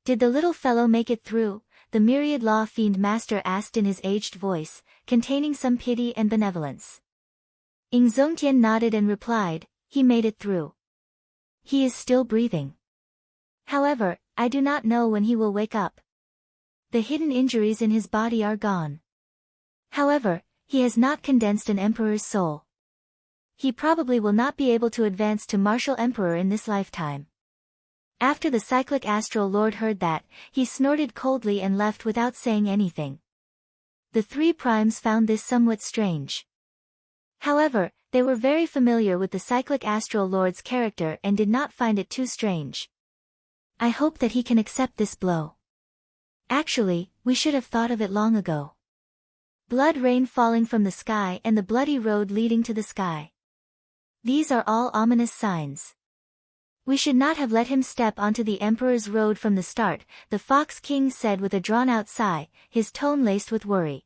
Did the little fellow make it through?" the myriad law fiend master asked in his aged voice, containing some pity and benevolence. Ingzongtian nodded and replied, "He made it through. He is still breathing. However, I do not know when he will wake up. The hidden injuries in his body are gone. However, he has not condensed an emperor's soul. He probably will not be able to advance to martial emperor in this lifetime." After the cyclic astral lord heard that, he snorted coldly and left without saying anything. The three primes found this somewhat strange. However, they were very familiar with the cyclic astral lord's character and did not find it too strange. "I hope that he can accept this blow. Actually, we should have thought of it long ago. Blood rain falling from the sky and the bloody road leading to the sky. These are all ominous signs. We should not have let him step onto the Emperor's road from the start," the Fox King said with a drawn-out sigh, his tone laced with worry.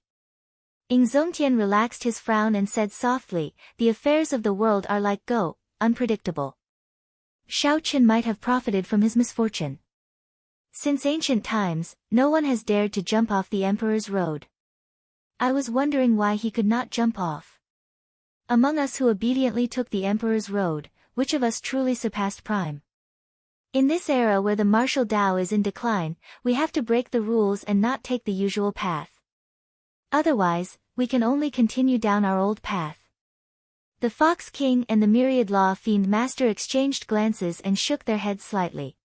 Ingzongtian relaxed his frown and said softly, "The affairs of the world are like go, unpredictable. Xiao Chen might have profited from his misfortune. Since ancient times, no one has dared to jump off the Emperor's road. I was wondering why he could not jump off. Among us who obediently took the Emperor's road, which of us truly surpassed Prime? In this era where the martial Tao is in decline, we have to break the rules and not take the usual path. Otherwise, we can only continue down our old path." The Fox King and the Myriad Law Fiend Master exchanged glances and shook their heads slightly.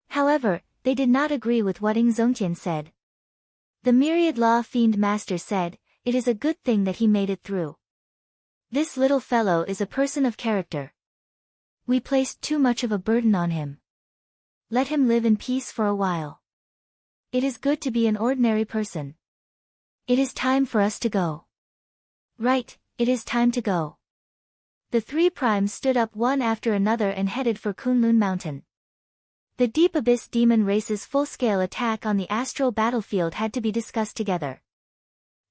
However, they did not agree with what Ingzongtian said. The Myriad Law Fiend Master said, "It is a good thing that he made it through. This little fellow is a person of character. We placed too much of a burden on him. Let him live in peace for a while. It is good to be an ordinary person. It is time for us to go." "Right, it is time to go." The three primes stood up one after another and headed for Kunlun Mountain. The Deep Abyss Demon Race's full-scale attack on the astral battlefield had to be discussed together.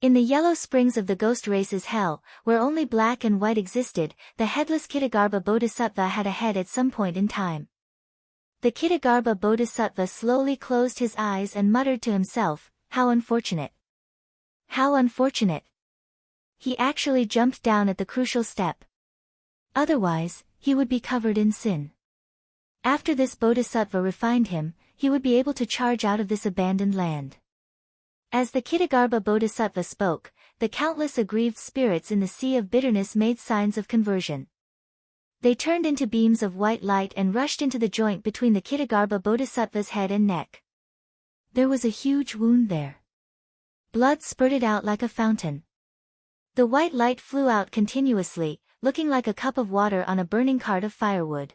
In the yellow springs of the Ghost Race's hell, where only black and white existed, the headless Kittagarbha Bodhisattva had a head at some point in time. The Kittagarbha Bodhisattva slowly closed his eyes and muttered to himself, "How unfortunate. How unfortunate. He actually jumped down at the crucial step. Otherwise, he would be covered in sin. After this Bodhisattva refined him, he would be able to charge out of this abandoned land." As the Kittagarbha Bodhisattva spoke, the countless aggrieved spirits in the sea of bitterness made signs of conversion. They turned into beams of white light and rushed into the joint between the Kittagarbha Bodhisattva's head and neck. There was a huge wound there. Blood spurted out like a fountain. The white light flew out continuously, looking like a cup of water on a burning cart of firewood.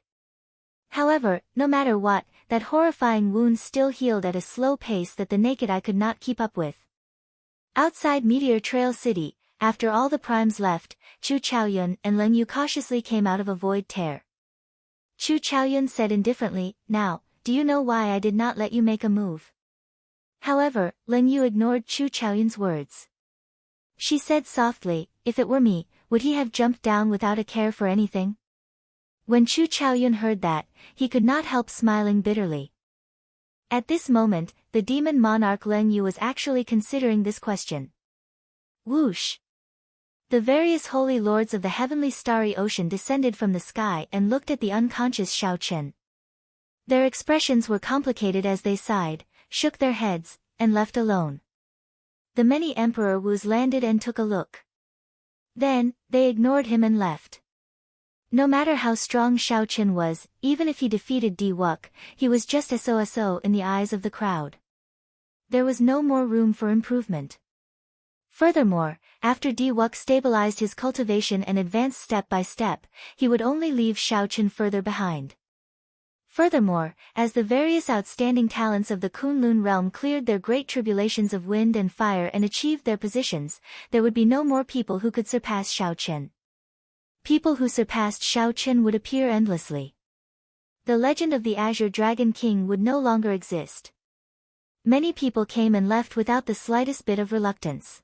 However, no matter what, that horrifying wound still healed at a slow pace that the naked eye could not keep up with. Outside Meteor Trail City, after all the primes left, Chu Chaoyun and Len Yu cautiously came out of a void tear. Chu Chaoyun said indifferently, "Now, do you know why I did not let you make a move?" However, Len Yu ignored Chu Chaoyun's words. She said softly, "If it were me, would he have jumped down without a care for anything?" When Chu Chaoyun heard that, he could not help smiling bitterly. At this moment, the demon monarch Leng Yu was actually considering this question. Whoosh! The various holy lords of the heavenly starry ocean descended from the sky and looked at the unconscious Xiao Chen. Their expressions were complicated as they sighed, shook their heads, and left alone. The many Emperor Wus landed and took a look. Then, they ignored him and left. No matter how strong Xiao Chen was, even if he defeated Di Wuk, he was just so in the eyes of the crowd. There was no more room for improvement. Furthermore, after Di Wuk stabilized his cultivation and advanced step by step, he would only leave Xiao Chen further behind. Furthermore, as the various outstanding talents of the Kunlun realm cleared their great tribulations of wind and fire and achieved their positions, there would be no more people who could surpass Xiao Chen. People who surpassed Xiao Chen would appear endlessly. The legend of the Azure Dragon King would no longer exist. Many people came and left without the slightest bit of reluctance.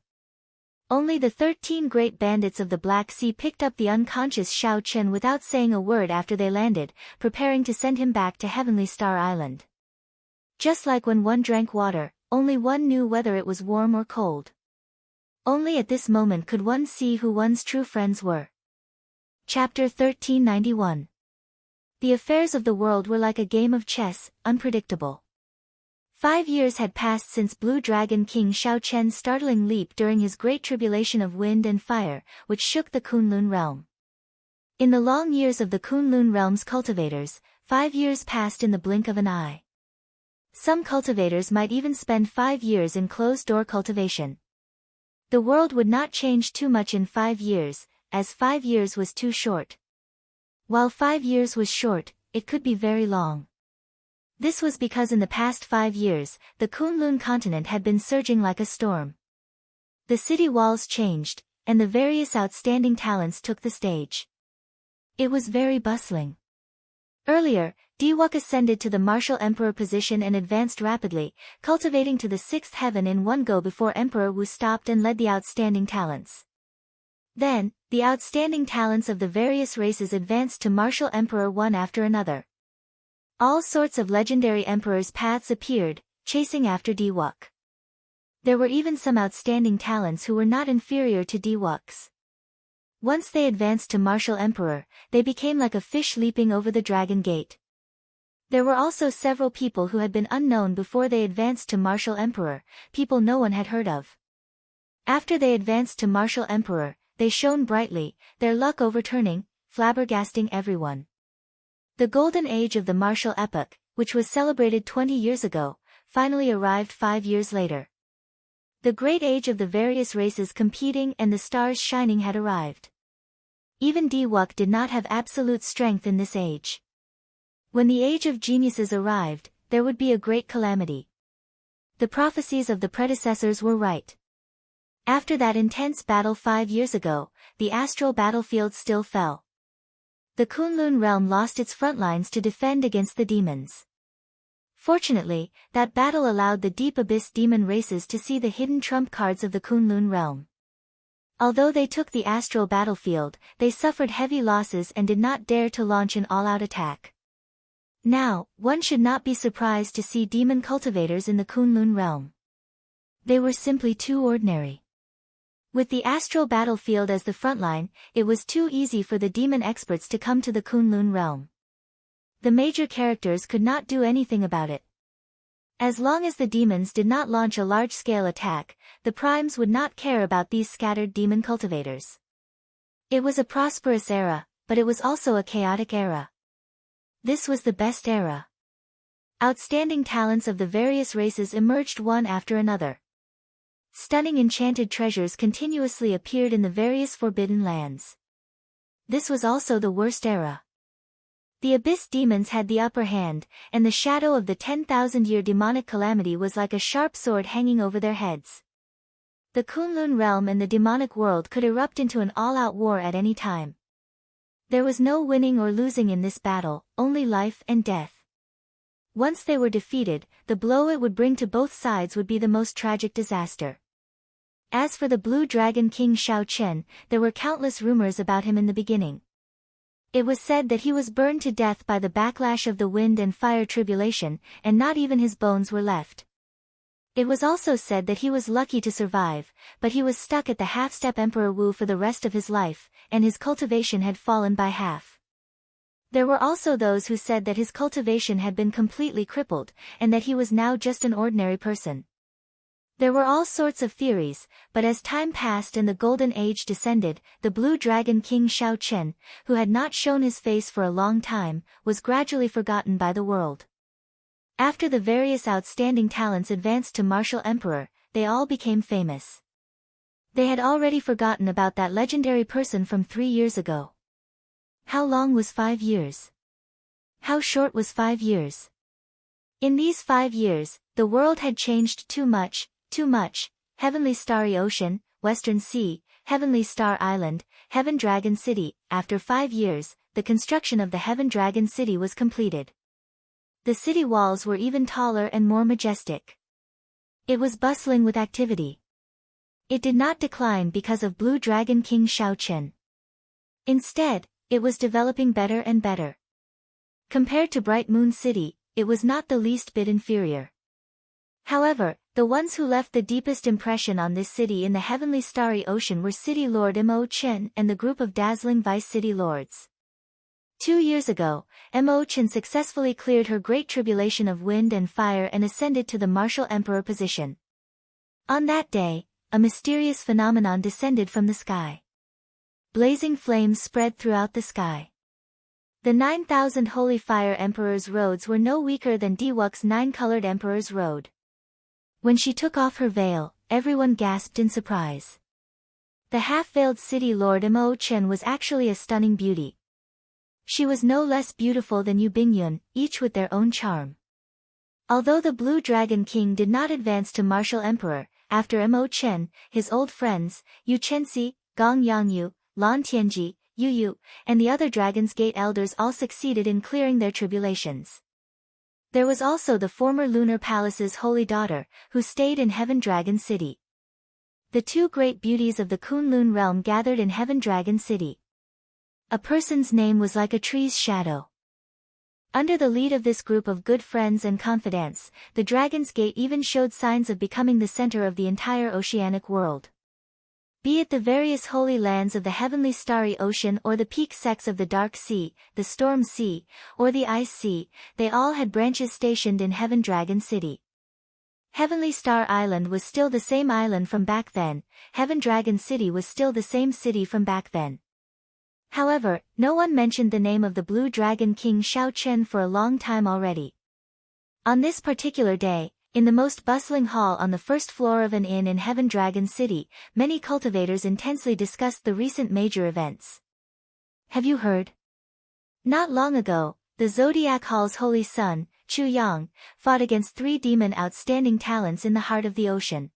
Only the 13 great bandits of the Black Sea picked up the unconscious Xiao Chen without saying a word after they landed, preparing to send him back to Heavenly Star Island. Just like when one drank water, only one knew whether it was warm or cold. Only at this moment could one see who one's true friends were. Chapter 1391. The affairs of the world were like a game of chess, unpredictable. 5 years had passed since Blue Dragon King Xiao Chen's startling leap during his great tribulation of wind and fire, which shook the Kunlun realm. In the long years of the Kunlun realm's cultivators, 5 years passed in the blink of an eye. Some cultivators might even spend 5 years in closed-door cultivation. The world would not change too much in 5 years, as 5 years was too short. While 5 years was short, it could be very long. This was because in the past 5 years, the Kunlun continent had been surging like a storm. The city walls changed, and the various outstanding talents took the stage. It was very bustling. Earlier, Di Wuk ascended to the martial emperor position and advanced rapidly, cultivating to the 6th heaven in one go before Emperor Wu stopped and led the outstanding talents. Then, the outstanding talents of the various races advanced to martial emperor one after another. All sorts of legendary emperors' paths appeared, chasing after Di Wuk. There were even some outstanding talents who were not inferior to Di Wuk's. Once they advanced to martial emperor, they became like a fish leaping over the dragon gate. There were also several people who had been unknown before they advanced to martial emperor, people no one had heard of. After they advanced to martial emperor, they shone brightly, their luck overturning, flabbergasting everyone. The golden age of the martial epoch, which was celebrated 20 years ago, finally arrived 5 years later. The great age of the various races competing and the stars shining had arrived. Even Di Wuk did not have absolute strength in this age. When the age of geniuses arrived, there would be a great calamity. The prophecies of the predecessors were right. After that intense battle 5 years ago, the astral battlefield still fell. The Kunlun realm lost its front lines to defend against the demons. Fortunately, that battle allowed the deep abyss demon races to see the hidden trump cards of the Kunlun realm. Although they took the astral battlefield, they suffered heavy losses and did not dare to launch an all-out attack. Now, one should not be surprised to see demon cultivators in the Kunlun realm. They were simply too ordinary. With the astral battlefield as the frontline, it was too easy for the demon experts to come to the Kunlun realm. The major characters could not do anything about it. As long as the demons did not launch a large-scale attack, the primes would not care about these scattered demon cultivators. It was a prosperous era, but it was also a chaotic era. This was the best era. Outstanding talents of the various races emerged one after another. Stunning enchanted treasures continuously appeared in the various forbidden lands. This was also the worst era. The abyss demons had the upper hand, and the shadow of the 10,000-year demonic calamity was like a sharp sword hanging over their heads. The Kunlun realm and the demonic world could erupt into an all-out war at any time. There was no winning or losing in this battle, only life and death. Once they were defeated, the blow it would bring to both sides would be the most tragic disaster. As for the Blue Dragon King Xiao Chen, there were countless rumors about him in the beginning. It was said that he was burned to death by the backlash of the wind and fire tribulation, and not even his bones were left. It was also said that he was lucky to survive, but he was stuck at the half-step Emperor Wu for the rest of his life, and his cultivation had fallen by half. There were also those who said that his cultivation had been completely crippled, and that he was now just an ordinary person. There were all sorts of theories, but as time passed and the Golden Age descended, the Blue Dragon King Shao Chen, who had not shown his face for a long time, was gradually forgotten by the world. After the various outstanding talents advanced to Martial Emperor, they all became famous. They had already forgotten about that legendary person from 3 years ago. How long was 5 years? How short was 5 years? In these 5 years, the world had changed too much. Heavenly Starry Ocean, Western Sea, Heavenly Star Island, Heaven Dragon City. After 5 years, the construction of the Heaven Dragon City was completed. The city walls were even taller and more majestic. It was bustling with activity. It did not decline because of Blue Dragon King Shao Chen. Instead, it was developing better and better. Compared to Bright Moon City, it was not the least bit inferior. However, the ones who left the deepest impression on this city in the Heavenly Starry Ocean were City Lord Mo Chen and the group of dazzling Vice City Lords. 2 years ago, Mo Chen successfully cleared her great tribulation of wind and fire and ascended to the Martial Emperor position. On that day, a mysterious phenomenon descended from the sky. Blazing flames spread throughout the sky. The 9,000 Holy Fire Emperor's roads were no weaker than Diwuk's 9-colored Emperor's road. When she took off her veil, everyone gasped in surprise. The half-veiled City Lord Mo Chen was actually a stunning beauty. She was no less beautiful than Yu Bingyun, each with their own charm. Although the Blue Dragon King did not advance to Martial Emperor, after Mo Chen, his old friends, Yu Chenxi, Gong Yangyu, Lan Tianji, Yu Yu, and the other Dragon's Gate elders all succeeded in clearing their tribulations. There was also the former Lunar Palace's holy daughter, who stayed in Heaven Dragon City. The two great beauties of the Kunlun realm gathered in Heaven Dragon City. A person's name was like a tree's shadow. Under the lead of this group of good friends and confidants, the Dragon's Gate even showed signs of becoming the center of the entire oceanic world. Be it the various holy lands of the Heavenly Starry Ocean or the peak sects of the Dark Sea, the Storm Sea, or the Ice Sea, they all had branches stationed in Heaven Dragon City. Heavenly Star Island was still the same island from back then, Heaven Dragon City was still the same city from back then. However, no one mentioned the name of the Blue Dragon King Shao Chen for a long time already. On this particular day, in the most bustling hall on the first floor of an inn in Heaven Dragon City, many cultivators intensely discussed the recent major events. Have you heard? Not long ago, the Zodiac Hall's holy son, Chu Yang, fought against 3 demon outstanding talents in the heart of the ocean.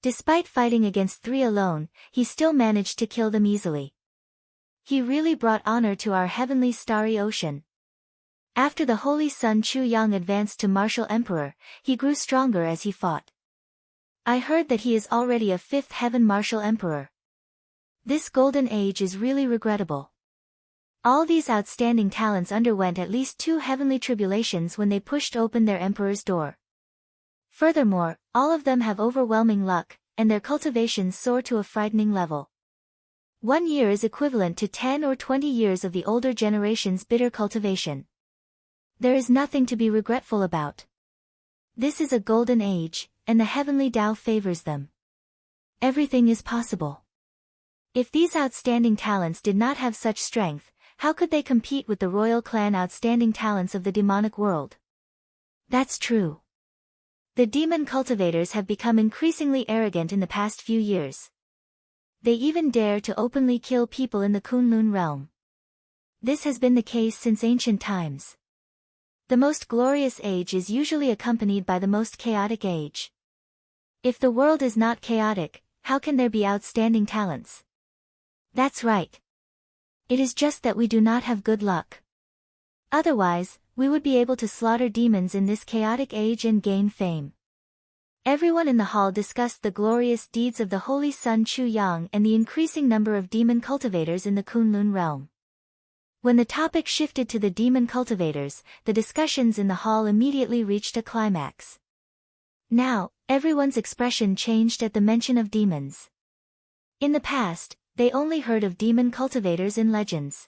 Despite fighting against 3 alone, he still managed to kill them easily. He really brought honor to our Heavenly Starry Ocean. After the Holy Son Chu Yang advanced to Martial Emperor, he grew stronger as he fought. I heard that he is already a 5th Heaven Martial Emperor. This golden age is really regrettable. All these outstanding talents underwent at least 2 heavenly tribulations when they pushed open their Emperor's door. Furthermore, all of them have overwhelming luck, and their cultivations soar to a frightening level. 1 year is equivalent to 10 or 20 years of the older generation's bitter cultivation. There is nothing to be regretful about. This is a golden age, and the heavenly Tao favors them. Everything is possible. If these outstanding talents did not have such strength, how could they compete with the royal clan outstanding talents of the demonic world? That's true. The demon cultivators have become increasingly arrogant in the past few years. They even dare to openly kill people in the Kunlun realm. This has been the case since ancient times. The most glorious age is usually accompanied by the most chaotic age. If the world is not chaotic, how can there be outstanding talents? That's right. It is just that we do not have good luck. Otherwise, we would be able to slaughter demons in this chaotic age and gain fame. Everyone in the hall discussed the glorious deeds of the Holy Son Chu Yang and the increasing number of demon cultivators in the Kunlun realm. When the topic shifted to the demon cultivators, the discussions in the hall immediately reached a climax. Now, everyone's expression changed at the mention of demons. In the past, they only heard of demon cultivators in legends.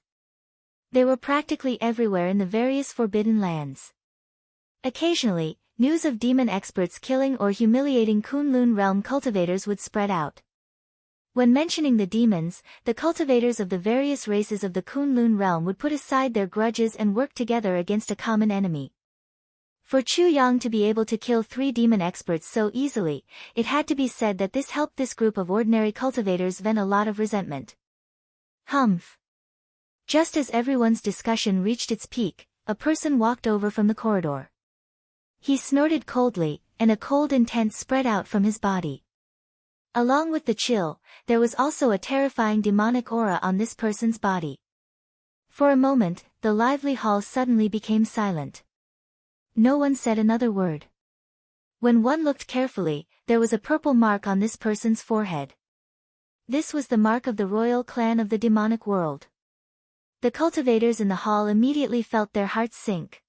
They were practically everywhere in the various forbidden lands. Occasionally, news of demon experts killing or humiliating Kunlun realm cultivators would spread out. When mentioning the demons, the cultivators of the various races of the Kunlun realm would put aside their grudges and work together against a common enemy. For Chu Yang to be able to kill 3 demon experts so easily, it had to be said that this helped this group of ordinary cultivators vent a lot of resentment. Humph. Just as everyone's discussion reached its peak, a person walked over from the corridor. He snorted coldly, and a cold intent spread out from his body. Along with the chill, there was also a terrifying demonic aura on this person's body. For a moment, the lively hall suddenly became silent. No one said another word. When one looked carefully, there was a purple mark on this person's forehead. This was the mark of the royal clan of the demonic world. The cultivators in the hall immediately felt their hearts sink.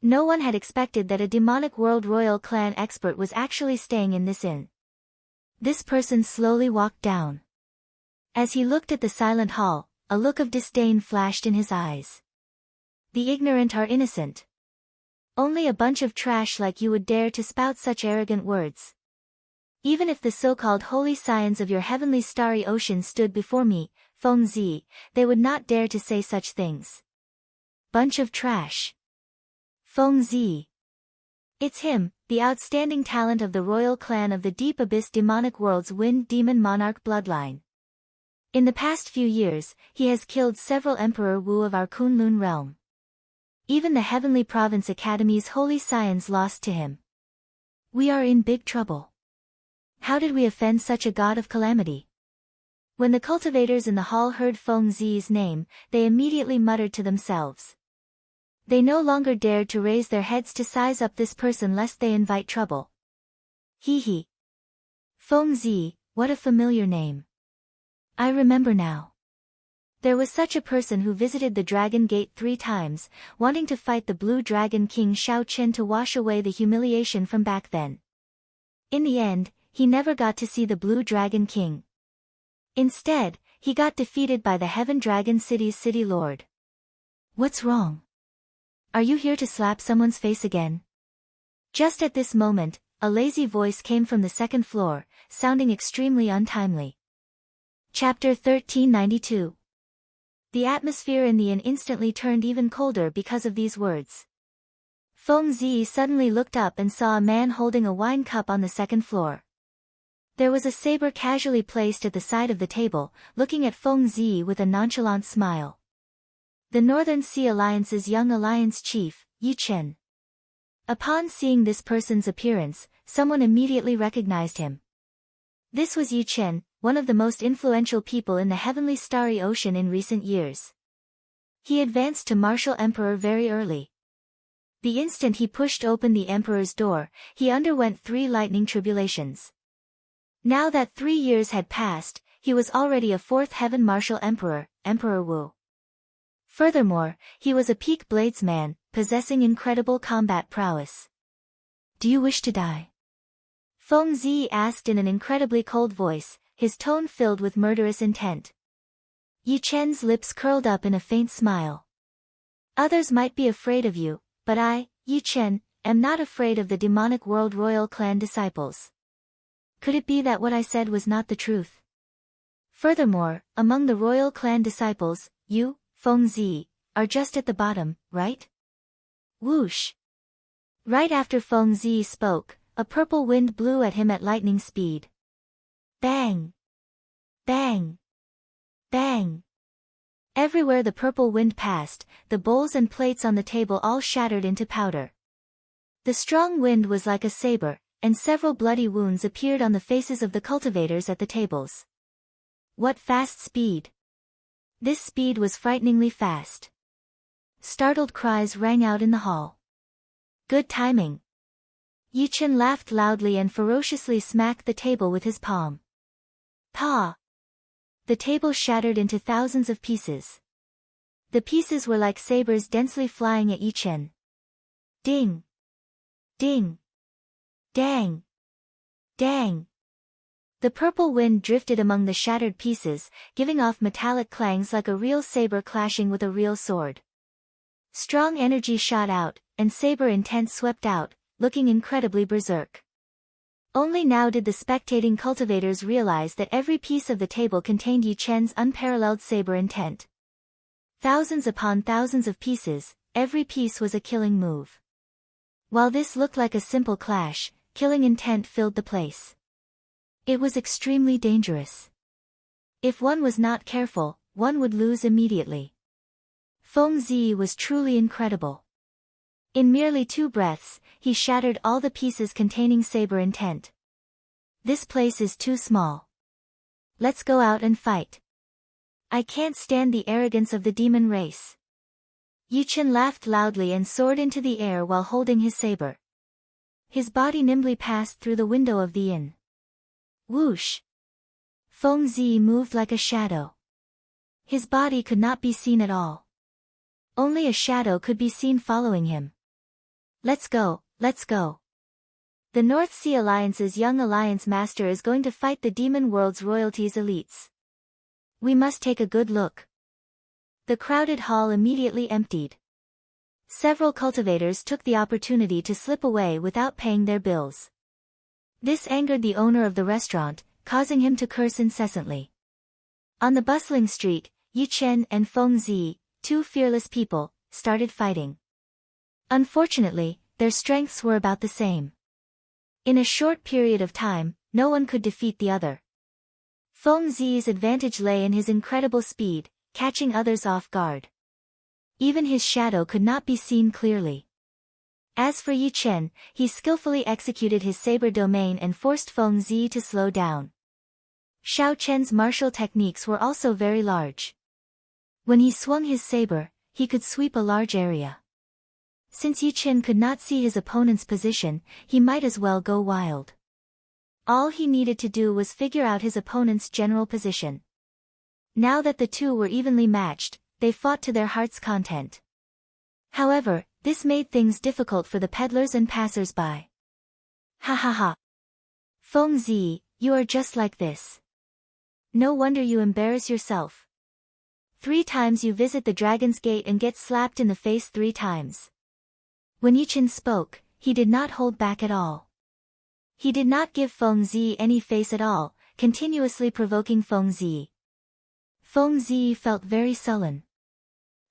No one had expected that a demonic world royal clan expert was actually staying in this inn. This person slowly walked down. As he looked at the silent hall, a look of disdain flashed in his eyes. The ignorant are innocent. Only a bunch of trash like you would dare to spout such arrogant words. Even if the so-called holy scions of your heavenly starry ocean stood before me, Feng Zi, they would not dare to say such things. Bunch of trash. Feng Zi. It's him, the outstanding talent of the royal clan of the Deep Abyss demonic world's wind demon monarch bloodline. In the past few years, he has killed several Emperor Wu of our Kunlun realm. Even the Heavenly Province Academy's holy scions lost to him. We are in big trouble. How did we offend such a god of calamity? When the cultivators in the hall heard Feng Zi's name, they immediately muttered to themselves. They no longer dared to raise their heads to size up this person lest they invite trouble. Hee hee. Feng Zi, what a familiar name. I remember now. There was such a person who visited the Dragon Gate 3 times, wanting to fight the Blue Dragon King Shao Chen to wash away the humiliation from back then. In the end, he never got to see the Blue Dragon King. Instead, he got defeated by the Heaven Dragon City's city lord. What's wrong? Are you here to slap someone's face again? Just at this moment, a lazy voice came from the second floor, sounding extremely untimely. Chapter 1392. The atmosphere in the inn instantly turned even colder because of these words. Feng Zi suddenly looked up and saw a man holding a wine cup on the second floor. There was a saber casually placed at the side of the table, looking at Feng Zi with a nonchalant smile. The Northern Sea Alliance's young alliance chief, Yi Chen. Upon seeing this person's appearance, someone immediately recognized him. This was Yi Chen, one of the most influential people in the heavenly starry ocean in recent years. He advanced to Martial Emperor very early. The instant he pushed open the Emperor's door, he underwent 3 lightning tribulations. Now that 3 years had passed, he was already a 4th Heaven Martial Emperor, Emperor Wu. Furthermore, he was a peak bladesman, possessing incredible combat prowess. Do you wish to die? Feng Zi asked in an incredibly cold voice, his tone filled with murderous intent. Yi Chen's lips curled up in a faint smile. Others might be afraid of you, but I, Yi Chen, am not afraid of the demonic world royal clan disciples. Could it be that what I said was not the truth? Furthermore, among the royal clan disciples, you, Feng Zi, are just at the bottom, right? Whoosh! Right after Feng Zi spoke, a purple wind blew at him at lightning speed. Bang! Bang! Bang! Everywhere the purple wind passed, the bowls and plates on the table all shattered into powder. The strong wind was like a saber, and several bloody wounds appeared on the faces of the cultivators at the tables. What fast speed! This speed was frighteningly fast. Startled cries rang out in the hall. Good timing. Yi Chen laughed loudly and ferociously smacked the table with his palm. Pa! The table shattered into thousands of pieces. The pieces were like sabers densely flying at Yi Chen. Ding! Ding! Dang! Dang! The purple wind drifted among the shattered pieces, giving off metallic clangs like a real saber clashing with a real sword. Strong energy shot out, and saber intent swept out, looking incredibly berserk. Only now did the spectating cultivators realize that every piece of the table contained Yi Chen's unparalleled saber intent. Thousands upon thousands of pieces, every piece was a killing move. While this looked like a simple clash, killing intent filled the place. It was extremely dangerous. If one was not careful, one would lose immediately. Feng Zi was truly incredible. In merely 2 breaths, he shattered all the pieces containing saber intent. This place is too small. Let's go out and fight. I can't stand the arrogance of the demon race. Yi Chen laughed loudly and soared into the air while holding his saber. His body nimbly passed through the window of the inn. Whoosh! Feng Zi moved like a shadow. His body could not be seen at all. Only a shadow could be seen following him. Let's go, let's go. The North Sea Alliance's young alliance master is going to fight the demon world's royalties elites. We must take a good look. The crowded hall immediately emptied. Several cultivators took the opportunity to slip away without paying their bills. This angered the owner of the restaurant, causing him to curse incessantly. On the bustling street, Yi Chen and Feng Zi, 2 fearless people, started fighting. Unfortunately, their strengths were about the same. In a short period of time, no one could defeat the other. Feng Zi's advantage lay in his incredible speed, catching others off guard. Even his shadow could not be seen clearly. As for Yi Chen, he skillfully executed his saber domain and forced Feng Zi to slow down. Xiao Chen's martial techniques were also very large. When he swung his saber, he could sweep a large area. Since Yi Chen could not see his opponent's position, he might as well go wild. All he needed to do was figure out his opponent's general position. Now that the two were evenly matched, they fought to their heart's content. However, this made things difficult for the peddlers and passers-by. Ha ha ha. Feng Zi, you are just like this. No wonder you embarrass yourself. 3 times you visit the Dragon's Gate and get slapped in the face 3 times. When Yi Chen spoke, he did not hold back at all. He did not give Feng Zi any face at all, continuously provoking Feng Zi. Feng Zi felt very sullen.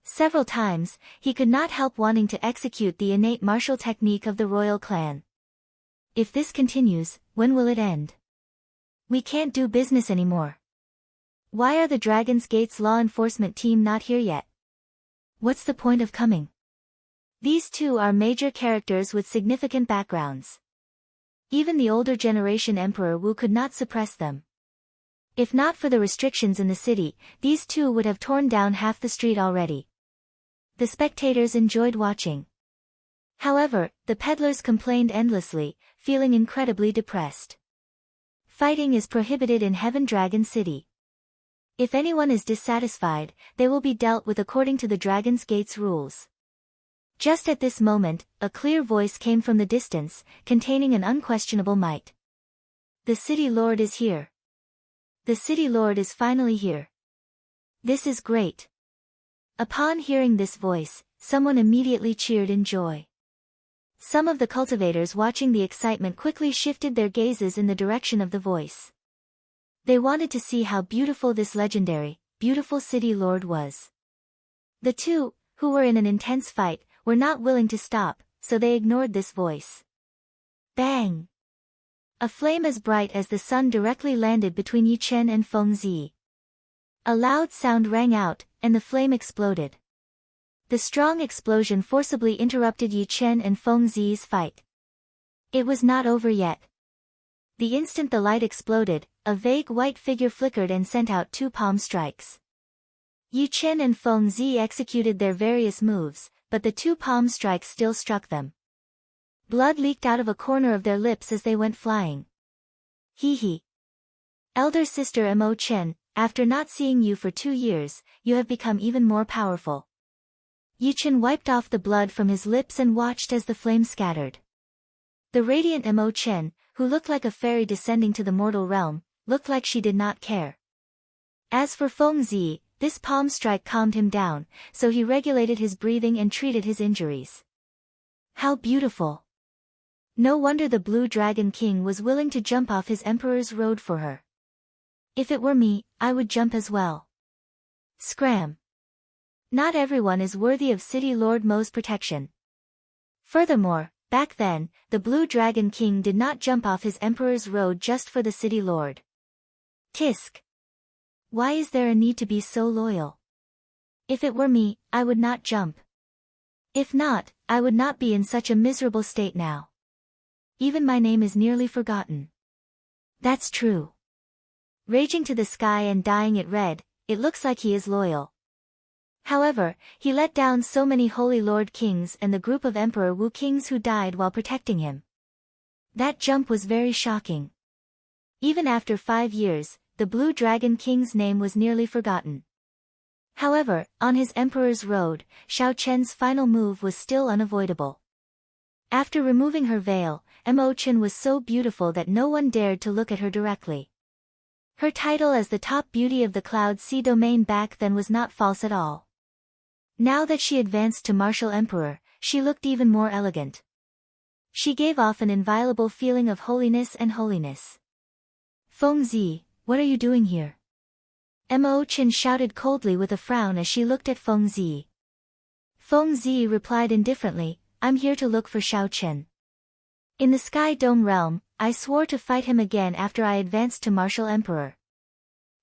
Several times, he could not help wanting to execute the innate martial technique of the royal clan. If this continues, when will it end? We can't do business anymore. Why are the Dragon's Gate's law enforcement team not here yet? What's the point of coming? These two are major characters with significant backgrounds. Even the older generation Emperor Wu could not suppress them. If not for the restrictions in the city, these two would have torn down half the street already. The spectators enjoyed watching. However, the peddlers complained endlessly, feeling incredibly depressed. Fighting is prohibited in Heaven Dragon City. If anyone is dissatisfied, they will be dealt with according to the Dragon's Gate's rules. Just at this moment, a clear voice came from the distance, containing an unquestionable might. The City Lord is here. The City Lord is finally here. This is great. Upon hearing this voice, someone immediately cheered in joy. Some of the cultivators watching the excitement quickly shifted their gazes in the direction of the voice. They wanted to see how beautiful this legendary, beautiful City Lord was. The two, who were in an intense fight, were not willing to stop, so they ignored this voice. Bang! A flame as bright as the sun directly landed between Yi Chen and Feng Zi. A loud sound rang out, and the flame exploded. The strong explosion forcibly interrupted Yi Chen and Feng Zi's fight. It was not over yet. The instant the light exploded, a vague white figure flickered and sent out 2 palm strikes. Yi Chen and Feng Zi executed their various moves, but the 2 palm strikes still struck them. Blood leaked out of a corner of their lips as they went flying. Hee hee. Elder sister Mo Chen, after not seeing you for 2 years, you have become even more powerful. Yichen wiped off the blood from his lips and watched as the flame scattered. The radiant Mo Chen, who looked like a fairy descending to the mortal realm, looked like she did not care. As for Feng Zi, this palm strike calmed him down, so he regulated his breathing and treated his injuries. How beautiful! No wonder the Blue Dragon King was willing to jump off his emperor's road for her. If it were me, I would jump as well. Scram! Not everyone is worthy of City Lord Mo's protection. Furthermore, back then, the Blue Dragon King did not jump off his emperor's road just for the City Lord. Tisk! Why is there a need to be so loyal? If it were me, I would not jump. If not, I would not be in such a miserable state now. Even my name is nearly forgotten. That's true. Raging to the sky and dyeing it red, it looks like he is loyal. However, he let down so many Holy Lord Kings and the group of Emperor Wu Kings who died while protecting him. That jump was very shocking. Even after 5 years, the Blue Dragon King's name was nearly forgotten. However, on his Emperor's road, Xiao Chen's final move was still unavoidable. After removing her veil, Mo Chen was so beautiful that no one dared to look at her directly. Her title as the top beauty of the Cloud Sea domain back then was not false at all. Now that she advanced to Martial Emperor, she looked even more elegant. She gave off an inviolable feeling of holiness and holiness. Feng Zi, what are you doing here? Mo Chen shouted coldly with a frown as she looked at Feng Zi. Feng Zi replied indifferently, I'm here to look for Xiao Chen. In the Sky Dome realm, I swore to fight him again after I advanced to Martial Emperor.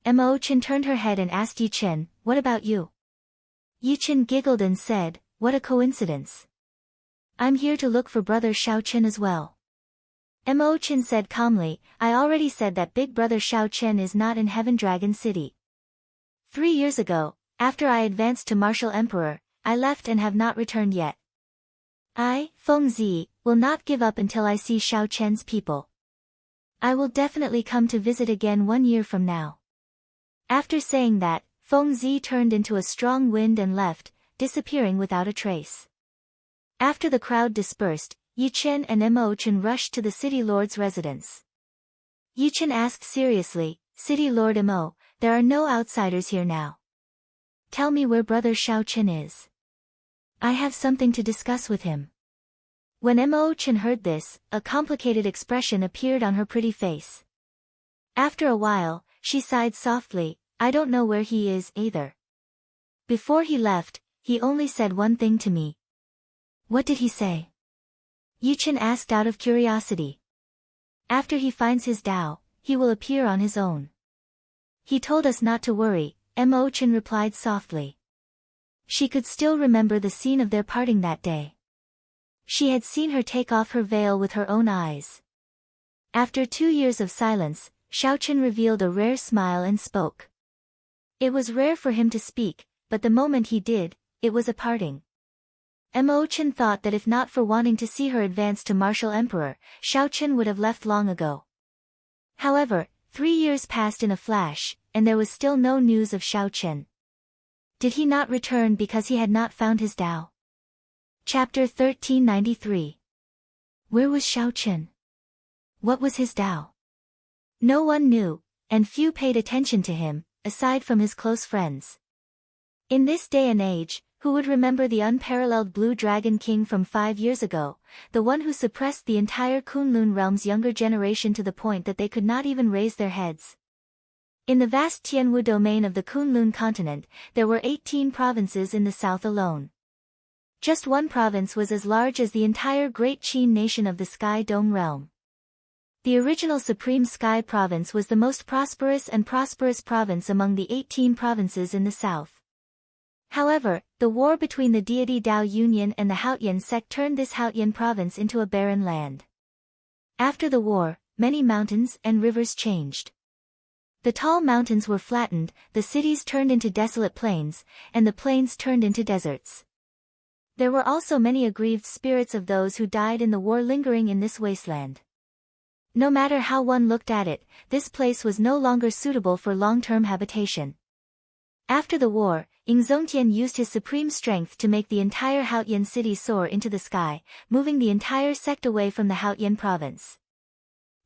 Mo Chen turned her head and asked Yi Chen, what about you? Yi Chen giggled and said, what a coincidence. I'm here to look for brother Xiao Chen as well. Mo Chen said calmly, I already said that big brother Xiao Chen is not in Heaven Dragon City. 3 years ago, after I advanced to Martial Emperor, I left and have not returned yet. I, Feng Zi, will not give up until I see Xiao Chen's people. I will definitely come to visit again 1 year from now. After saying that, Feng Zi turned into a strong wind and left, disappearing without a trace. After the crowd dispersed, Yi Chen and Mo Chen rushed to the City Lord's residence. Yi Chen asked seriously, City Lord Mo, there are no outsiders here now. Tell me where brother Xiao Chen is. I have something to discuss with him. When Mo Chen heard this, a complicated expression appeared on her pretty face. After a while, she sighed softly, I don't know where he is either. Before he left, he only said one thing to me. What did he say? Yi Chen asked out of curiosity. After he finds his Dao, he will appear on his own. He told us not to worry, Mo Chen replied softly. She could still remember the scene of their parting that day. She had seen her take off her veil with her own eyes. After 2 years of silence, Xiao Chen revealed a rare smile and spoke. It was rare for him to speak, but the moment he did, it was a parting. Mo Chen thought that if not for wanting to see her advance to Martial Emperor, Xiao Chen would have left long ago. However, 3 years passed in a flash, and there was still no news of Xiao Chen. Did he not return because he had not found his Dao? Chapter 1393. Where was Xiao Chen? What was his Dao? No one knew, and few paid attention to him, aside from his close friends. In this day and age, who would remember the unparalleled Blue Dragon King from 5 years ago, the one who suppressed the entire Kunlun realm's younger generation to the point that they could not even raise their heads? In the vast Tianwu domain of the Kunlun continent, there were 18 provinces in the south alone. Just one province was as large as the entire Great Qin nation of the Sky Dome realm. The original Supreme Sky Province was the most prosperous province among the 18 provinces in the south. However, the war between the deity Dao Union and the Haotian sect turned this Haotian province into a barren land. After the war, many mountains and rivers changed. The tall mountains were flattened, the cities turned into desolate plains, and the plains turned into deserts. There were also many aggrieved spirits of those who died in the war lingering in this wasteland. No matter how one looked at it, this place was no longer suitable for long-term habitation. After the war, Ingzongtian used his supreme strength to make the entire Haotian city soar into the sky, moving the entire sect away from the Haotian province.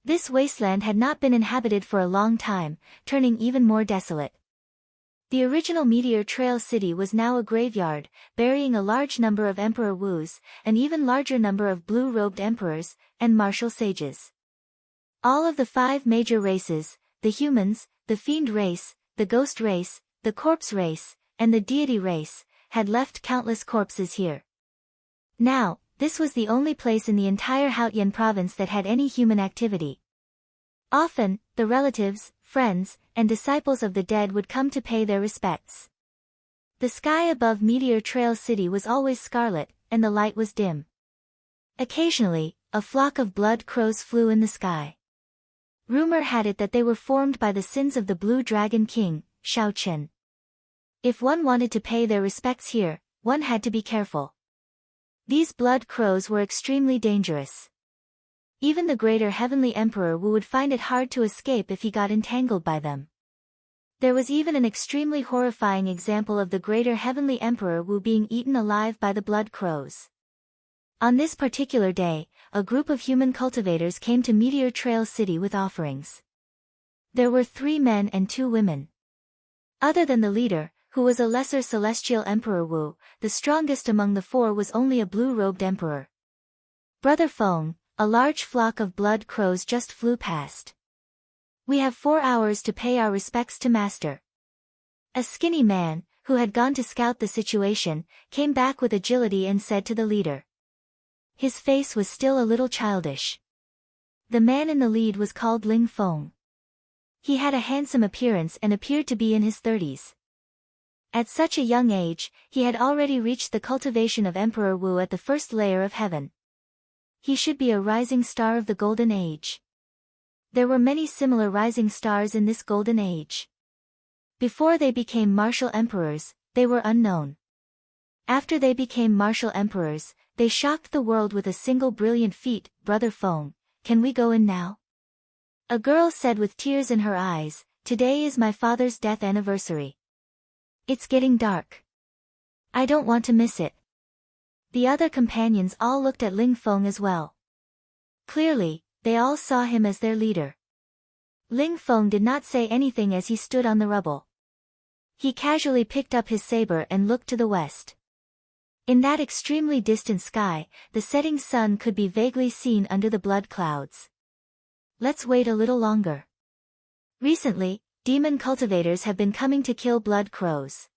This wasteland had not been inhabited for a long time, turning even more desolate. The original Meteor Trail city was now a graveyard, burying a large number of Emperor Wu's, an even larger number of blue-robed emperors, and martial sages. All of the 5 major races, the humans, the fiend race, the ghost race, the corpse race, and the deity race, had left countless corpses here. Now, this was the only place in the entire Haotian province that had any human activity. Often, the relatives, friends, and disciples of the dead would come to pay their respects. The sky above Meteor Trail City was always scarlet, and the light was dim. Occasionally, a flock of blood crows flew in the sky. Rumor had it that they were formed by the sins of the Blue Dragon King, Shaochen. If one wanted to pay their respects here, one had to be careful. These blood crows were extremely dangerous. Even the greater heavenly emperor Wu would find it hard to escape if he got entangled by them. There was even an extremely horrifying example of the greater heavenly emperor Wu being eaten alive by the blood crows. On this particular day, a group of human cultivators came to Meteor Trail City with offerings. There were 3 men and 2 women. Other than the leader, who was a lesser celestial emperor Wu, the strongest among the 4 was only a blue-robed emperor. Brother Feng, a large flock of blood crows just flew past. We have 4 hours to pay our respects to Master. A skinny man, who had gone to scout the situation, came back with agility and said to the leader. His face was still a little childish. The man in the lead was called Ling Feng. He had a handsome appearance and appeared to be in his 30s. At such a young age, he had already reached the cultivation of Emperor Wu at the first layer of heaven. He should be a rising star of the Golden Age. There were many similar rising stars in this Golden Age. Before they became martial emperors, they were unknown. After they became martial emperors, they shocked the world with a single brilliant feat. Brother Feng, can we go in now? A girl said with tears in her eyes, today is my father's death anniversary. It's getting dark. I don't want to miss it. The other companions all looked at Ling Feng as well. Clearly, they all saw him as their leader. Ling Feng did not say anything as he stood on the rubble. He casually picked up his saber and looked to the west. In that extremely distant sky, the setting sun could be vaguely seen under the blood clouds. Let's wait a little longer. Recently, demon cultivators have been coming to kill blood crows.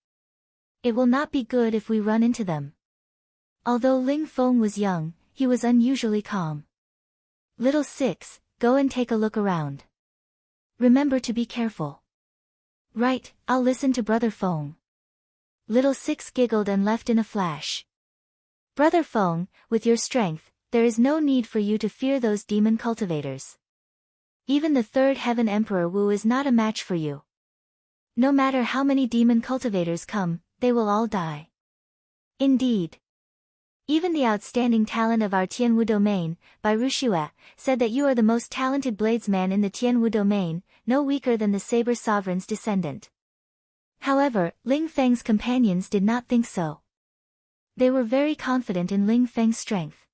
It will not be good if we run into them. Although Ling Feng was young, he was unusually calm. Little Six, go and take a look around. Remember to be careful. Right, I'll listen to Brother Feng. Little Six giggled and left in a flash. Brother Feng, with your strength, there is no need for you to fear those demon cultivators. Even the 3rd Heaven Emperor Wu is not a match for you. No matter how many demon cultivators come, they will all die. Indeed. Even the outstanding talent of our Tianwu domain, by Rushua, said that you are the most talented bladesman in the Tianwu domain, no weaker than the Saber Sovereign's descendant. However, Ling Feng's companions did not think so. They were very confident in Ling Feng's strength.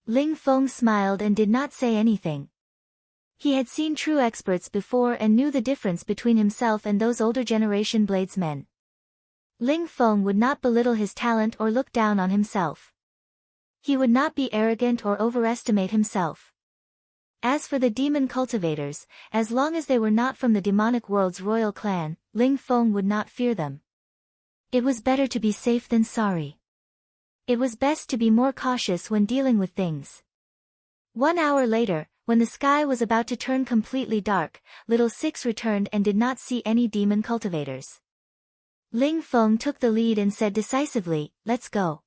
Ling Feng smiled and did not say anything. He had seen true experts before and knew the difference between himself and those older generation bladesmen. Ling Feng would not belittle his talent or look down on himself. He would not be arrogant or overestimate himself. As for the demon cultivators, as long as they were not from the demonic world's royal clan, Ling Feng would not fear them. It was better to be safe than sorry. It was best to be more cautious when dealing with things. 1 hour later, when the sky was about to turn completely dark, Little Six returned and did not see any demon cultivators. Ling Feng took the lead and said decisively, let's go.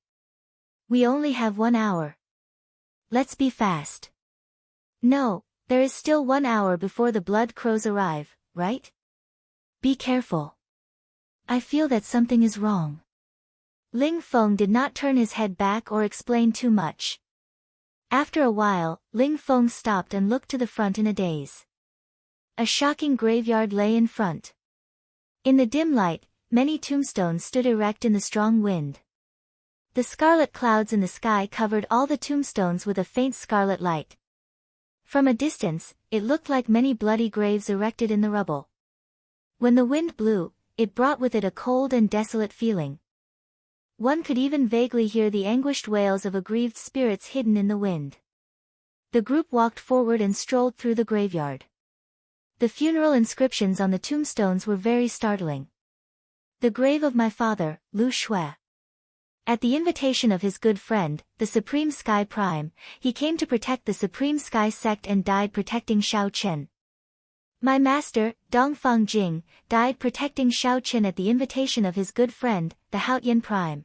We only have 1 hour. Let's be fast. No, there is still 1 hour before the blood crows arrive, right? Be careful. I feel that something is wrong. Ling Feng did not turn his head back or explain too much. After a while, Ling Feng stopped and looked to the front in a daze. A shocking graveyard lay in front. In the dim light, many tombstones stood erect in the strong wind. The scarlet clouds in the sky covered all the tombstones with a faint scarlet light. From a distance, it looked like many bloody graves erected in the rubble. When the wind blew, it brought with it a cold and desolate feeling. One could even vaguely hear the anguished wails of aggrieved spirits hidden in the wind. The group walked forward and strolled through the graveyard. The funeral inscriptions on the tombstones were very startling. The grave of my father, Lu Shui. At the invitation of his good friend, the Supreme Sky Prime, he came to protect the Supreme Sky sect and died protecting Shao Chen. My master, Dongfang Jing, died protecting Shao Chen at the invitation of his good friend, the Haotian Prime.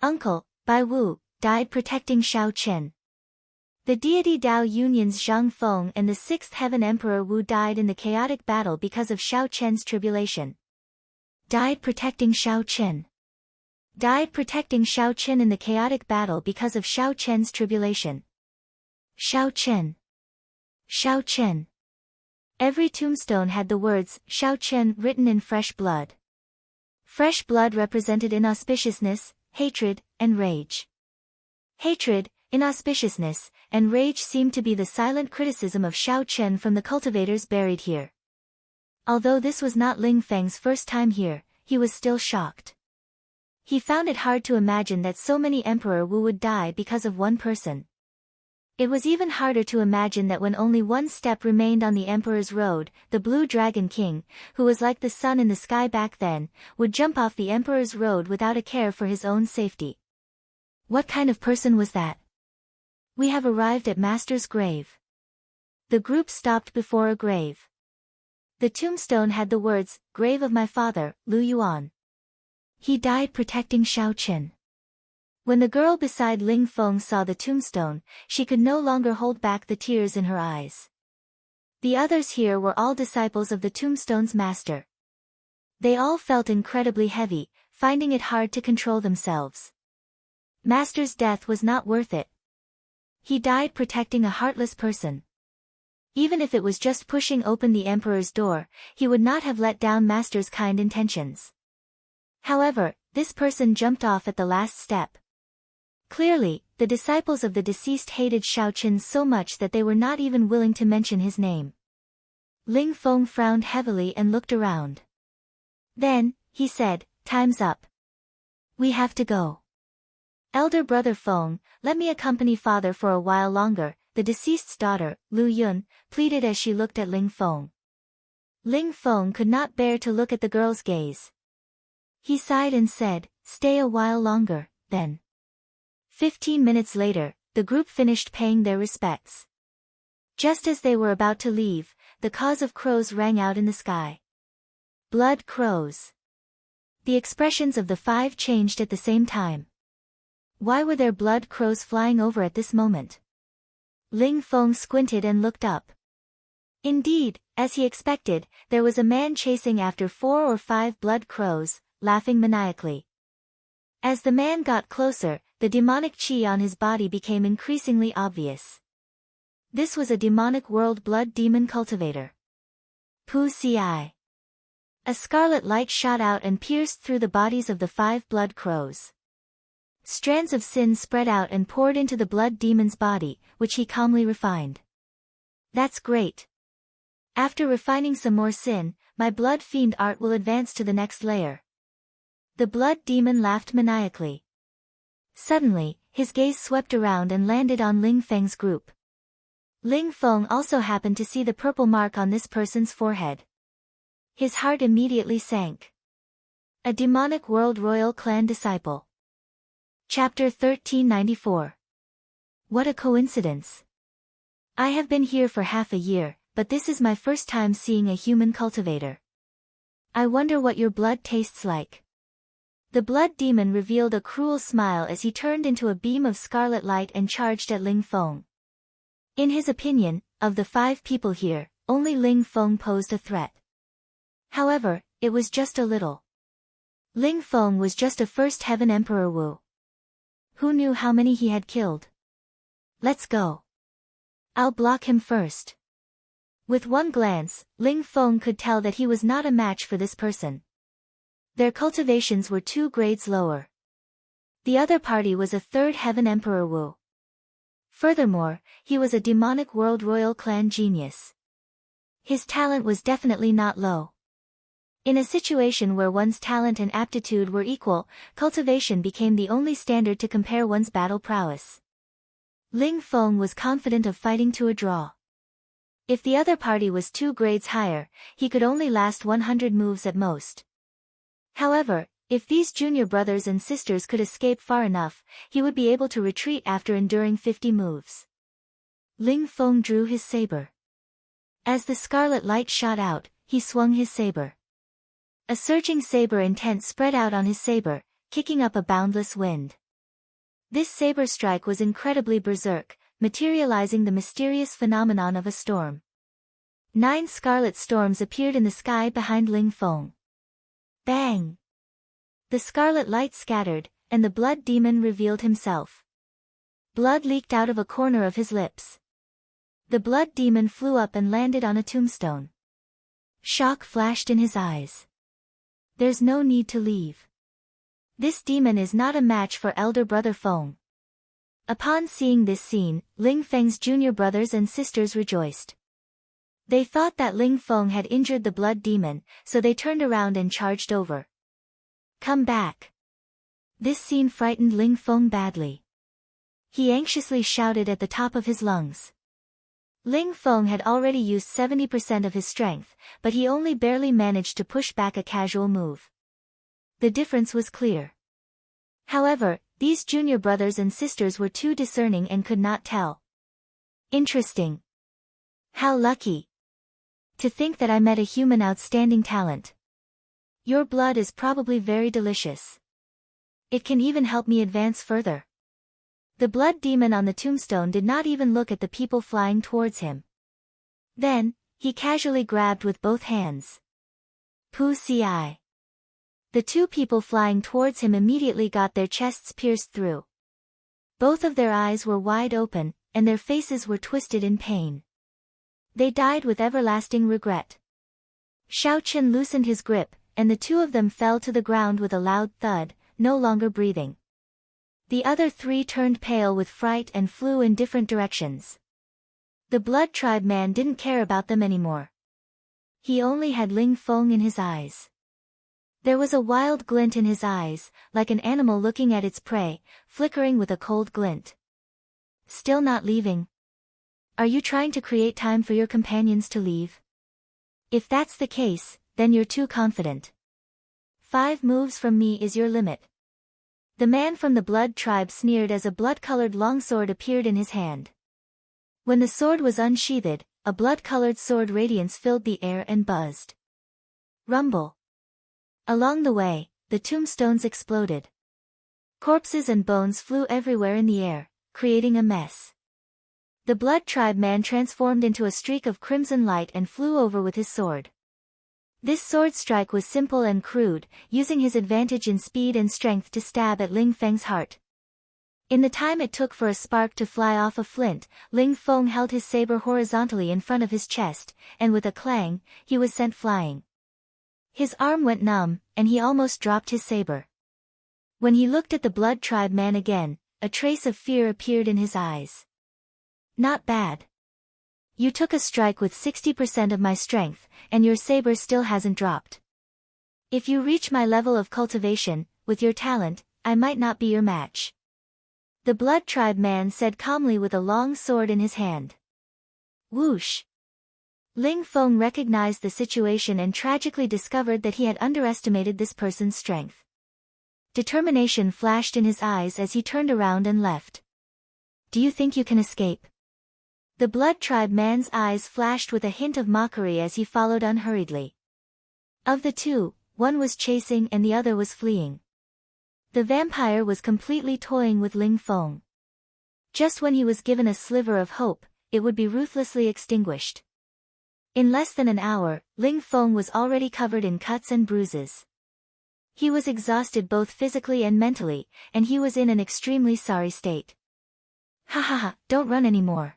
Uncle, Bai Wu, died protecting Shao Chen. The deity Dao Yunyan's Zhang Feng and the sixth heaven emperor Wu died in the chaotic battle because of Shao Chen's tribulation. Died protecting Shao Chen. Died protecting Shao Chen in the chaotic battle because of Shao Chen's tribulation. Shao Chen. Shao Chen. Every tombstone had the words, Shao Chen, written in fresh blood. Fresh blood represented inauspiciousness, hatred, and rage. Hatred, inauspiciousness, and rage seemed to be the silent criticism of Shao Chen from the cultivators buried here. Although this was not Ling Feng's first time here, he was still shocked. He found it hard to imagine that so many Emperor Wu would die because of one person. It was even harder to imagine that when only one step remained on the Emperor's road, the Blue Dragon King, who was like the sun in the sky back then, would jump off the Emperor's road without a care for his own safety. What kind of person was that? We have arrived at Master's grave. The group stopped before a grave. The tombstone had the words, Grave of my father, Lu Yuan. He died protecting Shao Chen. When the girl beside Ling Feng saw the tombstone, she could no longer hold back the tears in her eyes. The others here were all disciples of the tombstone's master. They all felt incredibly heavy, finding it hard to control themselves. Master's death was not worth it. He died protecting a heartless person. Even if it was just pushing open the Emperor's door, he would not have let down Master's kind intentions. However, this person jumped off at the last step. Clearly, the disciples of the deceased hated Shao Chen so much that they were not even willing to mention his name. Ling Feng frowned heavily and looked around. Then, he said, Time's up. We have to go. Elder brother Feng, let me accompany father for a while longer, the deceased's daughter, Lu Yun, pleaded as she looked at Ling Feng. Ling Feng could not bear to look at the girl's gaze. He sighed and said, Stay a while longer, then. 15 minutes later, the group finished paying their respects. Just as they were about to leave, the cause of crows rang out in the sky. Blood crows. The expressions of the five changed at the same time. Why were there blood crows flying over at this moment? Ling Feng squinted and looked up. Indeed, as he expected, there was a man chasing after 4 or 5 blood crows, laughing maniacally. As the man got closer, the demonic chi on his body became increasingly obvious. This was a demonic world blood demon cultivator. Pu Ci. A scarlet light shot out and pierced through the bodies of the 5 blood crows. Strands of sin spread out and poured into the blood demon's body, which he calmly refined. That's great. After refining some more sin, my blood fiend art will advance to the next layer. The blood demon laughed maniacally. Suddenly, his gaze swept around and landed on Ling Feng's group. Ling Feng also happened to see the purple mark on this person's forehead. His heart immediately sank. A demonic world royal clan disciple. Chapter 1394. What a coincidence. I have been here for half a year, but this is my first time seeing a human cultivator. I wonder what your blood tastes like. The blood demon revealed a cruel smile as he turned into a beam of scarlet light and charged at Ling Feng. In his opinion, of the 5 people here, only Ling Feng posed a threat. However, it was just a little. Ling Feng was just a first heaven Emperor Wu. Who knew how many he had killed? Let's go. I'll block him first. With one glance, Ling Feng could tell that he was not a match for this person. Their cultivations were 2 grades lower. The other party was a 3rd Heaven Emperor Wu. Furthermore, he was a demonic world royal clan genius. His talent was definitely not low. In a situation where one's talent and aptitude were equal, cultivation became the only standard to compare one's battle prowess. Ling Feng was confident of fighting to a draw. If the other party was 2 grades higher, he could only last 100 moves at most. However, if these junior brothers and sisters could escape far enough, he would be able to retreat after enduring 50 moves. Ling Feng drew his saber. As the scarlet light shot out, he swung his saber. A surging saber intent spread out on his saber, kicking up a boundless wind. This saber strike was incredibly berserk, materializing the mysterious phenomenon of a storm. 9 scarlet storms appeared in the sky behind Ling Feng. Bang! The scarlet light scattered, and the blood demon revealed himself. Blood leaked out of a corner of his lips. The blood demon flew up and landed on a tombstone. Shock flashed in his eyes. There's no need to leave. This demon is not a match for elder brother Feng. Upon seeing this scene, Ling Feng's junior brothers and sisters rejoiced. They thought that Ling Feng had injured the blood demon, so they turned around and charged over. Come back. This scene frightened Ling Feng badly. He anxiously shouted at the top of his lungs. Ling Feng had already used 70% of his strength, but he only barely managed to push back a casual move. The difference was clear. However, these junior brothers and sisters were too discerning and could not tell. Interesting. How lucky. To think that I met a human outstanding talent. Your blood is probably very delicious. It can even help me advance further. The blood demon on the tombstone did not even look at the people flying towards him. Then, he casually grabbed with both hands. Pu Ci. The 2 people flying towards him immediately got their chests pierced through. Both of their eyes were wide open, and their faces were twisted in pain. They died with everlasting regret. Xiaoqian loosened his grip, and the 2 of them fell to the ground with a loud thud, no longer breathing. The other 3 turned pale with fright and flew in different directions. The blood tribe man didn't care about them anymore. He only had Ling Feng in his eyes. There was a wild glint in his eyes, like an animal looking at its prey, flickering with a cold glint. Still not leaving? Are you trying to create time for your companions to leave? If that's the case, then you're too confident. 5 moves from me is your limit. The man from the blood tribe sneered as a blood-colored longsword appeared in his hand. When the sword was unsheathed, a blood-colored sword radiance filled the air and buzzed. Rumble. Along the way, the tombstones exploded. Corpses and bones flew everywhere in the air, creating a mess. The blood tribe man transformed into a streak of crimson light and flew over with his sword. This sword strike was simple and crude, using his advantage in speed and strength to stab at Ling Feng's heart. In the time it took for a spark to fly off a flint, Ling Feng held his saber horizontally in front of his chest, and with a clang, he was sent flying. His arm went numb, and he almost dropped his saber. When he looked at the blood tribe man again, a trace of fear appeared in his eyes. Not bad. You took a strike with 60% of my strength, and your saber still hasn't dropped. If you reach my level of cultivation, with your talent, I might not be your match. The blood tribe man said calmly with a long sword in his hand. Whoosh! Ling Feng recognized the situation and tragically discovered that he had underestimated this person's strength. Determination flashed in his eyes as he turned around and left. Do you think you can escape? The blood tribe man's eyes flashed with a hint of mockery as he followed unhurriedly. Of the 2, one was chasing and the other was fleeing. The vampire was completely toying with Ling Feng. Just when he was given a sliver of hope, it would be ruthlessly extinguished. In less than an hour, Ling Feng was already covered in cuts and bruises. He was exhausted both physically and mentally, and he was in an extremely sorry state. Ha ha ha, don't run anymore.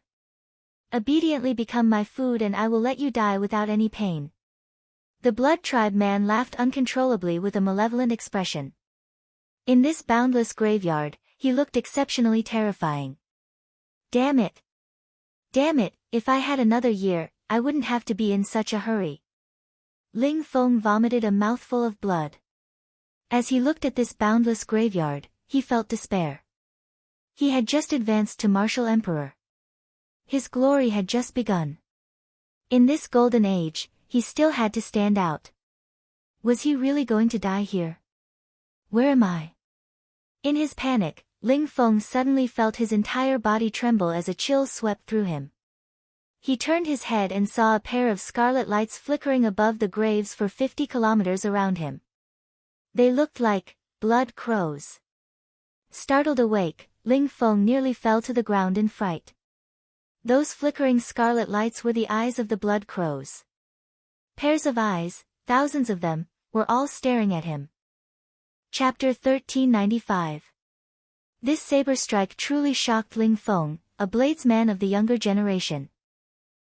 Obediently become my food and I will let you die without any pain. The Blood Tribe man laughed uncontrollably with a malevolent expression. In this boundless graveyard, he looked exceptionally terrifying. Damn it! Damn it, if I had another year, I wouldn't have to be in such a hurry. Ling Feng vomited a mouthful of blood. As he looked at this boundless graveyard, he felt despair. He had just advanced to martial emperor. His glory had just begun. In this golden age, he still had to stand out. Was he really going to die here? Where am I? In his panic, Ling Feng suddenly felt his entire body tremble as a chill swept through him. He turned his head and saw a pair of scarlet lights flickering above the graves for 50 kilometers around him. They looked like blood crows. Startled awake, Ling Feng nearly fell to the ground in fright. Those flickering scarlet lights were the eyes of the blood crows. Pairs of eyes, thousands of them, were all staring at him. Chapter 1395. This saber strike truly shocked Ling Feng, a bladesman of the younger generation.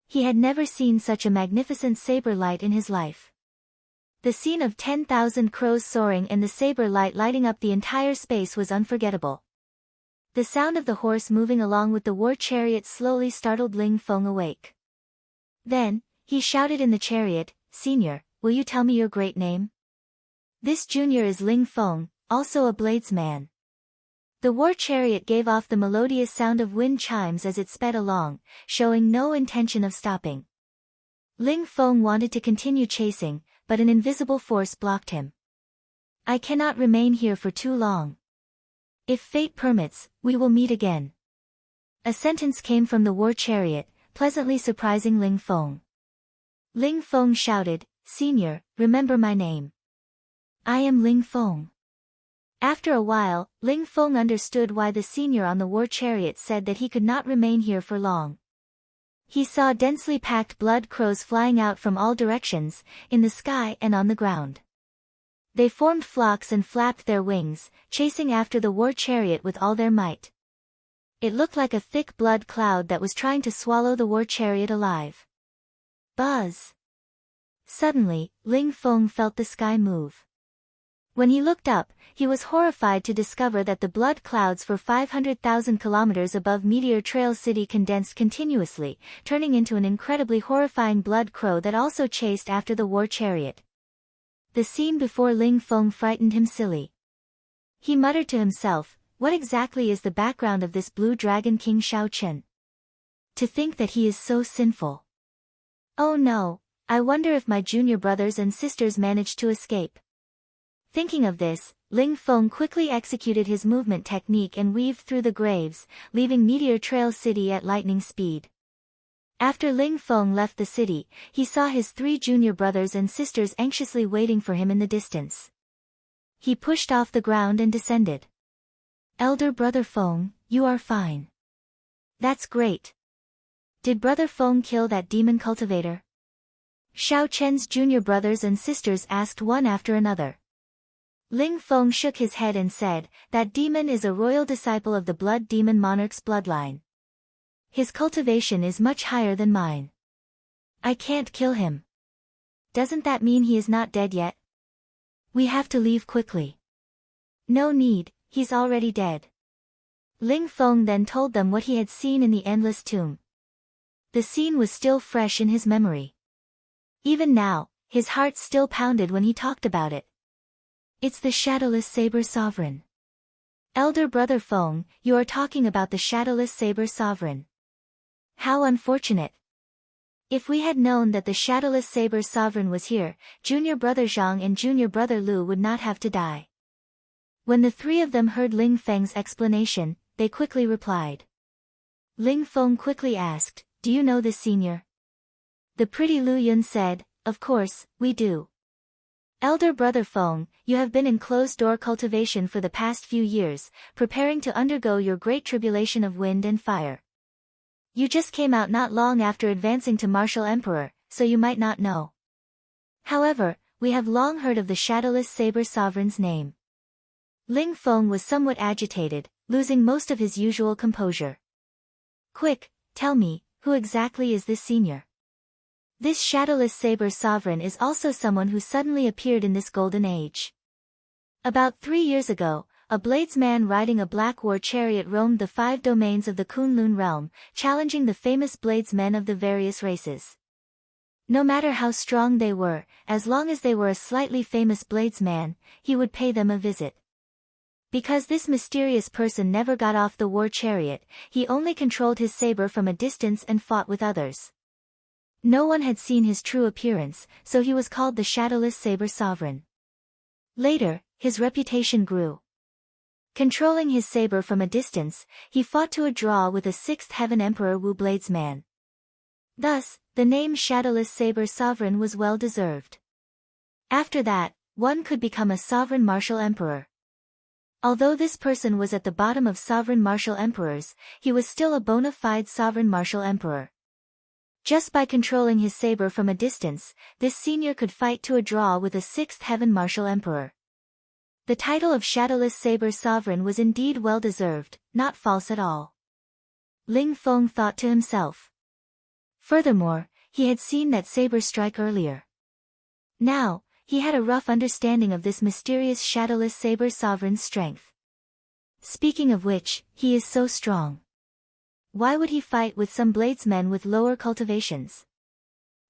He had never seen such a magnificent saber light in his life. The scene of 10,000 crows soaring and the saber light lighting up the entire space was unforgettable. The sound of the horse moving along with the war chariot slowly startled Ling Feng awake. Then, he shouted in the chariot, "Senior, will you tell me your great name?" This junior is Ling Feng, also a bladesman. The war chariot gave off the melodious sound of wind chimes as it sped along, showing no intention of stopping. Ling Feng wanted to continue chasing, but an invisible force blocked him. "I cannot remain here for too long. If fate permits, we will meet again." A sentence came from the war chariot, pleasantly surprising Ling Feng. Ling Feng shouted, "Senior, remember my name. I am Ling Feng." After a while, Ling Feng understood why the senior on the war chariot said that he could not remain here for long. He saw densely packed blood crows flying out from all directions, in the sky and on the ground. They formed flocks and flapped their wings, chasing after the war chariot with all their might. It looked like a thick blood cloud that was trying to swallow the war chariot alive. Buzz! Suddenly, Ling Feng felt the sky move. When he looked up, he was horrified to discover that the blood clouds for 500,000 kilometers above Meteor Trail City condensed continuously, turning into an incredibly horrifying blood crow that also chased after the war chariot. The scene before Ling Feng frightened him silly. He muttered to himself, "What exactly is the background of this blue dragon King Shao Chen? To think that he is so sinful. Oh no, I wonder if my junior brothers and sisters managed to escape." Thinking of this, Ling Feng quickly executed his movement technique and weaved through the graves, leaving Meteor Trail City at lightning speed. After Ling Feng left the city, he saw his 3 junior brothers and sisters anxiously waiting for him in the distance. He pushed off the ground and descended. "Elder brother Feng, you are fine. That's great. Did brother Feng kill that demon cultivator?" Shao Chen's junior brothers and sisters asked one after another. Ling Feng shook his head and said, "That demon is a royal disciple of the blood demon monarch's bloodline. His cultivation is much higher than mine. I can't kill him." "Doesn't that mean he is not dead yet?" "We have to leave quickly." "No need, he's already dead." Ling Feng then told them what he had seen in the endless tomb. The scene was still fresh in his memory. Even now, his heart still pounded when he talked about it. "It's the Shadowless Saber Sovereign." "Elder brother Feng, you are talking about the Shadowless Saber Sovereign. How unfortunate. If we had known that the Shadowless Saber Sovereign was here, junior brother Zhang and junior brother Lu would not have to die." When the 3 of them heard Ling Feng's explanation, they quickly replied. Ling Feng quickly asked, "Do you know this senior?" The pretty Lu Yun said, "Of course, we do. Elder brother Feng, you have been in closed-door cultivation for the past few years, preparing to undergo your great tribulation of wind and fire. You just came out not long after advancing to martial emperor, so you might not know. However, we have long heard of the Shadowless Saber Sovereign's name." Ling Feng was somewhat agitated, losing most of his usual composure. "Quick, tell me, who exactly is this senior?" This shadowless saber sovereign is also someone who suddenly appeared in this golden age. About 3 years ago, a bladesman riding a black war chariot roamed the 5 domains of the Kunlun realm, challenging the famous bladesmen of the various races. No matter how strong they were, as long as they were a slightly famous bladesman, he would pay them a visit. Because this mysterious person never got off the war chariot, he only controlled his saber from a distance and fought with others. No one had seen his true appearance, so he was called the Shadowless Saber Sovereign. Later, his reputation grew. Controlling his saber from a distance, he fought to a draw with a 6th Heaven Emperor Wu Bladesman. Thus, the name Shadowless Saber Sovereign was well deserved. After that, one could become a Sovereign Martial Emperor. Although this person was at the bottom of Sovereign Martial Emperors, he was still a bona fide Sovereign Martial Emperor. Just by controlling his saber from a distance, this senior could fight to a draw with a 6th Heaven Martial Emperor. The title of Shadowless Saber Sovereign was indeed well deserved, not false at all. Ling Feng thought to himself. Furthermore, he had seen that saber strike earlier. Now, he had a rough understanding of this mysterious Shadowless Saber Sovereign's strength. Speaking of which, he is so strong. Why would he fight with some bladesmen with lower cultivations?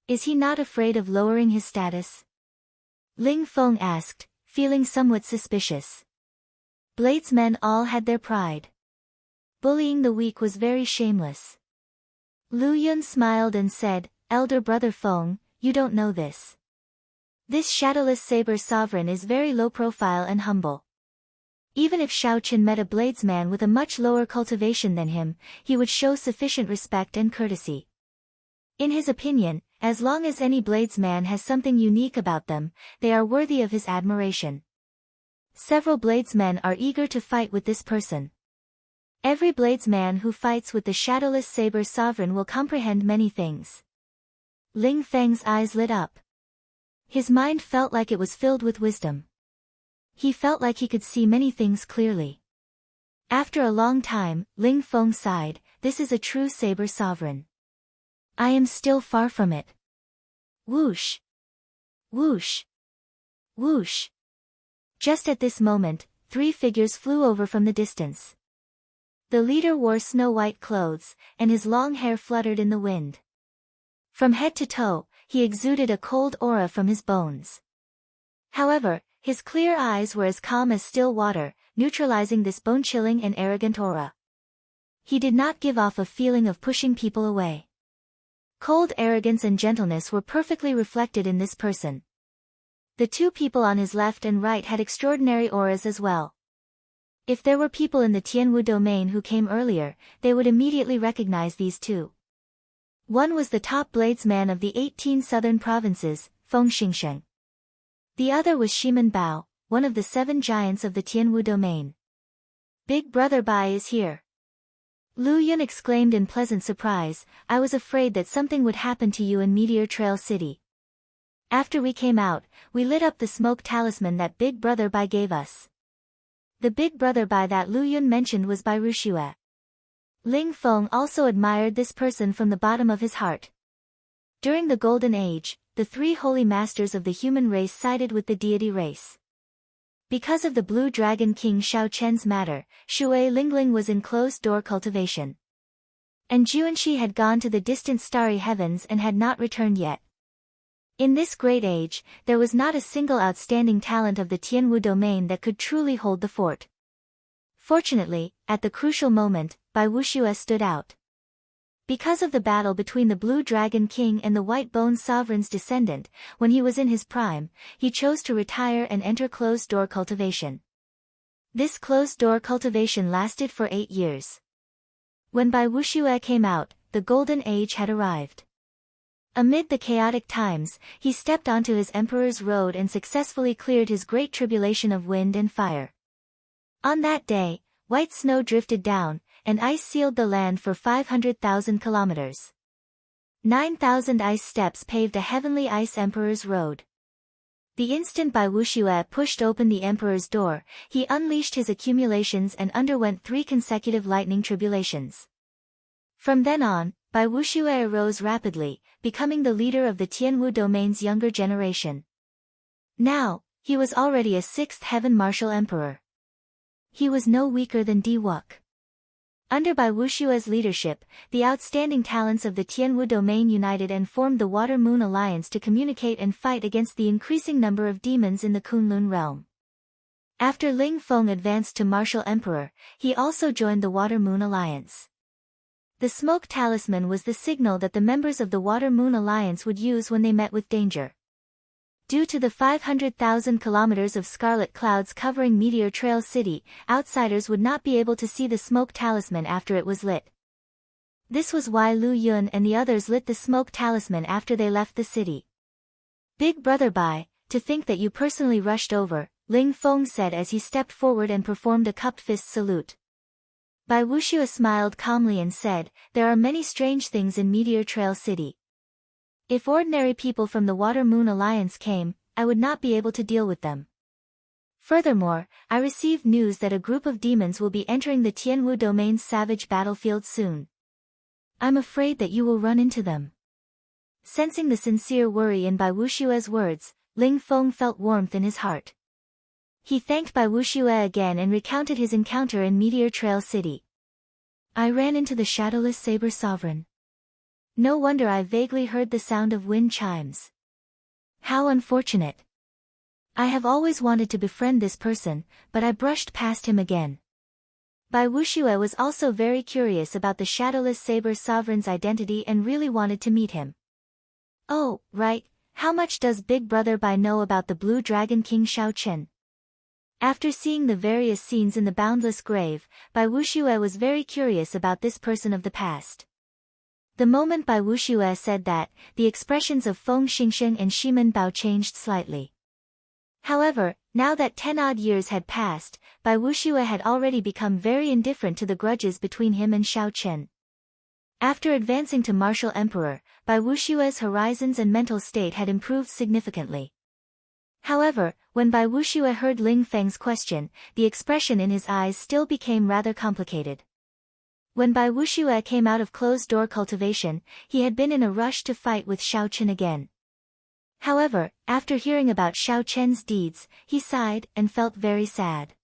Is he not afraid of lowering his status? Ling Feng asked, feeling somewhat suspicious. Bladesmen all had their pride. Bullying the weak was very shameless. Lu Yun smiled and said, Elder brother Feng, you don't know this. This Shadowless Saber Sovereign is very low profile and humble. Even if Shao Qin met a bladesman with a much lower cultivation than him, he would show sufficient respect and courtesy. In his opinion, as long as any bladesman has something unique about them, they are worthy of his admiration. Several bladesmen are eager to fight with this person. Every bladesman who fights with the Shadowless Saber Sovereign will comprehend many things. Ling Feng's eyes lit up. His mind felt like it was filled with wisdom. He felt like he could see many things clearly. After a long time, Ling Feng sighed, this is a true Saber Sovereign. I am still far from it. Whoosh! Whoosh! Whoosh! Just at this moment, 3 figures flew over from the distance. The leader wore snow-white clothes, and his long hair fluttered in the wind. From head to toe, he exuded a cold aura from his bones. However, his clear eyes were as calm as still water, neutralizing this bone-chilling and arrogant aura. He did not give off a feeling of pushing people away. Cold arrogance and gentleness were perfectly reflected in this person. The 2 people on his left and right had extraordinary auras as well. If there were people in the Tianwu domain who came earlier, they would immediately recognize these 2. One was the top bladesman of the 18 southern provinces, Feng Xingsheng. The other was Shiman Bao, one of the 7 giants of the Tianwu domain. Big Brother Bai is here. Lu Yun exclaimed in pleasant surprise, I was afraid that something would happen to you in Meteor Trail City. After we came out, we lit up the smoke talisman that Big Brother Bai gave us. The Big Brother Bai that Lu Yun mentioned was Bai Rushue. Ling Feng also admired this person from the bottom of his heart. During the Golden Age, the 3 holy masters of the human race sided with the deity race. Because of the Blue Dragon King Shao Chen's matter, Shui Lingling was in closed-door cultivation. And Juanxi had gone to the distant starry heavens and had not returned yet. In this great age, there was not a single outstanding talent of the Tianwu domain that could truly hold the fort. Fortunately, at the crucial moment, Bai Wuxue stood out. Because of the battle between the Blue Dragon King and the White Bone Sovereign's descendant, when he was in his prime, he chose to retire and enter closed-door cultivation. This closed-door cultivation lasted for 8 years. When Bai Wuxue came out, the Golden Age had arrived. Amid the chaotic times, he stepped onto his Emperor's Road and successfully cleared his great tribulation of wind and fire. On that day, white snow drifted down, and ice sealed the land for 500,000 kilometers. 9,000 ice steps paved a heavenly ice Emperor's Road. The instant Bai Wuxue pushed open the Emperor's door, he unleashed his accumulations and underwent 3 consecutive lightning tribulations. From then on, Bai Wuxue rose rapidly, becoming the leader of the Tianwu domain's younger generation. Now, he was already a sixth heaven martial emperor. He was no weaker than Di Wuk. Under Bai Wuxue's leadership, the outstanding talents of the Tianwu domain united and formed the Water-Moon Alliance to communicate and fight against the increasing number of demons in the Kunlun realm. After Ling Feng advanced to martial emperor, he also joined the Water-Moon Alliance. The smoke talisman was the signal that the members of the Water-Moon Alliance would use when they met with danger. Due to the 500,000 kilometers of scarlet clouds covering Meteor Trail City, outsiders would not be able to see the smoke talisman after it was lit. This was why Lu Yun and the others lit the smoke talisman after they left the city. Big Brother Bai, to think that you personally rushed over, Ling Feng said as he stepped forward and performed a cupped fist salute. Bai Wuxue smiled calmly and said, "There are many strange things in Meteor Trail City. If ordinary people from the Water-Moon Alliance came, I would not be able to deal with them. Furthermore, I received news that a group of demons will be entering the Tianwu domain's savage battlefield soon. I'm afraid that you will run into them." Sensing the sincere worry in Bai Wuxue's words, Ling Feng felt warmth in his heart. He thanked Bai Wuxue again and recounted his encounter in Meteor Trail City. "I ran into the shadowless saber sovereign. No wonder I vaguely heard the sound of wind chimes. How unfortunate. I have always wanted to befriend this person, but I brushed past him again." Bai Wuxue was also very curious about the shadowless saber sovereign's identity and really wanted to meet him. "Oh, right, how much does Big Brother Bai know about the Blue Dragon King Shaochen?" After seeing the various scenes in the Boundless Grave, Bai Wuxue was very curious about this person of the past. The moment Bai Wuxue said that, the expressions of Feng Xingsheng and Shimen Bao changed slightly. However, now that 10-odd years had passed, Bai Wuxue had already become very indifferent to the grudges between him and Xiao Chen. After advancing to martial emperor, Bai Wuxue's horizons and mental state had improved significantly. However, when Bai Wuxue heard Ling Feng's question, the expression in his eyes still became rather complicated. When Bai Wuxue came out of closed-door cultivation, he had been in a rush to fight with Xiao Chen again. However, after hearing about Xiao Chen's deeds, he sighed and felt very sad.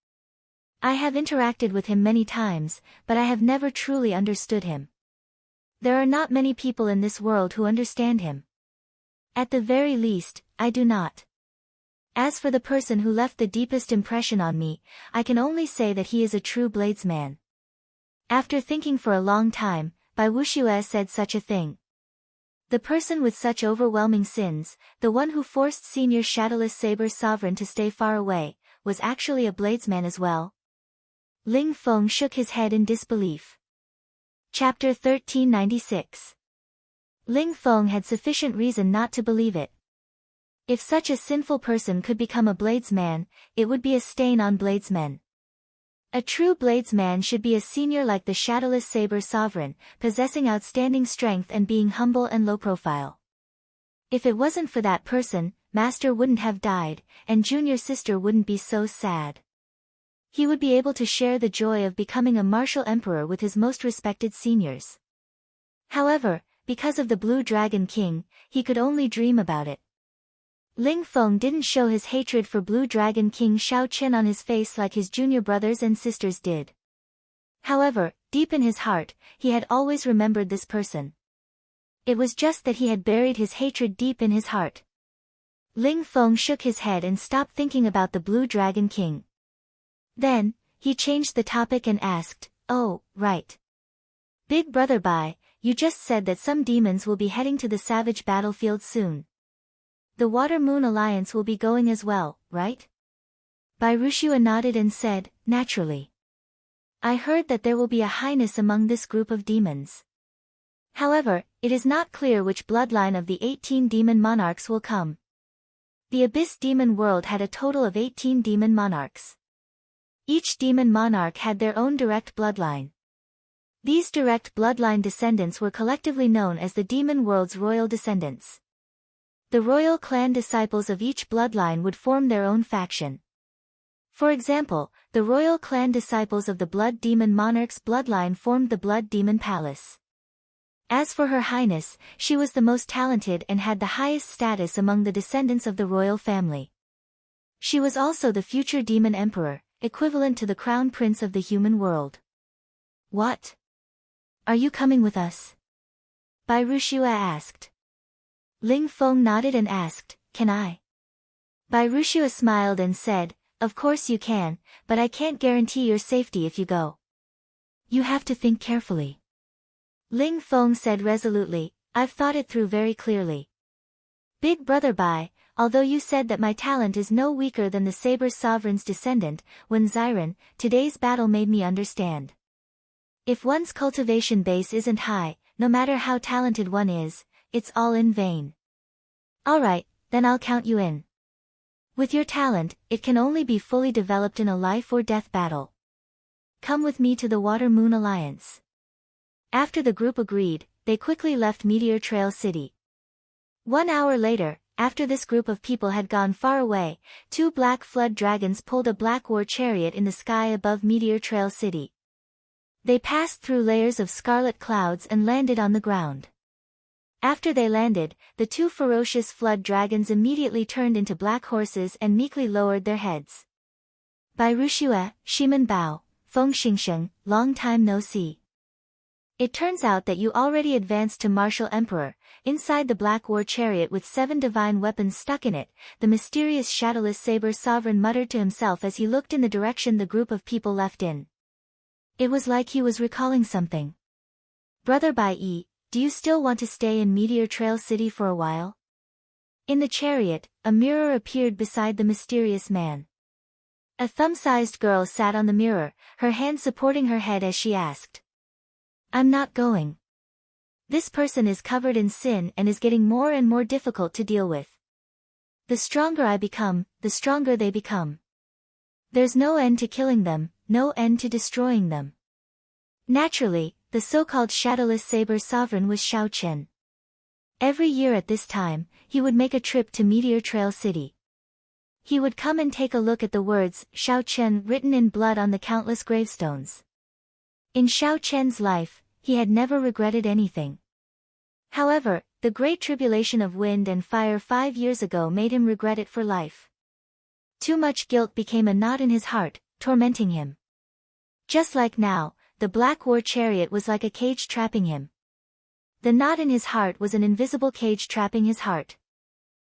"I have interacted with him many times, but I have never truly understood him. There are not many people in this world who understand him. At the very least, I do not. As for the person who left the deepest impression on me, I can only say that he is a true bladesman." After thinking for a long time, Bai Wuxue said such a thing. The person with such overwhelming sins, the one who forced Senior Shadowless Saber Sovereign to stay far away, was actually a bladesman as well? Ling Feng shook his head in disbelief. Chapter 1396. Ling Feng had sufficient reason not to believe it. If such a sinful person could become a bladesman, it would be a stain on bladesmen. A true bladesman should be a senior like the Shadowless Saber Sovereign, possessing outstanding strength and being humble and low profile. If it wasn't for that person, Master wouldn't have died, and Junior Sister wouldn't be so sad. He would be able to share the joy of becoming a martial emperor with his most respected seniors. However, because of the Blue Dragon King, he could only dream about it. Ling Feng didn't show his hatred for Blue Dragon King Xiao Chen on his face like his junior brothers and sisters did. However, deep in his heart, he had always remembered this person. It was just that he had buried his hatred deep in his heart. Ling Feng shook his head and stopped thinking about the Blue Dragon King. Then, he changed the topic and asked, "Oh, right. Big Brother Bai, you just said that some demons will be heading to the savage battlefield soon. The Water-Moon Alliance will be going as well, right?" Bai Wuxue nodded and said, "Naturally. I heard that there will be a highness among this group of demons. However, it is not clear which bloodline of the 18 demon monarchs will come. The Abyss Demon World had a total of 18 demon monarchs. Each demon monarch had their own direct bloodline. These direct bloodline descendants were collectively known as the demon world's royal descendants. The royal clan disciples of each bloodline would form their own faction. For example, the royal clan disciples of the Blood Demon Monarch's bloodline formed the Blood Demon Palace. As for Her Highness, she was the most talented and had the highest status among the descendants of the royal family. She was also the future demon emperor, equivalent to the crown prince of the human world. What? Are you coming with us? Bai Rushua asked. Ling Feng nodded and asked, Can I? Bai Rushua smiled and said, Of course you can, but I can't guarantee your safety if you go. You have to think carefully. Ling Feng said resolutely, I've thought it through very clearly. Big brother Bai, although you said that my talent is no weaker than the Saber Sovereign's descendant, when Xiren, today's battle made me understand. If one's cultivation base isn't high, no matter how talented one is, it's all in vain. Alright, then I'll count you in. With your talent, it can only be fully developed in a life or death battle. Come with me to the Water Moon Alliance. After the group agreed, they quickly left Meteor Trail City. 1 hour later, after this group of people had gone far away, 2 black flood dragons pulled a black war chariot in the sky above Meteor Trail City. They passed through layers of scarlet clouds and landed on the ground. After they landed, the 2 ferocious flood dragons immediately turned into black horses and meekly lowered their heads. Bai Rushua, Shiman Bao, Feng Xingsheng, long time no see. It turns out that you already advanced to Martial Emperor. Inside the black war chariot with 7 divine weapons stuck in it, the mysterious shadowless Saber Sovereign muttered to himself as he looked in the direction the group of people left in. It was like he was recalling something. Brother Bai Yi, do you still want to stay in Meteor Trail City for a while? In the chariot, a mirror appeared beside the mysterious man. A thumb-sized girl sat on the mirror, her hand supporting her head as she asked. I'm not going. This person is covered in sin and is getting more and more difficult to deal with. The stronger I become, the stronger they become. There's no end to killing them, no end to destroying them. Naturally, the so-called shadowless Saber Sovereign was Xiao Chen. Every year at this time, he would make a trip to Meteor Trail City. He would come and take a look at the words Xiao Chen written in blood on the countless gravestones. In Xiao Chen's life, he had never regretted anything. However, the great tribulation of wind and fire 5 years ago made him regret it for life. Too much guilt became a knot in his heart, tormenting him. Just like now, the black war chariot was like a cage trapping him. The knot in his heart was an invisible cage trapping his heart.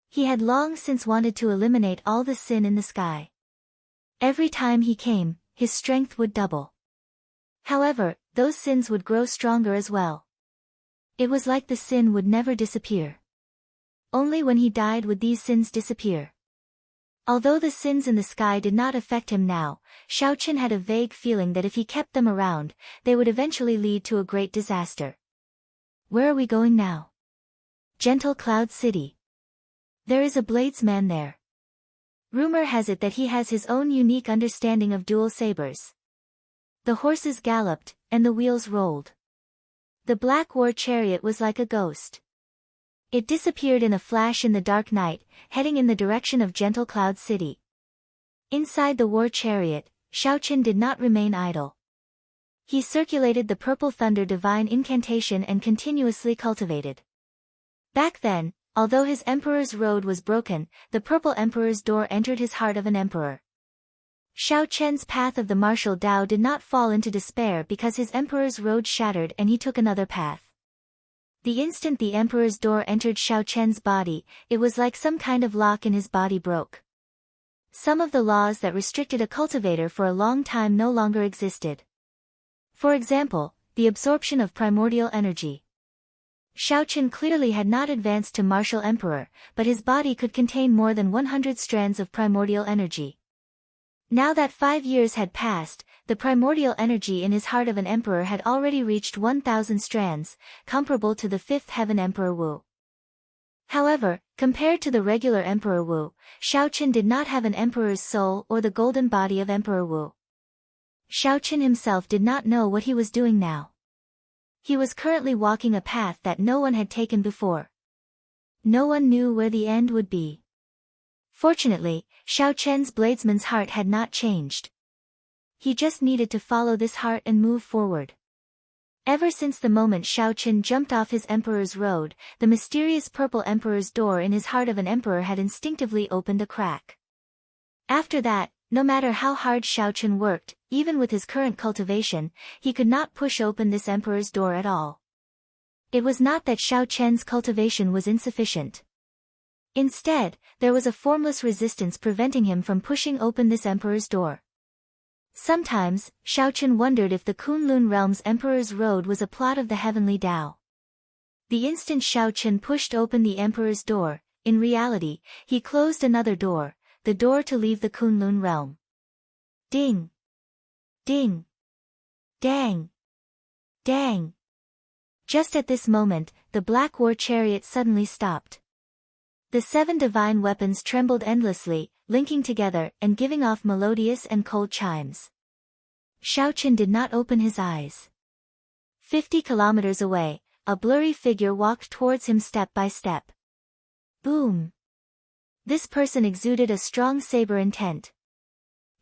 He had long since wanted to eliminate all the sin in the sky. Every time he came, his strength would double. However, those sins would grow stronger as well. It was like the sin would never disappear. Only when he died would these sins disappear. Although the sins in the sky did not affect him now, Xiao Chen had a vague feeling that if he kept them around, they would eventually lead to a great disaster. Where are we going now? Gentle Cloud City. There is a bladesman there. Rumor has it that he has his own unique understanding of dual sabers. The horses galloped, and the wheels rolled. The black war chariot was like a ghost. It disappeared in a flash in the dark night, heading in the direction of Gentle Cloud City. Inside the war chariot, Xiao Chen did not remain idle. He circulated the Purple Thunder divine incantation and continuously cultivated. Back then, although his emperor's road was broken, the Purple Emperor's door entered his heart of an emperor. Xiao Chen's path of the martial Tao did not fall into despair because his emperor's road shattered and he took another path. The instant the emperor's door entered Xiao Chen's body, it was like some kind of lock in his body broke. Some of the laws that restricted a cultivator for a long time no longer existed. For example, the absorption of primordial energy. Xiao Chen clearly had not advanced to martial emperor, but his body could contain more than 100 strands of primordial energy. Now that 5 years had passed, the primordial energy in his heart of an emperor had already reached 1,000 strands, comparable to the 5th heaven Emperor Wu. However, compared to the regular Emperor Wu, Xiao Chen did not have an emperor's soul or the golden body of Emperor Wu. Xiao Chen himself did not know what he was doing now. He was currently walking a path that no one had taken before. No one knew where the end would be. Fortunately, Xiao Chen's bladesman's heart had not changed. He just needed to follow this heart and move forward. Ever since the moment Shao Chen jumped off his emperor's road, the mysterious purple emperor's door in his heart of an emperor had instinctively opened a crack. After that, no matter how hard Shao Chen worked, even with his current cultivation, he could not push open this emperor's door at all. It was not that Shao Chen's cultivation was insufficient. Instead, there was a formless resistance preventing him from pushing open this emperor's door. Sometimes, Shao Chen wondered if the Kunlun realm's emperor's road was a plot of the heavenly Tao. The instant Shao Chen pushed open the emperor's door, in reality, he closed another door, the door to leave the Kunlun realm. Ding! Ding! Dang! Dang! Just at this moment, the black war chariot suddenly stopped. The 7 divine weapons trembled endlessly, linking together and giving off melodious and cold chimes. Shao Chen did not open his eyes. 50 kilometers away, a blurry figure walked towards him step by step. Boom! This person exuded a strong saber intent.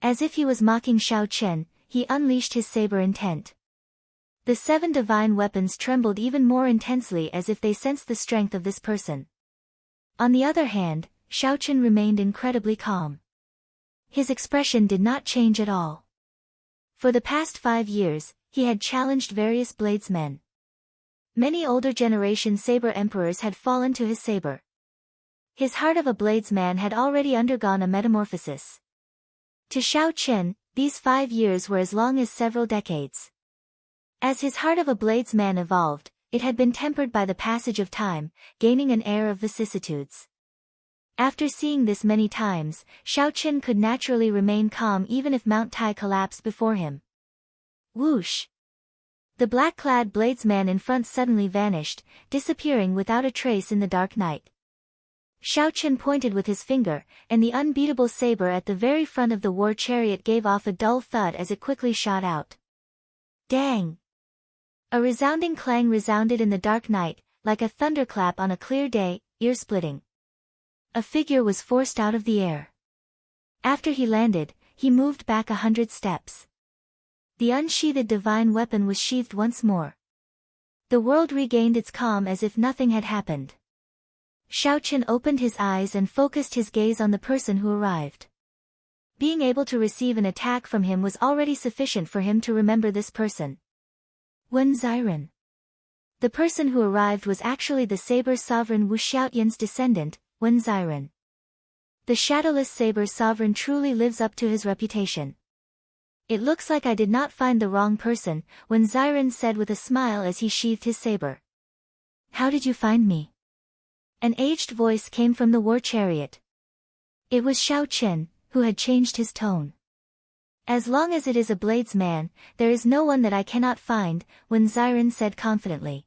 As if he was mocking Shao Chen, he unleashed his saber intent. The 7 divine weapons trembled even more intensely as if they sensed the strength of this person. On the other hand, Shao Chen remained incredibly calm. His expression did not change at all. For the past 5 years, he had challenged various bladesmen. Many older generation saber emperors had fallen to his saber. His heart of a bladesman had already undergone a metamorphosis. To Shao Chen, these 5 years were as long as several decades. As his heart of a bladesman evolved, it had been tempered by the passage of time, gaining an air of vicissitudes. After seeing this many times, Shao Chen could naturally remain calm even if Mount Tai collapsed before him. Whoosh! The black-clad bladesman in front suddenly vanished, disappearing without a trace in the dark night. Shao Chen pointed with his finger, and the unbeatable saber at the very front of the war chariot gave off a dull thud as it quickly shot out. Dang! A resounding clang resounded in the dark night, like a thunderclap on a clear day, ear-splitting. A figure was forced out of the air. After he landed, he moved back 100 steps. The unsheathed divine weapon was sheathed once more. The world regained its calm as if nothing had happened. Shao Chen opened his eyes and focused his gaze on the person who arrived. Being able to receive an attack from him was already sufficient for him to remember this person. Wen Xiren. The person who arrived was actually the saber sovereign Wu Xiaotian's descendant, Wen Xiren. The shadowless saber sovereign truly lives up to his reputation. It looks like I did not find the wrong person, Wen Xiren said with a smile as he sheathed his saber. How did you find me? An aged voice came from the war chariot. It was Shao Chen, who had changed his tone. As long as it is a bladesman, there is no one that I cannot find, Wen Xiren said confidently.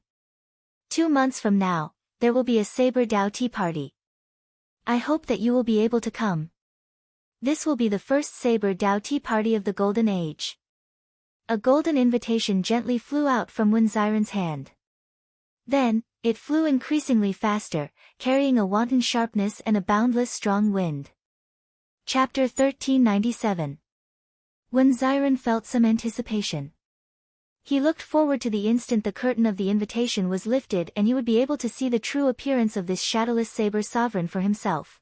2 months from now, there will be a saber Dao tea party. I hope that you will be able to come. This will be the first saber Dao tea party of the Golden Age. A golden invitation gently flew out from Wen Xiren's hand. Then, it flew increasingly faster, carrying a wanton sharpness and a boundless strong wind. Chapter 1397. Wen Xiren felt some anticipation. He looked forward to the instant the curtain of the invitation was lifted and he would be able to see the true appearance of this shadowless saber sovereign for himself.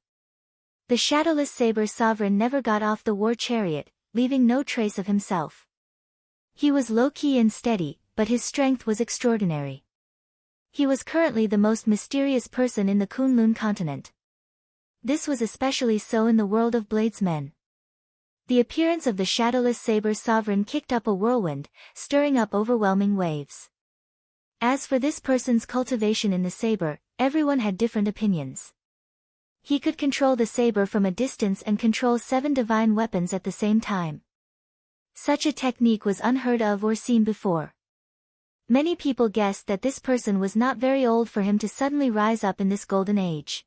The shadowless saber sovereign never got off the war chariot, leaving no trace of himself. He was low-key and steady, but his strength was extraordinary. He was currently the most mysterious person in the Kunlun continent. This was especially so in the world of bladesmen. The appearance of the shadowless saber sovereign kicked up a whirlwind, stirring up overwhelming waves. As for this person's cultivation in the saber, everyone had different opinions. He could control the saber from a distance and control 7 divine weapons at the same time. Such a technique was unheard of or seen before. Many people guessed that this person was not very old for him to suddenly rise up in this golden age.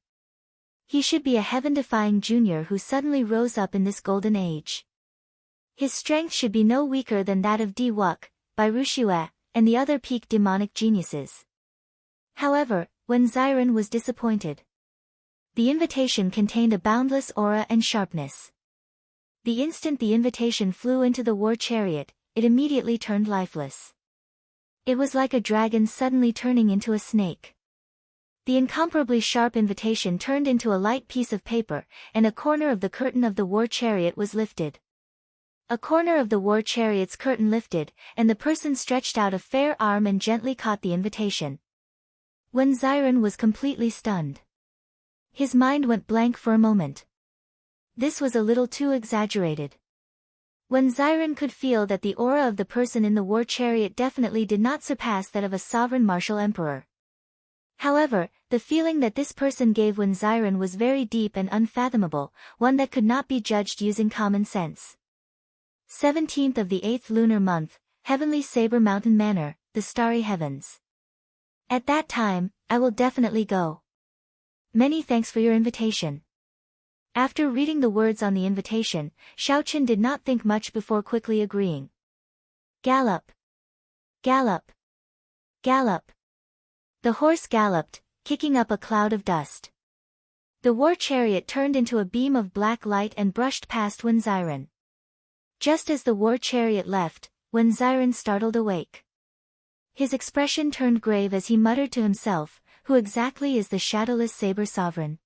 He should be a heaven-defying junior who suddenly rose up in this golden age. His strength should be no weaker than that of Di Wuk, Bai Ruxue, and the other peak demonic geniuses. However, Wen Xiren was disappointed. The invitation contained a boundless aura and sharpness. The instant the invitation flew into the war chariot, it immediately turned lifeless. It was like a dragon suddenly turning into a snake. The incomparably sharp invitation turned into a light piece of paper, and a corner of the curtain of the war chariot was lifted. A corner of the war chariot's curtain lifted, and the person stretched out a fair arm and gently caught the invitation. When Xiren was completely stunned. His mind went blank for a moment. This was a little too exaggerated. When Xiren could feel that the aura of the person in the war chariot definitely did not surpass that of a sovereign martial emperor. However, the feeling that this person gave when Xiren was very deep and unfathomable, one that could not be judged using common sense. 17th of the 8th lunar month, Heavenly Saber Mountain Manor, the starry heavens. At that time, I will definitely go. Many thanks for your invitation. After reading the words on the invitation, Xiaoqin did not think much before quickly agreeing. Gallop! Gallop! Gallop! The horse galloped, kicking up a cloud of dust. The war chariot turned into a beam of black light and brushed past Wen Xiren. Just as the war chariot left, Wen Xiren startled awake. His expression turned grave as he muttered to himself, who exactly is the shadowless saber sovereign?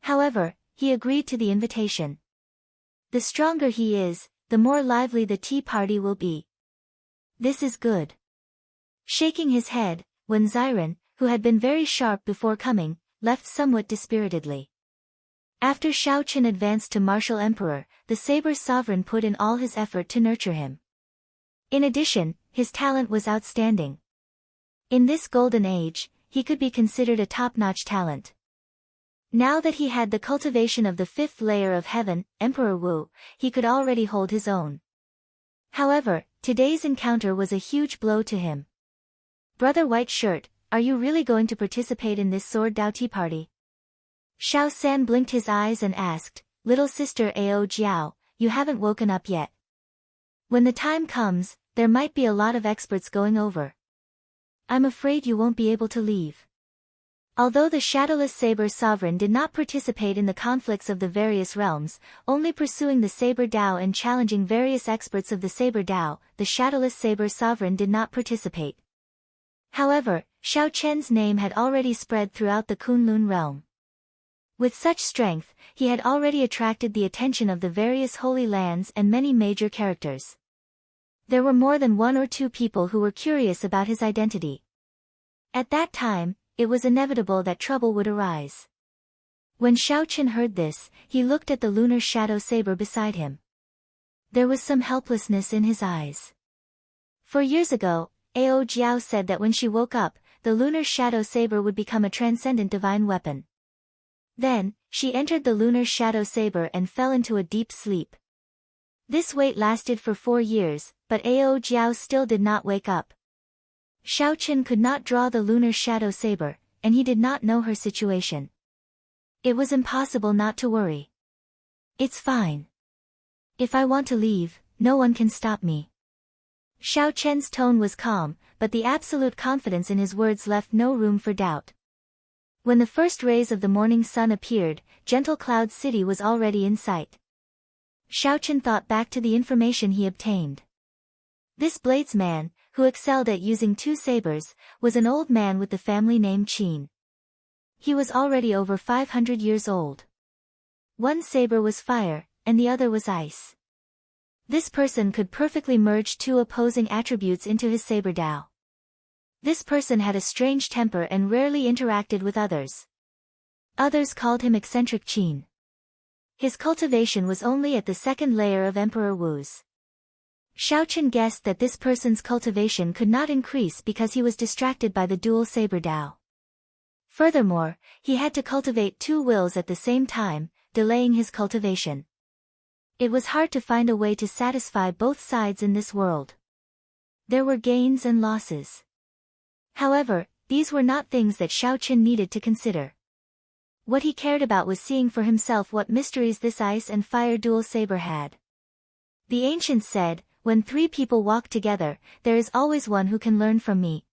However, he agreed to the invitation. The stronger he is, the more lively the tea party will be. This is good. Shaking his head, Wen Xiren, who had been very sharp before coming, left somewhat dispiritedly. After Xiaoqin advanced to martial emperor, the saber sovereign put in all his effort to nurture him. In addition, his talent was outstanding. In this golden age, he could be considered a top-notch talent. Now that he had the cultivation of the 5th layer of heaven, Emperor Wu, he could already hold his own. However, today's encounter was a huge blow to him. Brother White Shirt, are you really going to participate in this sword Dao tea party? Xiao San blinked his eyes and asked, Little sister Ao Jiao, you haven't woken up yet. When the time comes, there might be a lot of experts going over. I'm afraid you won't be able to leave. Although the shadowless saber sovereign did not participate in the conflicts of the various realms, only pursuing the saber Dao and challenging various experts of the saber Dao, the shadowless saber sovereign did not participate. However, Xiao Chen's name had already spread throughout the Kunlun realm. With such strength, he had already attracted the attention of the various holy lands and many major characters. There were more than 1 or 2 people who were curious about his identity. At that time, it was inevitable that trouble would arise. When Xiaoqin heard this, he looked at the lunar shadow saber beside him. There was some helplessness in his eyes. For years ago, Ao Jiao said that when she woke up, the lunar shadow saber would become a transcendent divine weapon. Then, she entered the lunar shadow saber and fell into a deep sleep. This wait lasted for 4 years, but Ao Jiao still did not wake up. Xiaoqin could not draw the lunar shadow saber, and he did not know her situation. It was impossible not to worry. It's fine. If I want to leave, no one can stop me. Xiaoqian's tone was calm, but the absolute confidence in his words left no room for doubt. When the first rays of the morning sun appeared, Gentle Cloud City was already in sight. Xiaoqin thought back to the information he obtained. This bladesman, who excelled at using 2 sabers, was an old man with the family name Qin. He was already over 500 years old. One saber was fire, and the other was ice. This person could perfectly merge 2 opposing attributes into his saber Dao. This person had a strange temper and rarely interacted with others. Others called him eccentric Qin. His cultivation was only at the 2nd layer of Emperor Wu's. Xiaoqin guessed that this person's cultivation could not increase because he was distracted by the dual saber Dao. Furthermore, he had to cultivate 2 wills at the same time, delaying his cultivation. It was hard to find a way to satisfy both sides in this world. There were gains and losses. However, these were not things that Xiaoqin needed to consider. What he cared about was seeing for himself what mysteries this ice and fire dual saber had. The ancients said, when 3 people walk together, there is always one who can learn from me.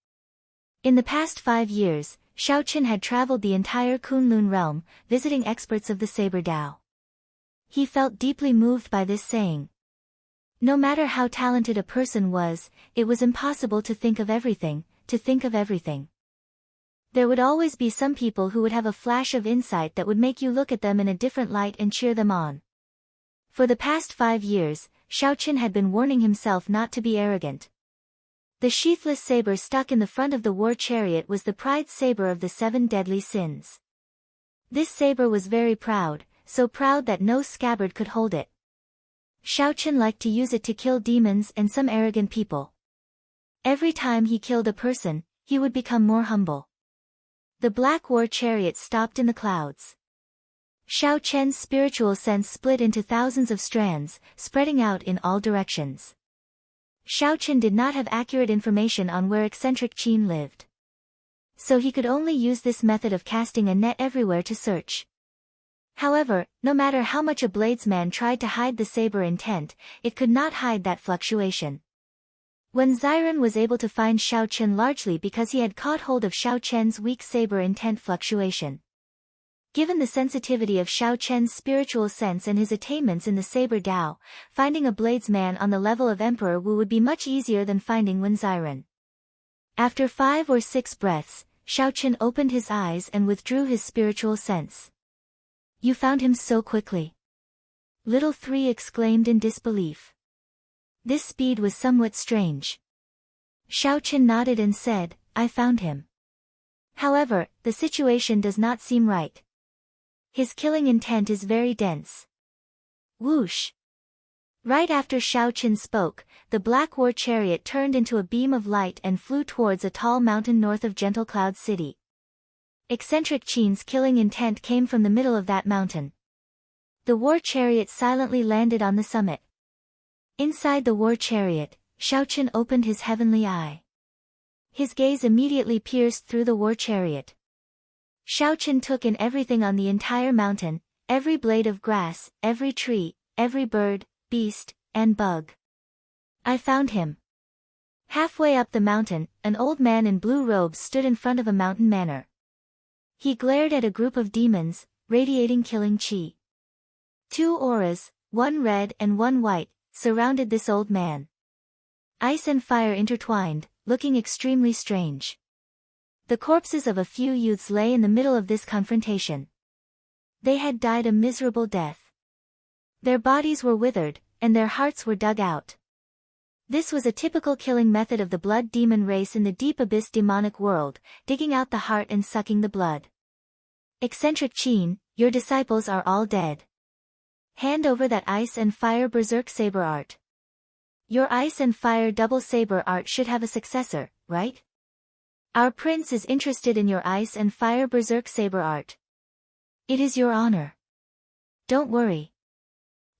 In the past 5 years, Xiaoqin had traveled the entire Kunlun realm, visiting experts of the saber Dao. He felt deeply moved by this saying. No matter how talented a person was, it was impossible to think of everything. There would always be some people who would have a flash of insight that would make you look at them in a different light and cheer them on. For the past 5 years, Xiaoqin had been warning himself not to be arrogant. The sheathless saber stuck in the front of the war chariot was the pride saber of the 7 deadly sins. This saber was very proud, so proud that no scabbard could hold it. Xiaoqin liked to use it to kill demons and some arrogant people. Every time he killed a person, he would become more humble. The black war chariot stopped in the clouds. Xiaoqian's spiritual sense split into thousands of strands, spreading out in all directions. Xiaoqin did not have accurate information on where eccentric Qin lived. So he could only use this method of casting a net everywhere to search. However, no matter how much a bladesman tried to hide the saber intent, it could not hide that fluctuation. When Xiren was able to find Xiaoqin largely because he had caught hold of Xiaoqian's weak saber intent fluctuation. Given the sensitivity of Xiaoqian's spiritual sense and his attainments in the saber Dao, finding a bladesman on the level of Emperor Wu would be much easier than finding Wen Xiren. After 5 or 6 breaths, Xiaoqin opened his eyes and withdrew his spiritual sense. "You found him so quickly." Little 3 exclaimed in disbelief. This speed was somewhat strange. Xiaoqin nodded and said, "I found him. However, the situation does not seem right. His killing intent is very dense." Whoosh! Right after Xiaoqin spoke, the black war chariot turned into a beam of light and flew towards a tall mountain north of Gentle Cloud City. Eccentric Qin's killing intent came from the middle of that mountain. The war chariot silently landed on the summit. Inside the war chariot, Xiaoqin opened his heavenly eye. His gaze immediately pierced through the war chariot. Xiaoqin took in everything on the entire mountain, every blade of grass, every tree, every bird, beast, and bug. "I found him." Halfway up the mountain, an old man in blue robes stood in front of a mountain manor. He glared at a group of demons, radiating killing qi. 2 auras, one red and one white, surrounded this old man. Ice and fire intertwined, looking extremely strange. The corpses of a few youths lay in the middle of this confrontation. They had died a miserable death. Their bodies were withered, and their hearts were dug out. This was a typical killing method of the blood demon race in the deep abyss demonic world, digging out the heart and sucking the blood. "Eccentric Qin, your disciples are all dead. Hand over that ice and fire berserk saber art. Your ice and fire double saber art should have a successor, right? Our prince is interested in your ice and fire berserk saber art. It is your honor. Don't worry.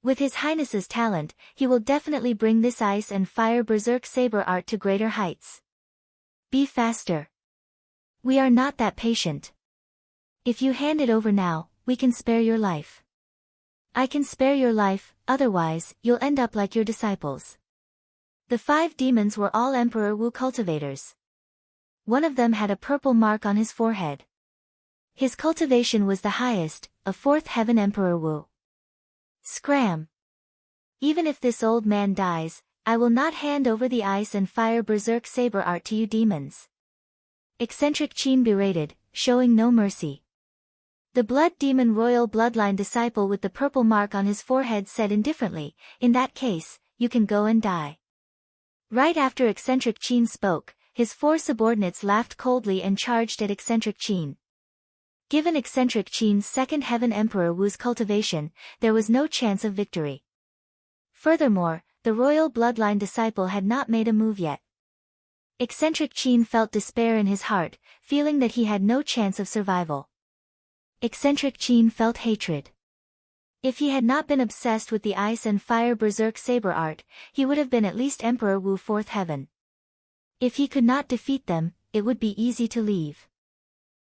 With His Highness's talent, he will definitely bring this ice and fire berserk saber art to greater heights. Be faster. We are not that patient. If you hand it over now, we can spare your life. I can spare your life, otherwise, you'll end up like your disciples." The 5 demons were all Emperor Wu cultivators. One of them had a purple mark on his forehead. His cultivation was the highest, a 4th heaven Emperor Wu. Scram! Even if this old man dies, I will not hand over the ice and fire berserk saber art to you demons. Eccentric Qin berated, showing no mercy. The blood demon royal bloodline disciple with the purple mark on his forehead said indifferently, "In that case, you can go and die." Right after Eccentric Qin spoke, his 4 subordinates laughed coldly and charged at Eccentric Qin. Given Eccentric Qin's 2nd heaven Emperor Wu's cultivation, there was no chance of victory. Furthermore, the royal bloodline disciple had not made a move yet. Eccentric Qin felt despair in his heart, feeling that he had no chance of survival. Eccentric Qin felt hatred. If he had not been obsessed with the ice and fire berserk saber art, he would have been at least Emperor Wu 4th heaven. If he could not defeat them, it would be easy to leave.